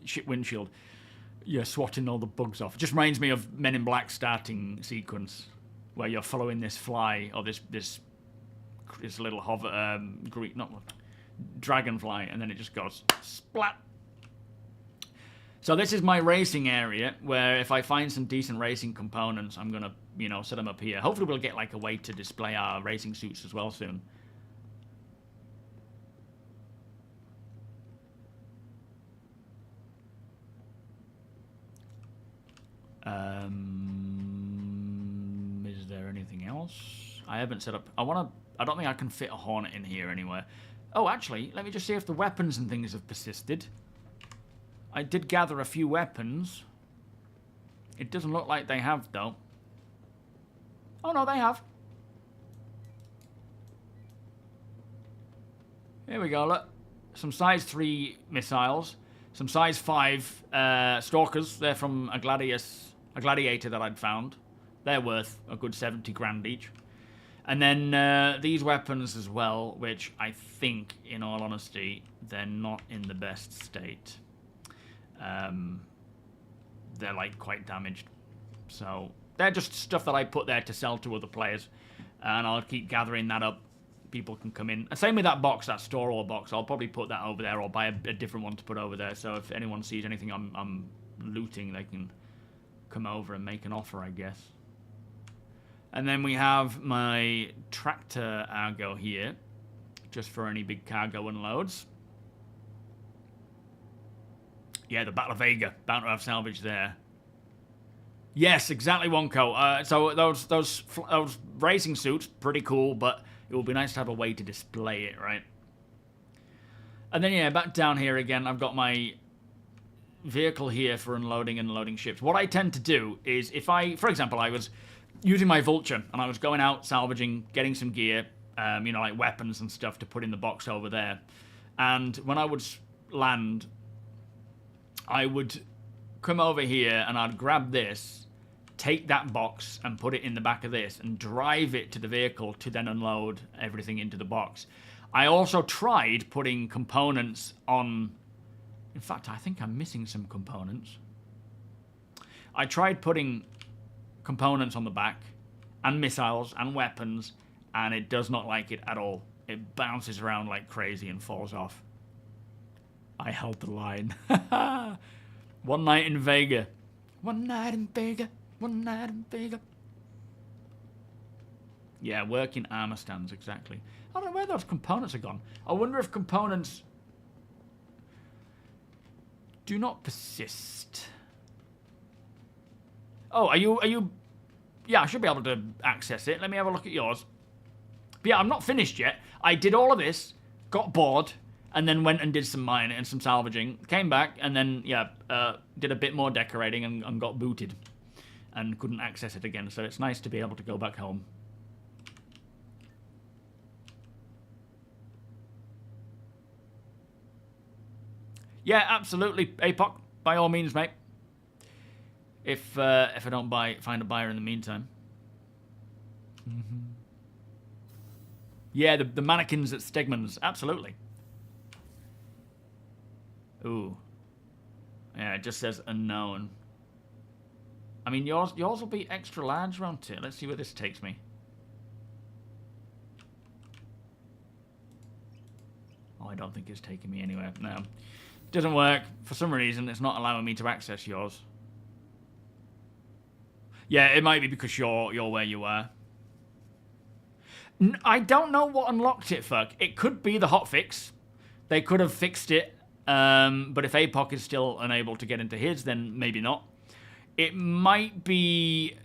Ship windshield. Yeah, swatting all the bugs off. It just reminds me of Men in Black starting sequence where you're following this fly or this little hover, dragonfly, and then it just goes splat. So this is my racing area, where if I find some decent racing components, I'm going to, you know, set them up here. Hopefully we'll get, like, a way to display our racing suits as well soon. Is there anything else? I haven't set up... I don't think I can fit a Hornet in here anywhere. Oh, actually, let me just see if the weapons and things have persisted. I did gather a few weapons. It doesn't look like they have, though. Oh, no, they have. Here we go, look. Some size 3 missiles. Some size 5 stalkers. They're from a gladiator that I'd found. They're worth a good 70 grand each. And then these weapons as well, which I think, in all honesty, they're not in the best state. They're like quite damaged. So they're just stuff that I put there to sell to other players. And I'll keep gathering that up. People can come in. And same with that box, that store or box. I'll probably put that over there or buy a different one to put over there. So if anyone sees anything I'm looting, they can come over and make an offer, I guess. And then we have my tractor Argo here, just for any big cargo unloads. Yeah, the Battle of Vega, bound to have salvage there. Yes, exactly, Wonko. So those racing suits, pretty cool, but it would be nice to have a way to display it, right? And then, yeah, back down here again, I've got my vehicle here for unloading and loading ships. What I tend to do is if for example, I was using my Vulture and I was going out salvaging, getting some gear, you know, like weapons and stuff to put in the box over there. And when I would land, I would come over here and I'd grab this, take that box and put it in the back of this and drive it to the vehicle to then unload everything into the box. I also tried putting components on... In fact, I think I'm missing some components. I tried putting components on the back and missiles and weapons, and it does not like it at all. It bounces around like crazy and falls off. I held the line. One night in Vega. One night in Vega. One night in Vega. Yeah, working armor stands, exactly. I don't know where those components are gone. I wonder if components do not persist. Oh, are you... Yeah, I should be able to access it. Let me have a look at yours. But yeah, I'm not finished yet. I did all of this, got bored, and then went and did some mining and some salvaging. Came back, and then, yeah, did a bit more decorating and got booted. And couldn't access it again, so it's nice to be able to go back home. Yeah, absolutely, APOC. By all means, mate. If I don't find a buyer in the meantime. Yeah, the mannequins at Stegman's, absolutely. Ooh. Yeah, it just says unknown. I mean, yours will be extra large, won't it? Let's see where this takes me. Oh, I don't think it's taking me anywhere. No. It doesn't work. For some reason, it's not allowing me to access yours. Yeah, it might be because you're where you are. I don't know what unlocked it, fuck. It could be the hotfix. They could have fixed it. But if APOC is still unable to get into his, then maybe not. It might be...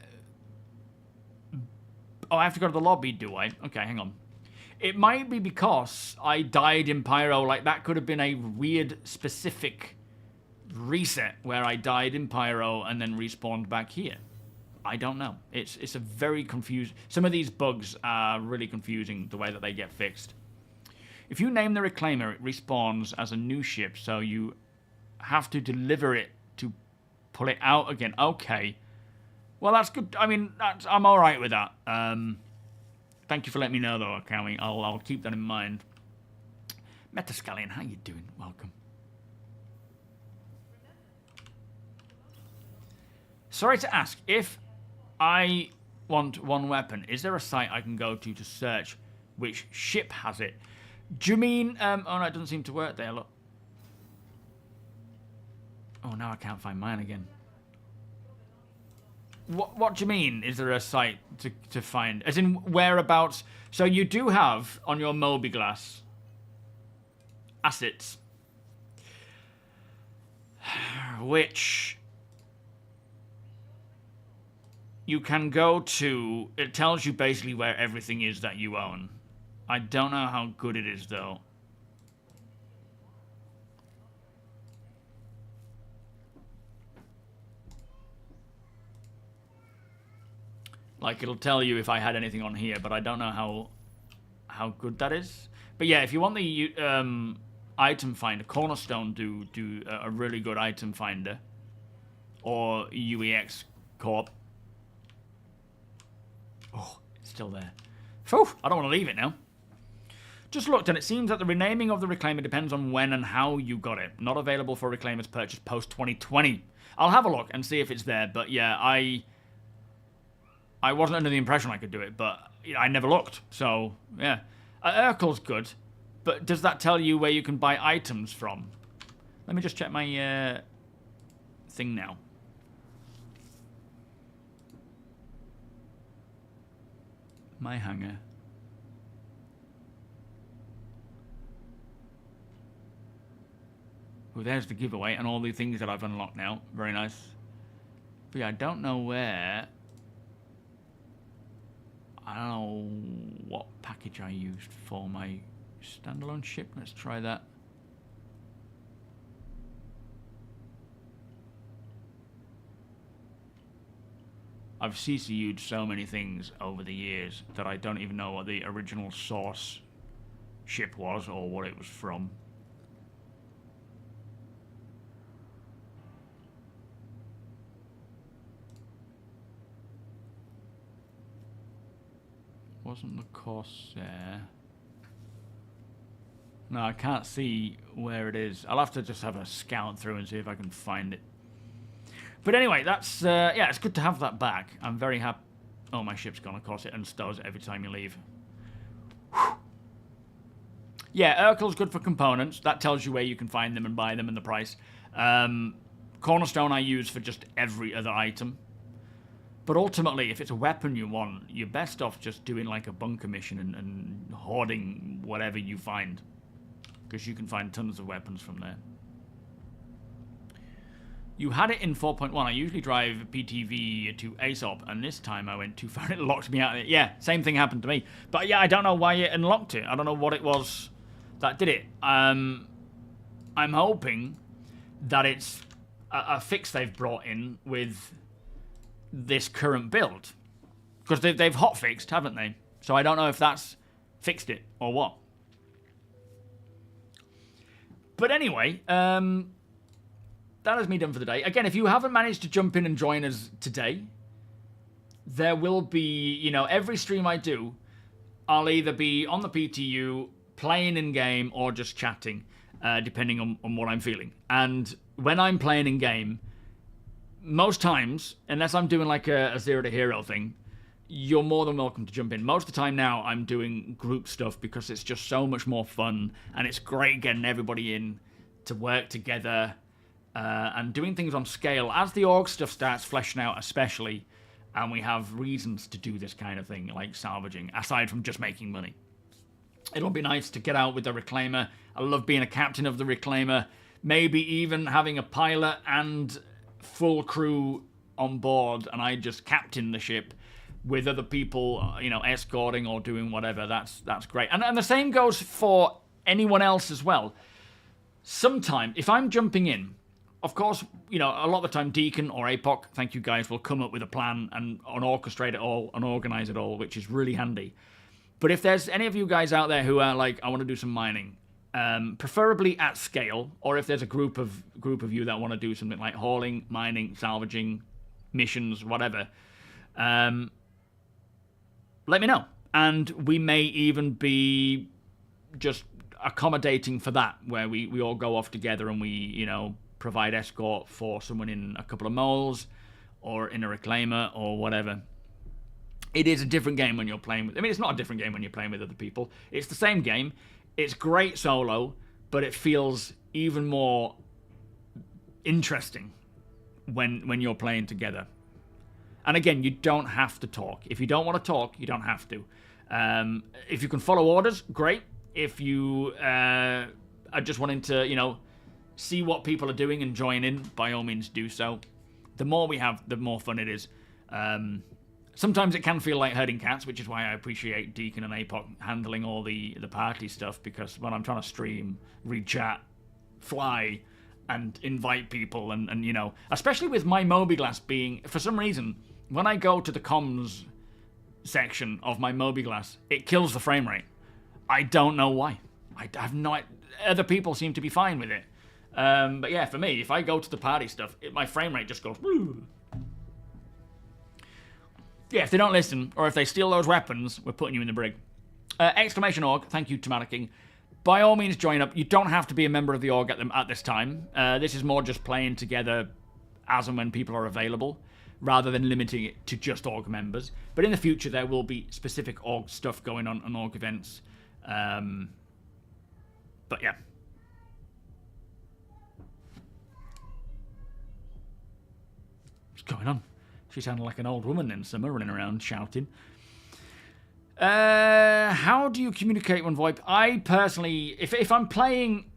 Oh, I have to go to the lobby, do I? Okay, hang on. It might be because I died in Pyro. Like, that could have been a weird, specific reset where I died in Pyro and then respawned back here. I don't know. It's a very confused... Some of these bugs are really confusing, the way that they get fixed. If you name the Reclaimer, it respawns as a new ship, so you have to deliver it to pull it out again. Okay. Well, that's good. I mean, I'm all right with that. Thank you for letting me know, though, Akami. I'll keep that in mind. Metascallion, how you doing? Welcome. Sorry to ask, if I want one weapon, is there a site I can go to search which ship has it? Do you mean... oh, no, it doesn't seem to work there, look. Oh, now I can't find mine again. What do you mean? Is there a site to find? As in whereabouts? So you do have on your MOBIGlass assets, which you can go to. It tells you basically where everything is that you own. I don't know how good it is though. Like, it'll tell you if I had anything on here, but I don't know how good that is. But yeah, if you want the item finder, Cornerstone do a really good item finder. Or UEX Corp. Oh, it's still there. Phew, I don't want to leave it now. Just looked, and it seems that the renaming of the Reclaimer depends on when and how you got it. Not available for Reclaimers purchased post-2020. I'll have a look and see if it's there, but yeah, I wasn't under the impression I could do it, but I never looked. So, yeah. Urkel's good, but does that tell you where you can buy items from? Let me just check my thing now. My hangar. Oh, there's the giveaway and all the things that I've unlocked now. Very nice. But yeah, I don't know where... I don't know what package I used for my standalone ship. Let's try that. I've CCU'd so many things over the years that I don't even know what the original source ship was or what it was from. Wasn't the Corsair? No, I can't see where it is. I'll have to just have a scout through and see if I can find it. But anyway, that's yeah, it's good to have that back. I'm very happy. Oh, my ship's gone. Of course, it unstows every time you leave. Whew. Yeah, Urkel's good for components. That tells you where you can find them and buy them and the price. Cornerstone I use for just every other item. But ultimately, if it's a weapon you want, you're best off just doing like a bunker mission and hoarding whatever you find. Because you can find tons of weapons from there. You had it in 4.1. I usually drive PTV to ASOP, and this time I went too far and it locked me out of it. Yeah, same thing happened to me. But yeah, I don't know why it unlocked it. I don't know what it was that did it. I'm hoping that it's a fix they've brought in with this current build, because they've hotfixed, haven't they? So I don't know if that's fixed it or what. But anyway, that is me done for the day. Again, if you haven't managed to jump in and join us today, there will be, you know, every stream I do, I'll either be on the PTU, playing in-game, or just chatting, depending on what I'm feeling. And when I'm playing in-game, most times, unless I'm doing like a Zero to Hero thing, you're more than welcome to jump in. Most of the time now, I'm doing group stuff because it's just so much more fun, and it's great getting everybody in to work together and doing things on scale. As the org stuff starts fleshing out especially, and we have reasons to do this kind of thing, like salvaging, aside from just making money. It'll be nice to get out with the Reclaimer. I love being a captain of the Reclaimer. Maybe even having a pilot and full crew on board, and I just captain the ship with other people, you know, escorting or doing whatever. That's great. And the same goes for anyone else as well. Sometime, if I'm jumping in, of course, you know, a lot of the time Deacon or APOC, thank you guys, will come up with a plan and orchestrate it all and organize it all, which is really handy. But if there's any of you guys out there who are like, I want to do some mining, preferably at scale, or if there's a group of you that want to do something like hauling, mining, salvaging, missions, whatever, let me know. And we may even be just accommodating for that, where we all go off together and we, you know, provide escort for someone in a couple of moles or in a Reclaimer or whatever. It is a different game when you're playing with... I mean, it's not a different game when you're playing with other people. It's the same game. It's great solo, but it feels even more interesting when you're playing together. And again, you don't have to talk. If you don't want to talk, you don't have to. If you can follow orders, great. If you are just wanting to, you know, see what people are doing and join in, by all means do so. The more we have, the more fun it is. Sometimes it can feel like herding cats, which is why I appreciate Deacon and APOC handling all the party stuff, because when I'm trying to stream, read chat, fly, and invite people, and you know, especially with my MobiGlass being, for some reason, when I go to the comms section of my MobiGlass, it kills the frame rate. I don't know why. I have no... Other people seem to be fine with it. But yeah, for me, if I go to the party stuff, my frame rate just goes... Woo. Yeah, if they don't listen, or if they steal those weapons, we're putting you in the brig. Exclamation org, thank you, Tomaticking. By all means, join up. You don't have to be a member of the org at this time. This is more just playing together as and when people are available, rather than limiting it to just org members. But in the future, there will be specific org stuff going on org events. But yeah. What's going on? She sounded like an old woman then, Summer, running around shouting. How do you communicate when VoIP? I personally, if I'm playing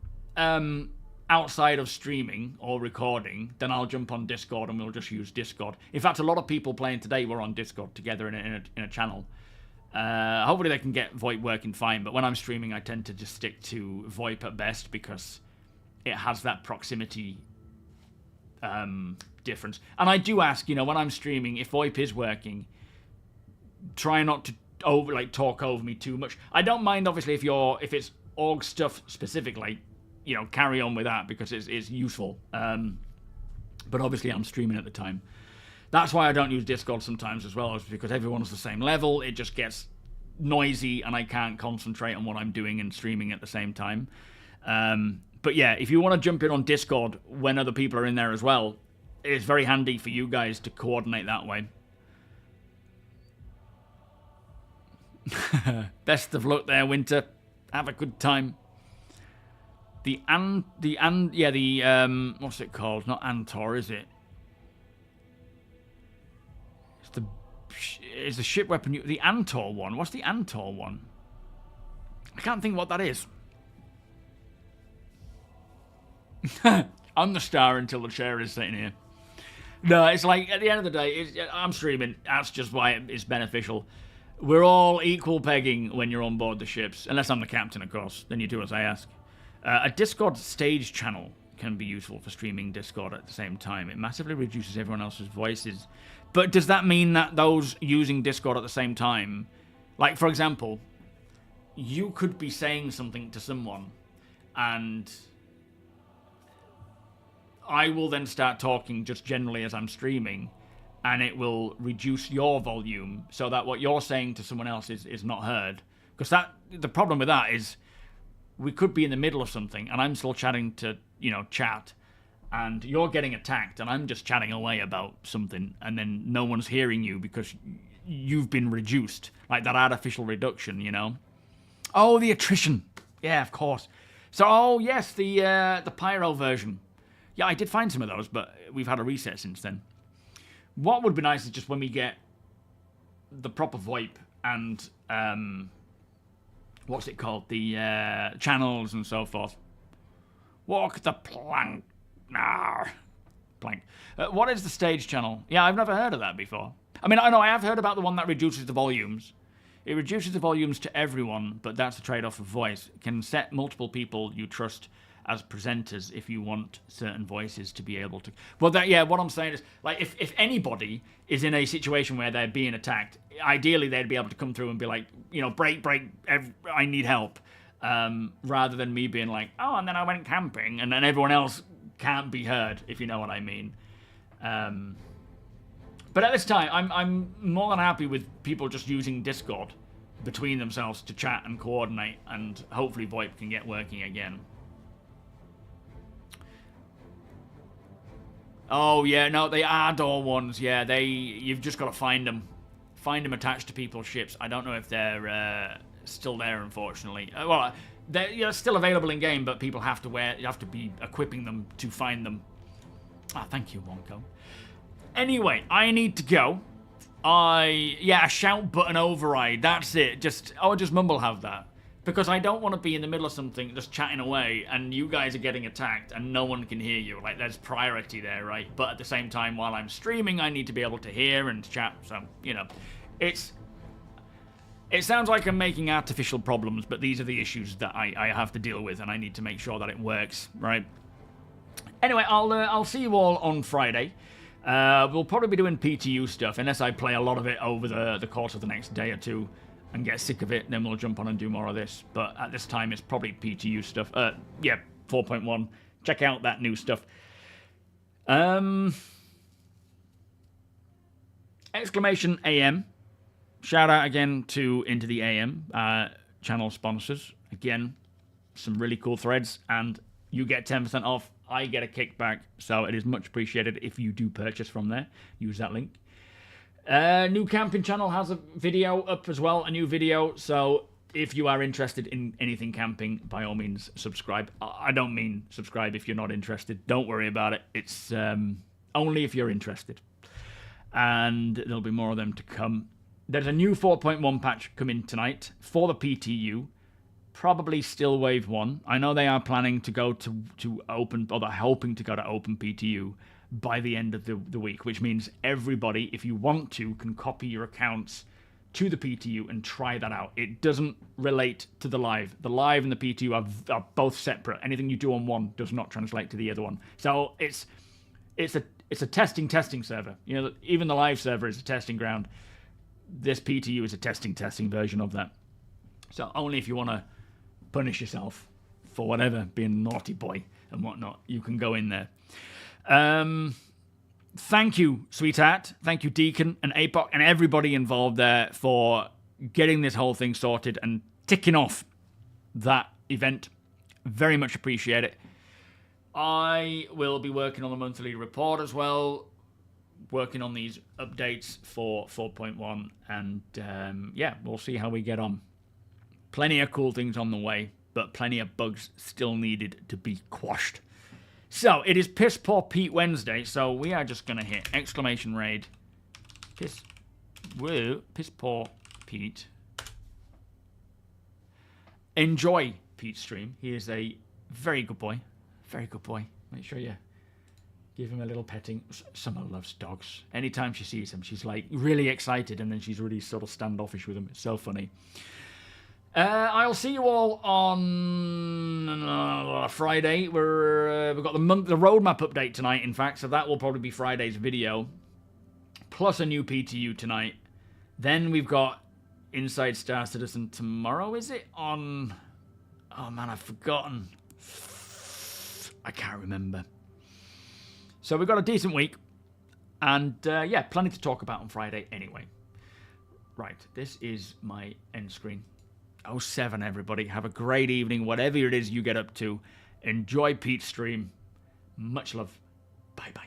outside of streaming or recording, then I'll jump on Discord and we'll just use Discord. In fact, a lot of people playing today were on Discord together in a channel. Hopefully they can get VoIP working fine, but when I'm streaming, I tend to just stick to VoIP at best because it has that proximity difference. And I do ask, you know, when I'm streaming, if VoIP is working, try not to talk over me too much. I don't mind, obviously, if it's org stuff specifically, you know, carry on with that because it's useful. But obviously I'm streaming at the time. That's why I don't use Discord sometimes as well, is because everyone's the same level. It just gets noisy and I can't concentrate on what I'm doing and streaming at the same time. But yeah, if you want to jump in on Discord when other people are in there as well, it's very handy for you guys to coordinate that way. Best of luck there, Winter. Have a good time. What's it called? Not Antor, is it? It's the ship weapon. The Antor one. What's the Antor one? I can't think what that is. I'm the star until the chair is sitting here. No, it's like, at the end of the day, I'm streaming. That's just why it's beneficial. We're all equal pegging when you're on board the ships. Unless I'm the captain, of course. Then you do as I ask. A Discord stage channel can be useful for streaming Discord at the same time. It massively reduces everyone else's voices. But does that mean that those using Discord at the same time... Like, for example, you could be saying something to someone and I will then start talking just generally as I'm streaming, and it will reduce your volume so that what you're saying to someone else is not heard. Because the problem with that is we could be in the middle of something, and I'm still chatting to, chat, and you're getting attacked, and I'm just chatting away about something, and then no one's hearing you because you've been reduced. Like that artificial reduction, Oh, the attrition. Yeah, of course. So, oh, yes, the Pyro version. Yeah, I did find some of those, but we've had a reset since then. What would be nice is just when we get the proper VoIP and, what's it called? The channels and so forth. Walk the plank. Plank. What is the stage channel? Yeah, I've never heard of that before. I mean, I know I have heard about the one that reduces the volumes. It reduces the volumes to everyone, but that's the trade-off of voice. It can set multiple people you trust as presenters if you want certain voices to be able to... Well, what I'm saying is, like, if anybody is in a situation where they're being attacked, ideally they'd be able to come through and be like, break, I need help. Rather than me being like, oh, and then I went camping, and then everyone else can't be heard, if you know what I mean. But at this time, I'm more than happy with people just using Discord between themselves to chat and coordinate, and hopefully VoIP can get working again. Oh, yeah, no, they are door ones, yeah, you've just got to find them. Find them attached to people's ships. I don't know if they're still there, unfortunately. Well, they're still available in-game, but people have to be equipping them to find them. Ah, thank you, Wonko. Anyway, I need to go. A shout button override. That's it. Just Mumble have that. Because I don't want to be in the middle of something just chatting away and you guys are getting attacked and no one can hear you. Like, there's priority there, right? But at the same time, while I'm streaming, I need to be able to hear and chat. So, it sounds like I'm making artificial problems, but these are the issues that I have to deal with, and I need to make sure that it works, right? Anyway, I'll see you all on Friday. We'll probably be doing PTU stuff, unless I play a lot of it over the course of the next day or two and get sick of it, then we'll jump on and do more of this. But at this time, it's probably PTU stuff. 4.1. Check out that new stuff. Exclamation AM. Shout out again to Into the AM, channel sponsors. Again, some really cool threads, and you get 10% off. I get a kickback, so it is much appreciated if you do purchase from there. Use that link. New camping channel has a video up as well, a new video. So if you are interested in anything camping, by all means, subscribe. I don't mean subscribe if you're not interested. Don't worry about it. It's only if you're interested. And there'll be more of them to come. There's a new 4.1 patch coming tonight for the PTU. Probably still Wave 1. I know they are planning to go to open, or they're hoping to go to open PTU by the end of the week, which means everybody, if you want to, can copy your accounts to the PTU and try that out. It doesn't relate to the live. The live and the PTU are both separate. Anything you do on one does not translate to the other one. So it's a testing server. Even the live server is a testing ground. This PTU is a testing version of that. So only if you want to punish yourself for whatever, being a naughty boy and whatnot, you can go in there. Thank you, Sweetheart. Thank you, Deacon and APOC and everybody involved there for getting this whole thing sorted and ticking off that event. Very much appreciate it. I will be working on the monthly report as well, working on these updates for 4.1, and we'll see how we get on. Plenty of cool things on the way, but plenty of bugs still needed to be quashed. So, it is Piss Poor Pete Wednesday, so we are just going to hit exclamation raid. Piss Poor Pete. Enjoy Pete's stream. He is a very good boy. Very good boy. Make sure you give him a little petting. Summer loves dogs. Anytime she sees him, she's like really excited, and then she's really sort of standoffish with him. It's so funny. I'll see you all on Friday. We've got the roadmap update tonight, in fact, so that will probably be Friday's video, plus a new PTU tonight. Then we've got Inside Star Citizen tomorrow. Is it on? Oh man, I've forgotten. I can't remember. So we've got a decent week. And yeah, plenty to talk about on Friday anyway. Right, this is my end screen. 07, everybody. Have a great evening, whatever it is you get up to. Enjoy Pete's stream. Much love. Bye-bye.